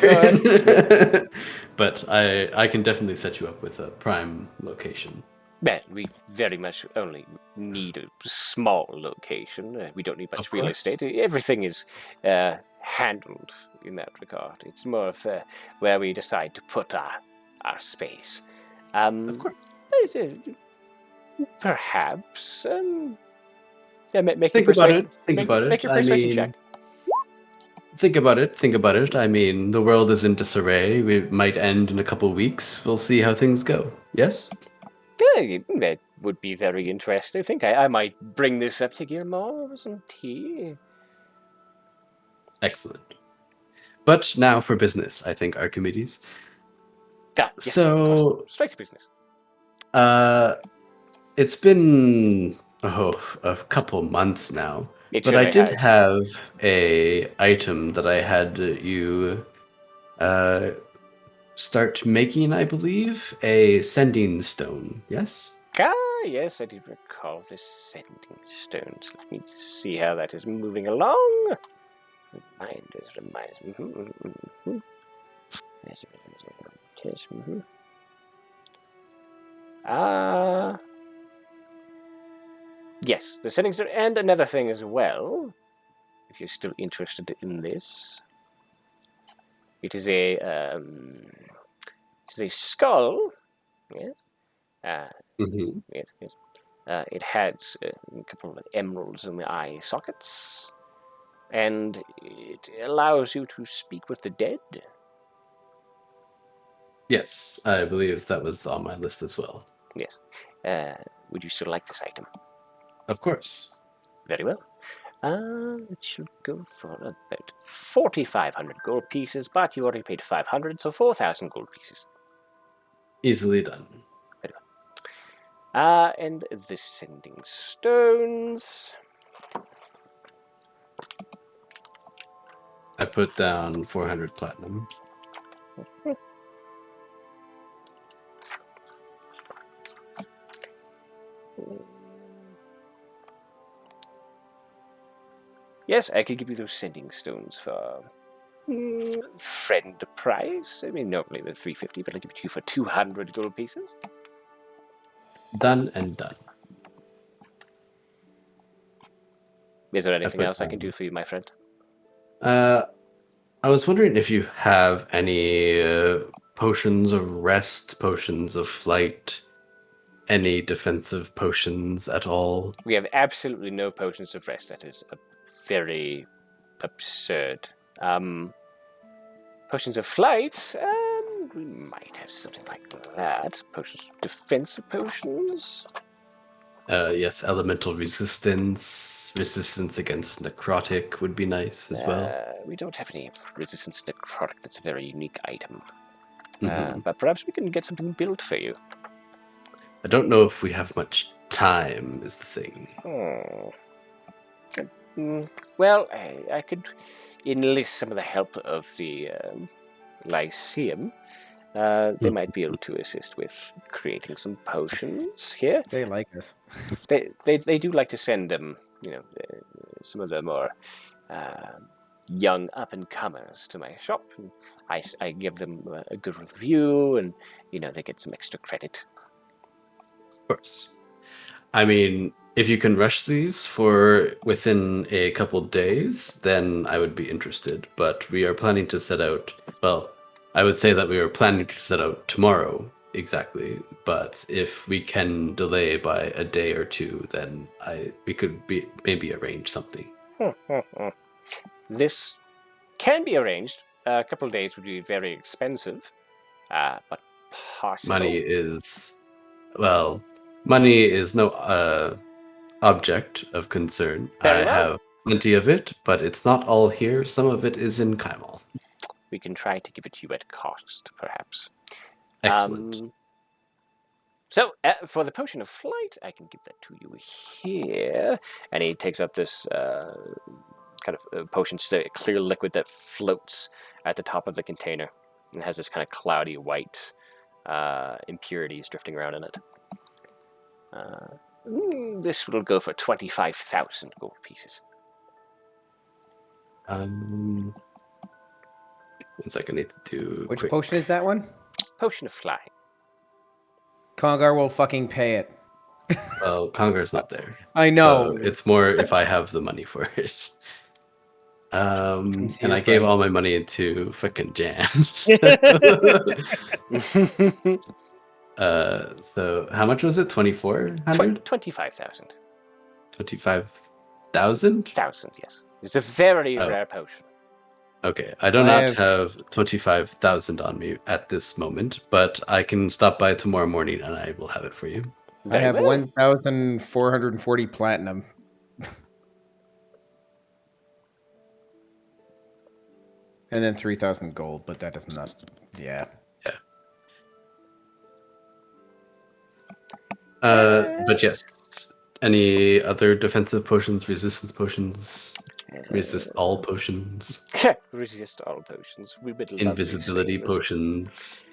tavern. But I can definitely set you up with a prime location. Man, we very much only need a small location. We don't need much real estate. Everything is handled in that regard. It's more of where we decide to put our space. Of course. Perhaps. Make think about it. Make your persuasion check. Think about it. I mean, the world is in disarray. We might end in a couple of weeks. We'll see how things go. Yes? Yeah, that would be very interesting. I think I might bring this up to Gilmore over some tea. Excellent. But now for business, I think, Archimedes. Yes, so, straight to business. It's been a couple months now. But I did have a item that I had you start making, I believe, a sending stone. Yes? Yes, I do recall the sending stones. Let me see how that is moving along. Reminders. Yes, the sending stone, and another thing as well, if you're still interested in this. It is a skull. Yes. Yes. Yes. It has a couple of emeralds in the eye sockets, and it allows you to speak with the dead. Yes, I believe that was on my list as well. Yes. Would you still like this item? Of course. Very well. It should go for about 4,500 gold pieces, but you already paid 500, so 4,000 gold pieces. Easily done. Very well. And the sending stones. I put down 400 platinum. Yes, I could give you those sending stones for friend price. I mean, normally they're 350, but I'll give it to you for 200 gold pieces. Done and done. Is there anything else I can do for you, my friend? I was wondering if you have any potions of rest, potions of flight, any defensive potions at all. We have absolutely no potions of rest. That is very absurd. Potions of flight, we might have something like that. Potions, defensive potions. Yes, elemental resistance against necrotic would be nice as well. We don't have any resistance to necrotic. That's a very unique item. Mm-hmm. But perhaps we can get something built for you. I don't know if we have much time, is the thing. Well, I could enlist some of the help of the Lyceum. They might be able to assist with creating some potions here. They like us. They do like to send some of the more young up-and-comers to my shop. And I give them a good review, and they get some extra credit. Of course. I mean, if you can rush these for within a couple days, then I would be interested. But we are planning to set out, well, I would say that we are planning to set out tomorrow, exactly. But if we can delay by a day or two, then we could maybe arrange something. This can be arranged. A couple of days would be very expensive, but possible. Money is no object of concern. I have plenty of it, but it's not all here. Some of it is in Kaimal. We can try to give it to you at cost, perhaps. Excellent. So, for the potion of flight, I can give that to you here. And he takes up this kind of potion, just a clear liquid that floats at the top of the container and has this kind of cloudy white impurities drifting around in it. This will go for 25,000 gold pieces. 1 second, I need to do. Which potion is that one? Potion of flying. Congar will fucking pay it. Well, Congar's not there. I know. So it's more if I have the money for it. And I gave all my money into fucking jams. So how much was it? 2,400? 25,000. 25,000? 1,000, yes. It's a very rare potion. Okay, I do not have 25,000 on me at this moment, but I can stop by tomorrow morning and I will have it for you. I have 1,440 platinum. And then 3,000 gold, but that does not. Yeah. But yes, any other defensive potions, resistance potions? Resist all potions. Resist all potions. We would love invisibility potions.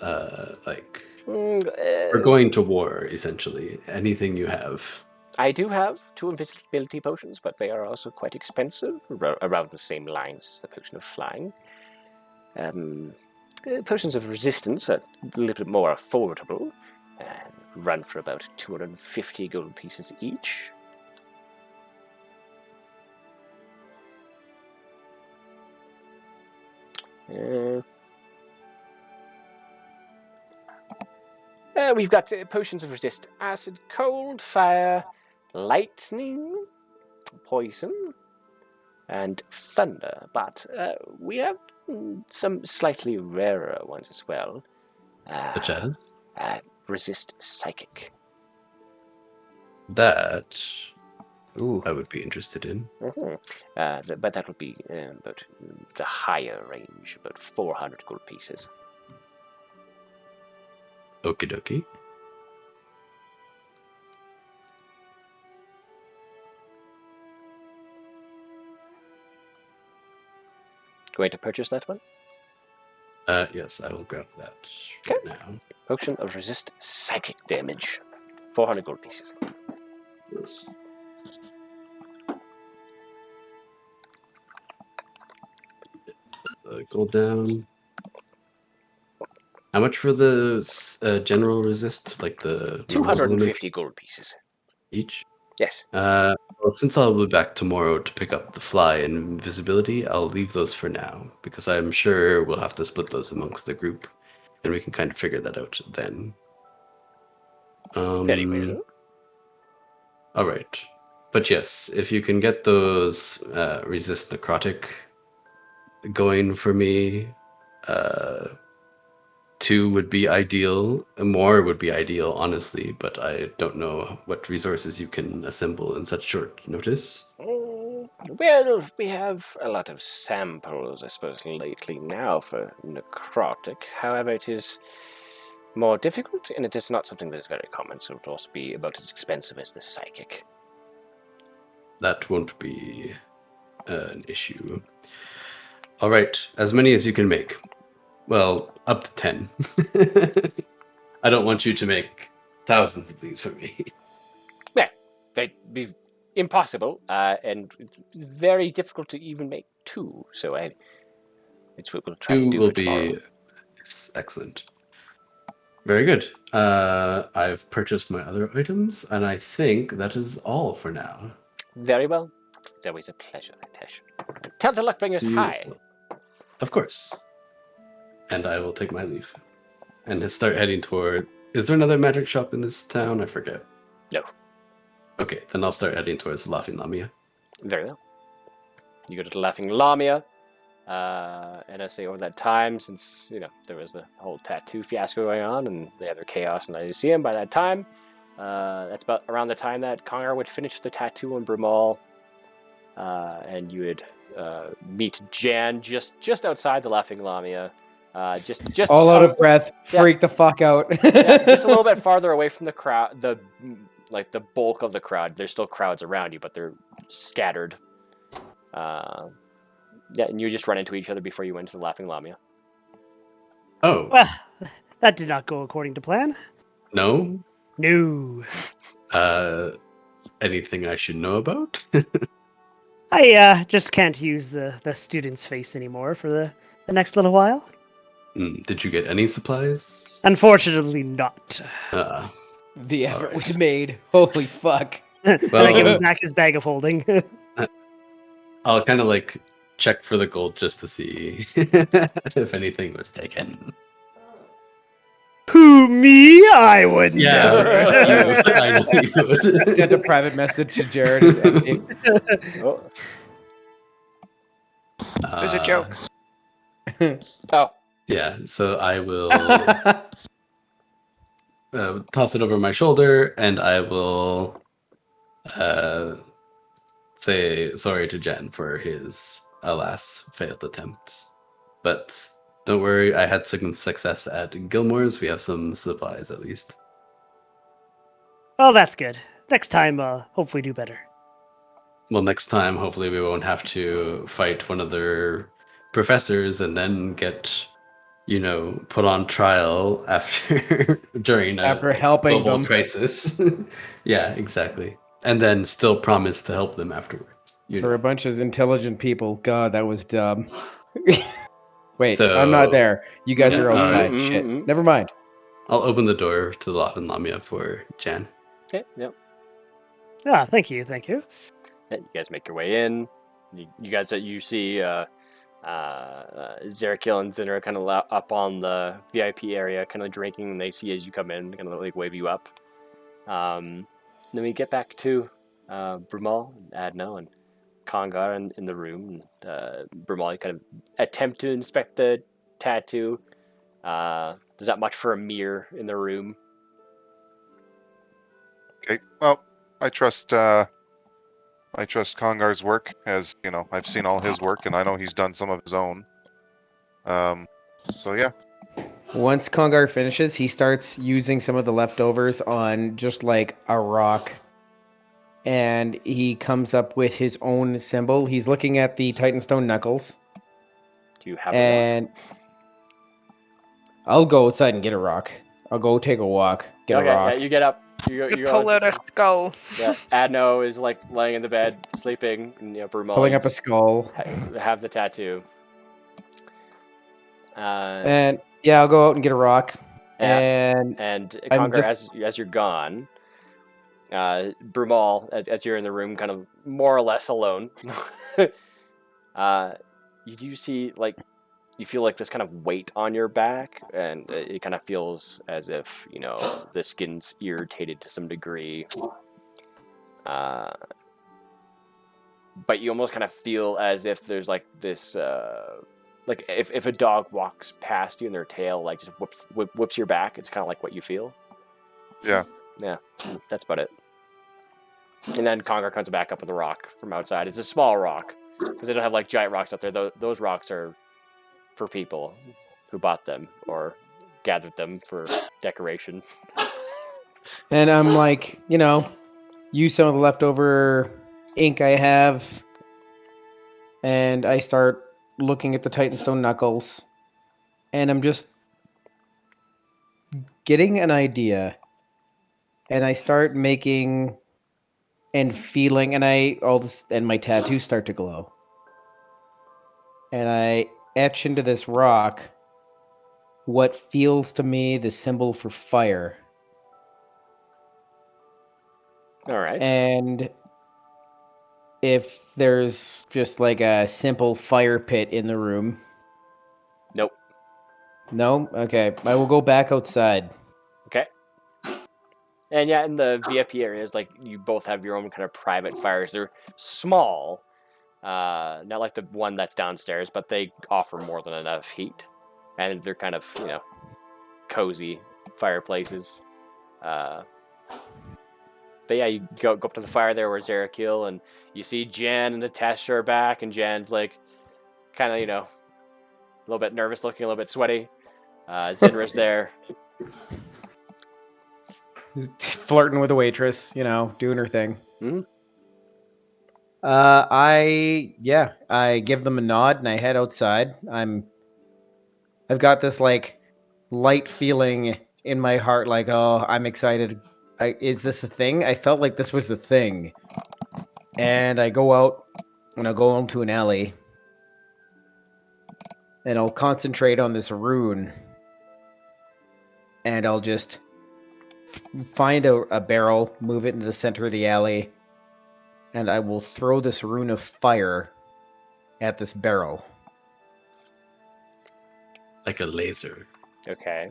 We're going to war, essentially. Anything you have. I do have 2 invisibility potions, but they are also quite expensive, around the same lines as the potion of flying. Potions of resistance are a little bit more affordable, and run for about 250 gold pieces each. We've got potions of resist acid, cold, fire, lightning, poison, and thunder. But we have some slightly rarer ones as well. Such as? Resist psychic. That Ooh. I would be interested in. Mm-hmm. But that would be about the higher range, about 400 gold pieces. Okie dokie. Going to purchase that one? Yes, I will grab that right now. Potion of resist psychic damage. 400 gold pieces. Yes. Go down. How much for the general resist? Like the 250 gold pieces. Each? Yes. Well, since I'll be back tomorrow to pick up the fly and invisibility, I'll leave those for now, because I'm sure we'll have to split those amongst the group, and we can kind of figure that out then. Very well. All right. But yes, if you can get those resist necrotic going for me, 2 would be ideal. More would be ideal, honestly, but I don't know what resources you can assemble in such short notice. Well, we have a lot of samples, I suppose, lately now for necrotic. However, it is more difficult, and it is not something that is very common, so it will also be about as expensive as the psychic. That won't be an issue. All right, as many as you can make. Well, up to 10. I don't want you to make thousands of these for me. Well, they'd be impossible, and very difficult to even make 2. So it's what we'll try to 2 do will for tomorrow. be excellent. Very good. I've purchased my other items, and I think that is all for now. Very well. It's always a pleasure, Tesh. Tell the Luckbringers hi. Of course. And I will take my leave. And start heading toward... Is there another magic shop in this town? I forget. No. Okay, then I'll start heading towards Laughing Lamia. Very well. You go to the Laughing Lamia, and I say over that time, since, there was the whole tattoo fiasco going on, and the other chaos in the Lyceum, by that time, that's about around the time that Congar would finish the tattoo on Brumal, and you would meet Jan just outside the Laughing Lamia, just all out of breath, freak the fuck out. Just a little bit farther away from the crowd, the bulk of the crowd. There's still crowds around you, but they're scattered. And you just run into each other before you went to the Laughing Lamia. Oh. Well, that did not go according to plan. No? No. Anything I should know about? I just can't use the student's face anymore for the next little while. Did you get any supplies? Unfortunately not. The effort was made. Holy fuck. Well, and I give him back his bag of holding. I'll kind of check for the gold just to see if anything was taken. Who, me? I would never. I know you would. Sent a private message to Jared. It's empty. It was a joke. Oh. Yeah, so I will toss it over my shoulder, and I will say sorry to Jen for his, alas, failed attempt. But don't worry, I had some success at Gilmore's. We have some supplies, at least. Well, that's good. Next time, hopefully do better. Well, next time, hopefully we won't have to fight one of their professors and then get... put on trial during a helping global them. crisis. Yeah, exactly. And then still promise to help them afterwards. For a bunch of intelligent people. God, that was dumb. Wait, So, I'm not there. You guys are outside. Shit. Never mind. I'll open the door to the Laughing Lamia for Jan. Okay, yep. Ah, thank you. You guys make your way in. You guys, you see Zerakil and Zinra kind of up on the VIP area, kind of drinking, and they see as you come in, kind of like wave you up. Then we get back to Brumal, Adno, and Congar in the room. Brumal, you kind of attempt to inspect the tattoo. There's not much for a mirror in the room. Okay, well, I trust Congar's work, as you know, I've seen all his work, and I know he's done some of his own. So yeah. Once Congar finishes, he starts using some of the leftovers on just like a rock, and he comes up with his own symbol. He's looking at the Titanstone knuckles. Do you have a rock? I'll go outside and get a rock. I'll go take a walk, get a rock. Yeah, you get up. You pull out a skull. Yeah, Adno is like laying in the bed, sleeping, and Brumal pulling up a skull. Have the tattoo. And yeah, I'll go out and get a rock. And Congar, as you're gone, Brumal, as you're in the room, kind of more or less alone, you do see you feel like this kind of weight on your back, and it kind of feels as if the skin's irritated to some degree. But you almost kind of feel as if there's like this, like if a dog walks past you and their tail just whips your back. It's kind of like what you feel. Yeah. Yeah, that's about it. And then Congar comes back up with a rock from outside. It's a small rock because they don't have giant rocks out there. Those rocks are for people who bought them or gathered them for decoration. And I'm like, use some of the leftover ink I have, and I start looking at the Titanstone knuckles, and I'm just getting an idea, and I start making and feeling, and my tattoos start to glow, and I etch into this rock what feels to me the symbol for fire. All right. And if there's just like a simple fire pit in the room. Nope. No? Okay. I will go back outside. Okay. And yeah, in the VIP areas, you both have your own kind of private fires. They're small. Not like the one that's downstairs, but they offer more than enough heat. And they're kind of, cozy fireplaces. But yeah, you go up to the fire there where Zerakil, and you see Jan and Natesh are back, and Jan's kind of, a little bit nervous looking, a little bit sweaty. Zinra's there. Flirting with a waitress, doing her thing. Mm-hmm. I give them a nod and I head outside. I've got this light feeling in my heart, oh, I'm excited. Is this a thing? I felt like this was a thing. And I go out and I'll go into an alley and I'll concentrate on this rune, and I'll just find a barrel, move it into the center of the alley, and I will throw this rune of fire at this barrel. Like a laser. Okay.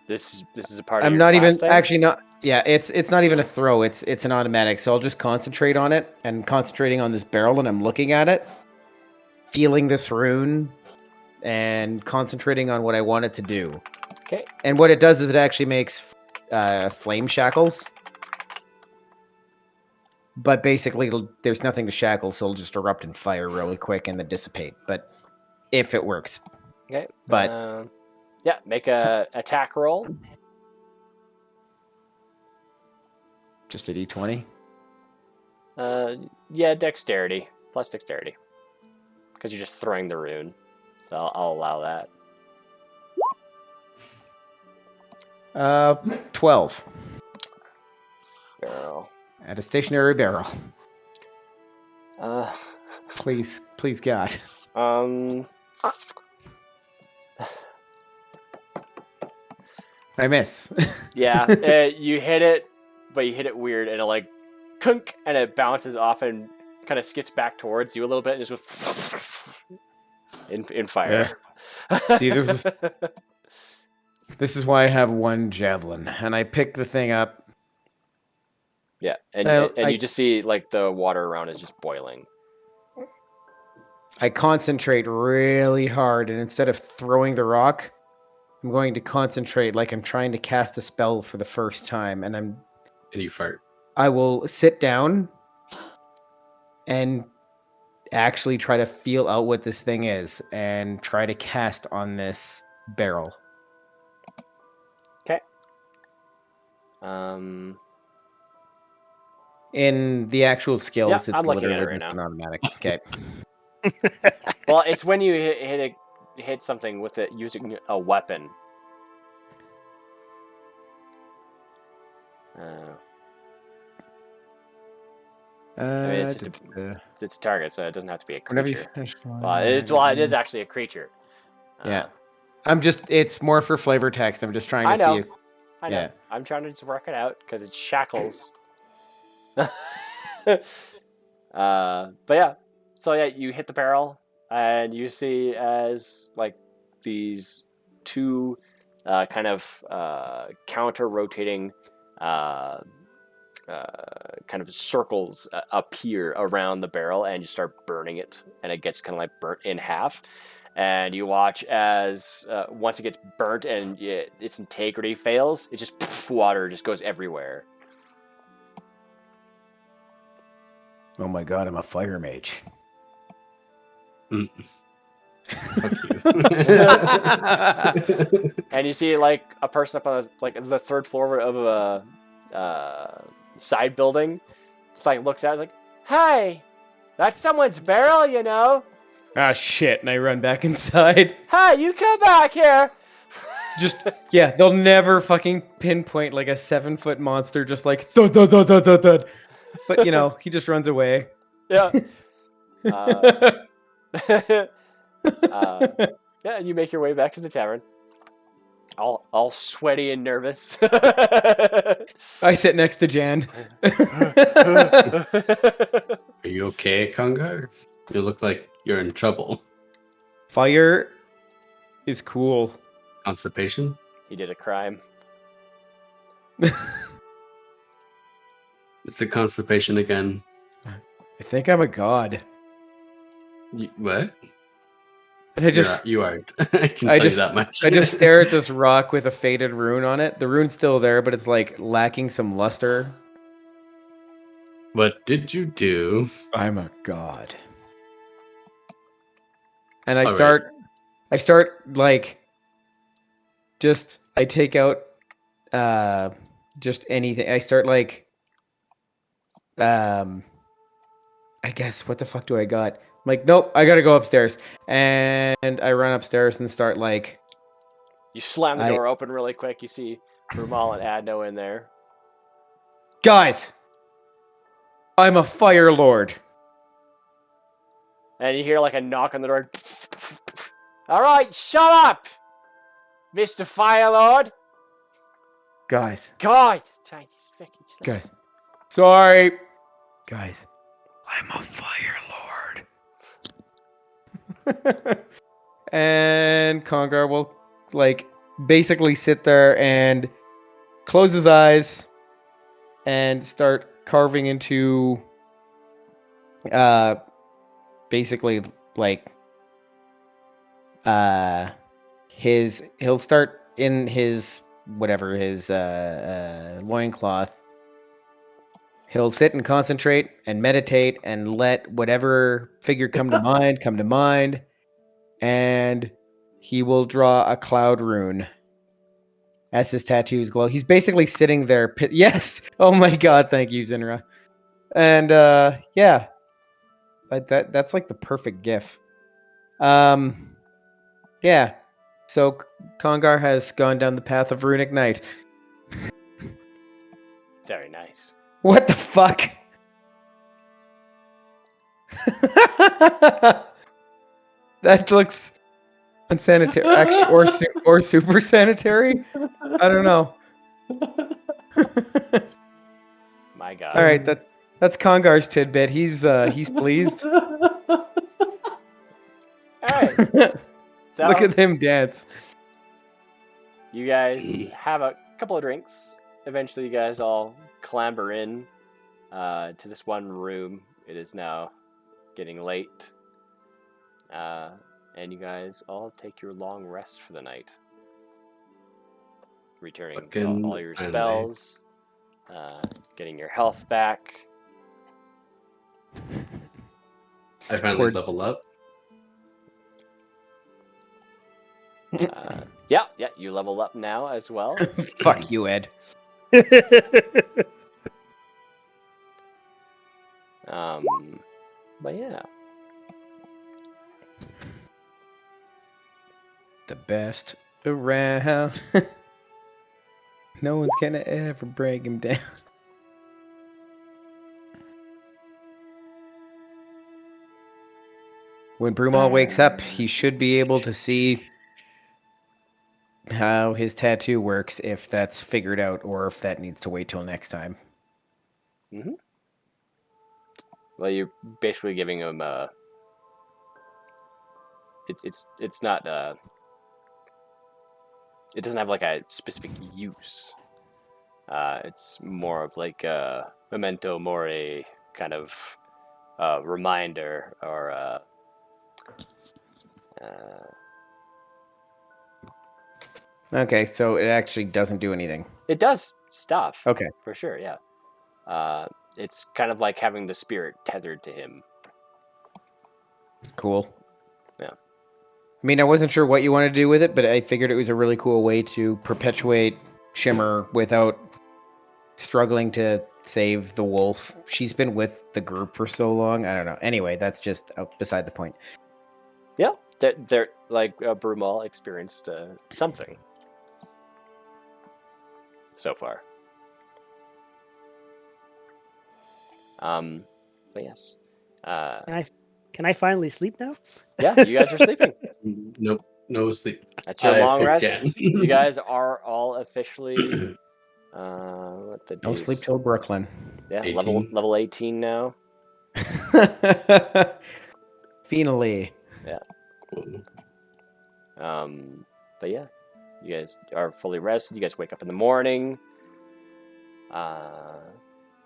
This is a part of I'm your not class even thing? actually not. Yeah, it's not even a throw. It's an automatic. So I'll just concentrate on it, and concentrating on this barrel, and I'm looking at it, feeling this rune, and concentrating on what I want it to do. Okay. And what it does is it actually makes flame shackles. But basically, there's nothing to shackle, so it'll just erupt in fire really quick and then dissipate. But if it works. Okay. But yeah, make a attack roll. Just a d20? Yeah, dexterity. Plus dexterity. Because you're just throwing the rune. So I'll allow that. 12. Barrel. At a stationary barrel. Uh, Please, God. I miss. Yeah, you hit it, but you hit it weird, and it kunk, and it bounces off and kind of skips back towards you a little bit, and just goes in fire. See, this is why I have one javelin, and I pick the thing up. Yeah, and you just see like the water around is just boiling. I concentrate really hard, and instead of throwing the rock, I'm going to concentrate like I'm trying to cast a spell for the first time, and you fart. I will sit down and actually try to feel out what this thing is, and try to cast on this barrel. Okay. In the actual skills, it's I'm looking at it literally right just now. an automatic. Okay. Well, it's when you hit something with it using a weapon. I mean, it's a target, so it doesn't have to be a creature. It is actually a creature. Yeah. It's more for flavor text. I'm just trying to see. I know. Yeah. I'm trying to just work it out because it's shackles. But yeah. So yeah, you hit the barrel and you see as like these two kind of counter-rotating kind of circles appear around the barrel, and you start burning it, and it gets kind of like burnt in half. And you watch as once it gets burnt and its integrity fails, it just water just goes everywhere. Oh my god, I'm a fire mage. Fuck you. And you see like a person up on the third floor of a side building, just like looks out, like, "Hey, that's someone's barrel, you know." Ah, shit, and I run back inside. Hey, you come back here! They'll never fucking pinpoint like a 7-foot monster just like thud, thud, thud, thud, thud, thud. But, he just runs away. Yeah. Yeah, and you make your way back to the tavern. All sweaty and nervous. I sit next to Jan. Are you okay, Congar? You look like you're in trouble. Fire is cool. Constipation? He did a crime. It's the constipation again. I think I'm a god. What? You aren't. I can tell you that much. I just stare at this rock with a faded rune on it. The rune's still there, but it's like lacking some luster. What did you do? I'm a god. And I start like, I take out just anything. I start like, I guess, what the fuck do I got? I'm like, nope, I gotta go upstairs. And I run upstairs and start like... You slam the door open really quick. You see Rumal and Adno in there. Guys! I'm a fire lord. And you hear like a knock on the door. Alright, shut up! Mr. Fire Lord! Guys. God! Guys. Sorry. Guys. I'm a fire lord. And Congar will, like, basically sit there and close his eyes and start carving into, basically, like, he'll start in his, whatever, his, loincloth. He'll sit and concentrate and meditate and let whatever figure come to mind, and he will draw a cloud rune as his tattoos glow. He's basically sitting there. Yes! Oh my god, thank you, Zinra. And, yeah. That's like the perfect gif. Yeah. So, Congar has gone down the path of Runic Knight. Very nice. What the fuck? That looks unsanitary, actually, or super sanitary. I don't know. My god. All right, that's Congar's tidbit. He's pleased. Hey, So, Look at them dance. you guys have a couple of drinks. Eventually, you guys all clamber in to this one room. It is now getting late. And you guys all take your long rest for the night. Returning all your spells. Getting your health back. I finally level up. Yeah, you level up now as well. Fuck you, Ed. But yeah. The best around. No one's gonna ever break him down. When Broomall wakes up, he should be able to see how his tattoo works, if that's figured out, or if that needs to wait till next time. Mm-hmm. Well, you're basically giving him it's not it doesn't have like a specific use. It's more of like a memento mori kind of reminder or Okay, so it actually doesn't do anything. It does stuff. Okay. For sure, yeah. It's kind of like having the spirit tethered to him. Cool. Yeah. I mean, I wasn't sure what you wanted to do with it, but I figured it was a really cool way to perpetuate Shimmer without struggling to save the wolf. She's been with the group for so long. I don't know. Anyway, that's just beside the point. Yeah, they're like Broomall experienced something so far. But yes. Can I finally sleep now? Yeah, you guys are sleeping. Nope, no sleep. That's your long rest. Again. You guys are all officially what the Don't days? sleep till Brooklyn. Yeah, 18. level 18 now. Finally. Yeah. But yeah, you guys are fully rested. You guys wake up in the morning.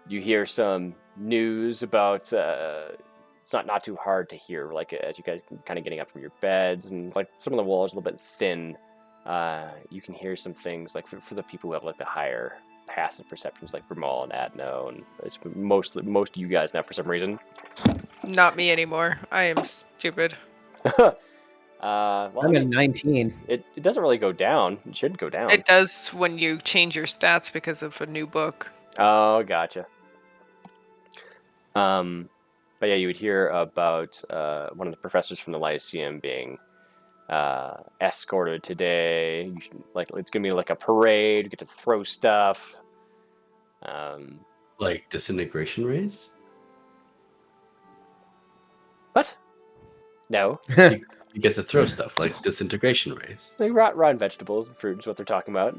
You hear some news about. It's not too hard to hear, like as you guys kind of getting up from your beds, and like some of the walls are a little bit thin. You can hear some things like for the people who have like the higher passive perceptions, like Ramal and Adno, and it's most of you guys now for some reason. Not me anymore. I am stupid. Well, I'm at 19. It doesn't really go down. It shouldn't go down. It does when you change your stats because of a new book. Oh, gotcha. But yeah, you would hear about one of the professors from the Lyceum being escorted today. You should, like, it's gonna be like a parade. You get to throw stuff. Like disintegration rays? What? No. You get to throw stuff like disintegration rays. Like rotten vegetables and fruit is what they're talking about.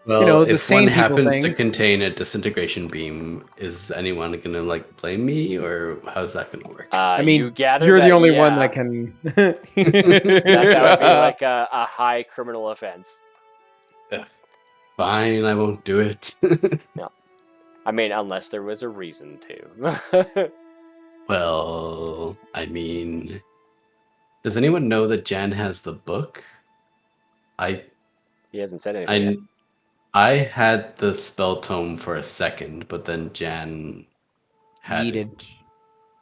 Well, the if same one people happens to things. Contain a disintegration beam, is anyone gonna like blame me, or how's that gonna work? I mean, you gather you're the that, only one yeah, that can. that would be like a high criminal offense. Fine, I won't do it. No. I mean, unless there was a reason to. Well, I mean, does anyone know that Jan has the book? He hasn't said anything yet. I had the spell tome for a second, but then Jan had it,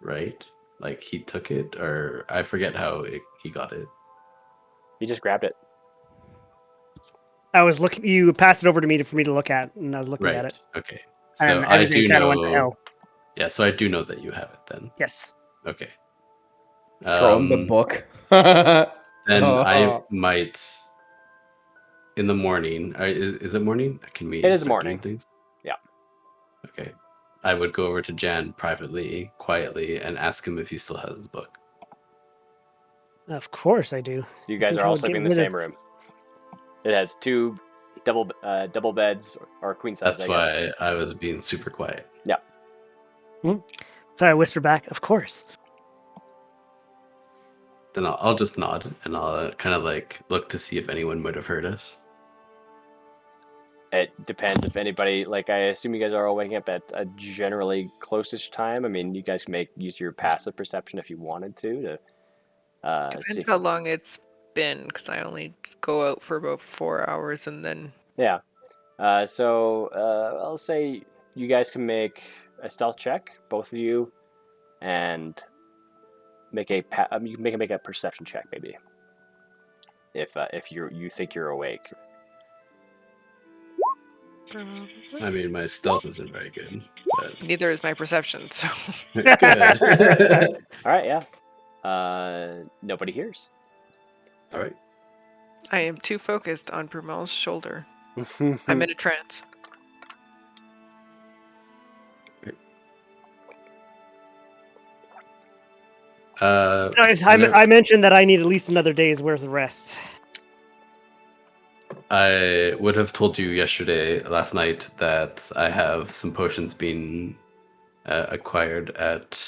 right? Like he took it, or I forget how he got it. He just grabbed it. I was looking. You passed it over to me for me to look at, and I was looking at it. Okay. And So I everything do kind of know. went to hell. Yeah, so I do know that you have it then. Yes. Okay. Throw him the book. Then I might. In the morning, is it morning? Can we? It is start morning. doing things? Yeah. Okay. I would go over to Jan privately, quietly, and ask him if he still has the book. Of course I do. You guys are all sleeping in the same room. It has two double beds or queen size. That's why I was being super quiet. Yeah. So I whisper back, of course. then I'll just nod and I'll kind of like look to see if anyone might have heard us. It depends if anybody, like, I assume you guys are all waking up at a generally close-ish time. I mean, you guys can use your passive perception if you wanted to Depends how long it's been, because I only go out for about 4 hours and then... Yeah. So I'll say you guys can make a stealth check, both of you, and make a perception check, maybe, if you think you're awake. I mean, my stealth isn't very good. But... Neither is my perception, so... Good. All right, yeah. Nobody hears. All right. I am too focused on Brumel's shoulder. I'm in a trance. I mentioned that I need at least another day's worth of rest. I would have told you last night, that I have some potions being acquired at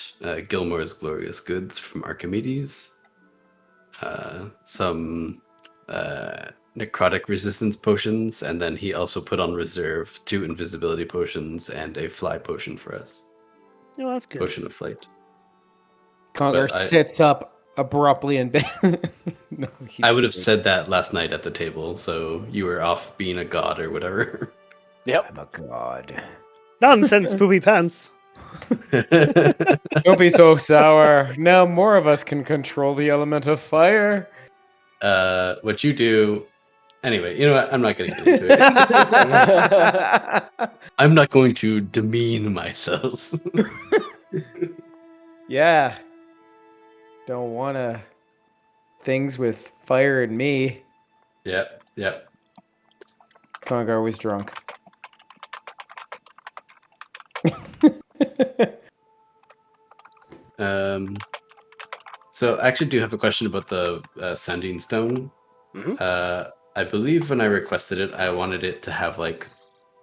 Gilmore's Glorious Goods from Archimedes. Some necrotic resistance potions, and then he also put on reserve 2 invisibility potions and a fly potion for us. Oh, that's good. Potion of flight. Conger sits up abruptly in bed. No, I would have said that last night at the table, so you were off being a god or whatever. Yep. I'm a god. Nonsense, poopy pants. Don't be so sour. Now more of us can control the element of fire. What you do... Anyway, you know what? I'm not going to get into it. I'm not going to demean myself. Yeah. Don't wanna... things with fire and me. Yep. Congar was drunk. So I actually do have a question about the sending stone. Mm-hmm. I believe when I requested it, I wanted it to have like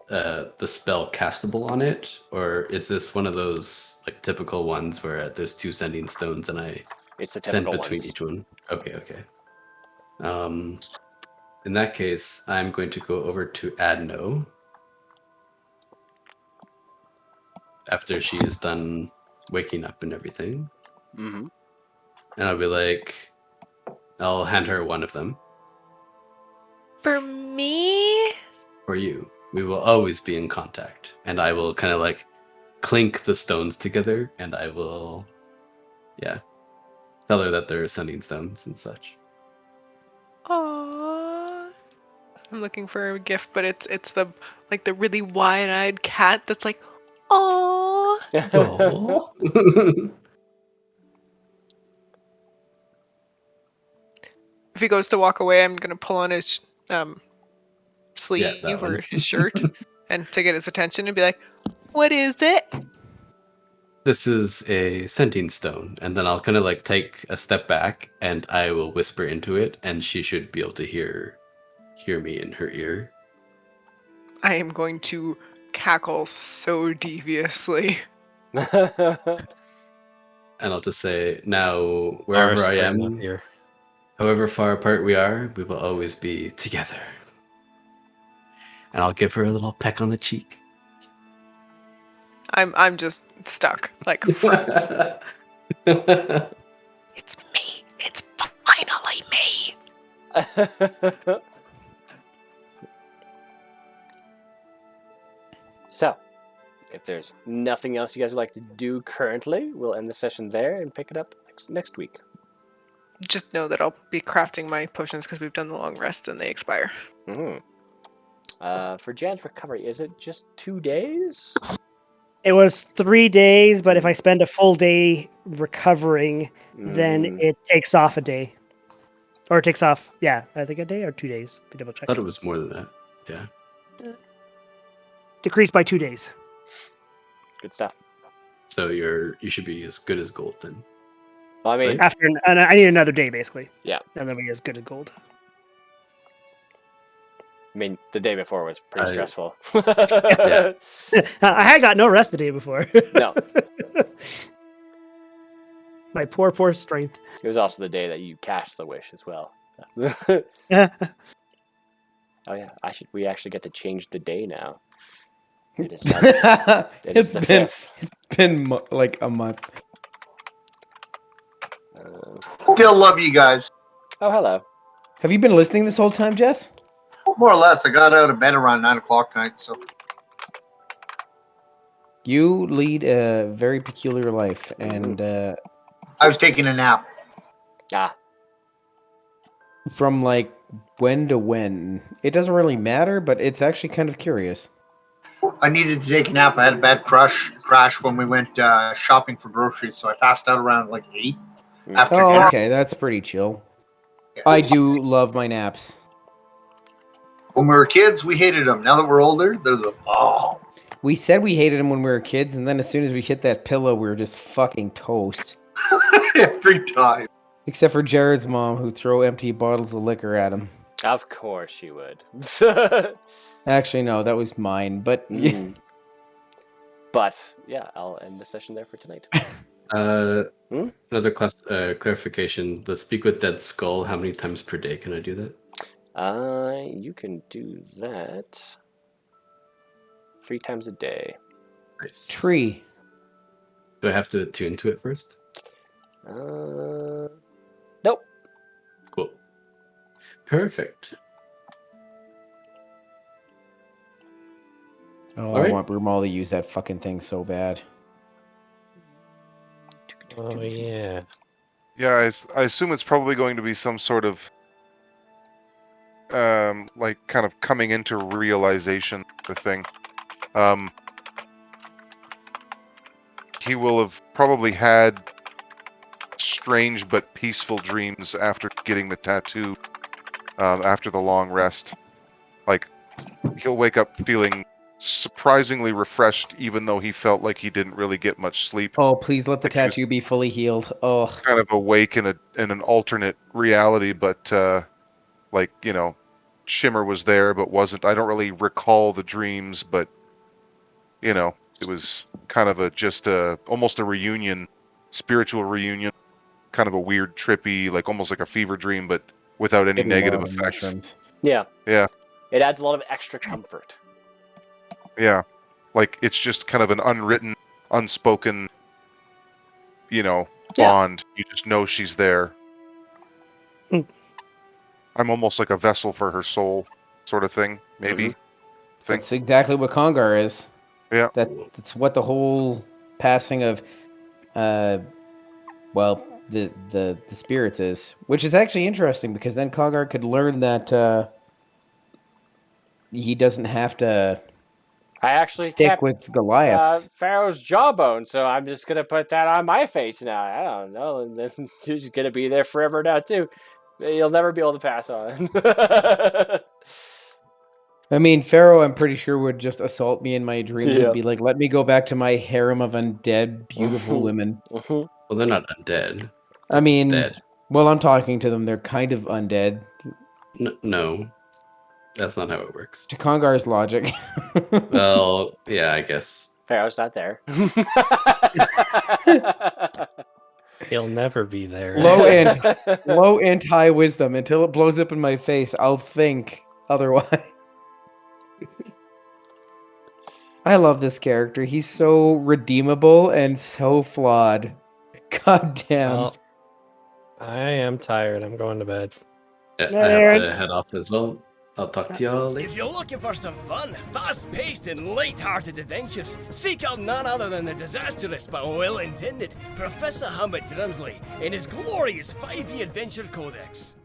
the spell castable on it, or is this one of those like typical ones where there's 2 sending stones and I send between each one? Okay. In that case, I'm going to go over to Adno after she is done waking up and everything. Mm-hmm. And I'll be like, I'll hand her one of them. For me? For you. We will always be in contact. And I will kind of like clink the stones together, and I will, tell her that they're sending stones and such. Aww. I'm looking for a gift, but it's the really wide-eyed cat that's like, aww. If he goes to walk away, I'm gonna pull on his sleeve or his shirt and to get his attention and be like, what is it? This is a sending stone. And then I'll kind of like take a step back and I will whisper into it, and she should be able to hear me in her ear. I am going to cackle so deviously. And I'll just say, now, wherever I am, however far apart we are, we will always be together. And I'll give her a little peck on the cheek. I'm just stuck. Like, it's me. It's finally me. So, if there's nothing else you guys would like to do currently, we'll end the session there and pick it up next week. Just know that I'll be crafting my potions because we've done the long rest and they expire. Mm-hmm. For Jan's recovery, is it just 2 days? It was 3 days, but if I spend a full day recovering, then it takes off a day. Or it takes off, I think a day or 2 days. Double check. I thought it was more than that. Yeah. Decreased by 2 days. Good stuff. So you should be as good as gold then. Well, I mean, I need another day basically. Yeah. And then we as good as gold. I mean, the day before was pretty stressful. I had got no rest the day before. No. My poor strength. It was also the day that you cast the wish as well. Yeah. Oh yeah, we actually get to change the day now. It is now. It's the 5th. It's been like a month. Still love you guys. Oh, hello. Have you been listening this whole time, Jess? More or less. I got out of bed around 9 o'clock tonight, so. You lead a very peculiar life, and I was taking a nap. Ah. From like when to when? It doesn't really matter, but it's actually kind of curious. I needed to take a nap. I had a bad crash when we went shopping for groceries, so I passed out around like 8 after dinner. Okay, that's pretty chill. Yeah. I do love my naps. When we were kids, we hated them. Now that we're older, they're the bomb. We said we hated them when we were kids, and then as soon as we hit that pillow, we were just fucking toast. Every time. Except for Jared's mom, who'd throw empty bottles of liquor at him. Of course she would. Actually, no, that was mine, but... But, yeah, I'll end the session there for tonight. Another clarification. The Speak with Dead Skull, how many times per day can I do that? You can do that 3 times a day. Nice. Tree. Do I have to tune to it first? Nope. Cool. Perfect. Oh, I want Brumal to use that fucking thing so bad. Oh, yeah. Yeah, I assume it's probably going to be some sort of like kind of coming into realization the thing. He will have probably had strange but peaceful dreams after getting the tattoo, after the long rest. Like, he'll wake up feeling surprisingly refreshed, even though he felt like he didn't really get much sleep. Oh, please let the tattoo be fully healed. Oh, kind of awake in an alternate reality, but like, you know, Shimmer was there but wasn't. I don't really recall the dreams, but you know, it was kind of almost a reunion, spiritual reunion, kind of a weird, trippy, like almost like a fever dream, but without any negative effects. Mushrooms. Yeah. Yeah. It adds a lot of extra comfort. Yeah. Like, it's just kind of an unwritten, unspoken, you know, bond. You just know she's there. I'm almost like a vessel for her soul, sort of thing, maybe. Mm-hmm. That's exactly what Congar is. Yeah. That's what the whole passing of, well, the spirits is. Which is actually interesting, because then Congar could learn that he doesn't have to I actually stick with Goliath. Pharaoh's jawbone, so I'm just gonna put that on my face now. I don't know, and then he's gonna be there forever now too. You'll never be able to pass on. I mean, Pharaoh, I'm pretty sure, would just assault me in my dreams and be like, "Let me go back to my harem of undead, beautiful women." Well, they're not undead. I mean, dead. Well, I'm talking to them. They're kind of undead. No. That's not how it works. To Congar's logic. Well, yeah, I guess. Pharaoh's not there. He'll never be there. Low and high wisdom. Until it blows up in my face, I'll think otherwise. I love this character. He's so redeemable and so flawed. God damn. Well, I am tired. I'm going to bed. Yeah, I have to head off as well. I'll talk to y'all later. If you're looking for some fun, fast-paced and light-hearted adventures, seek out none other than the disastrous but well-intended Professor Humbert Drumsley in his glorious 5e Adventure Codex.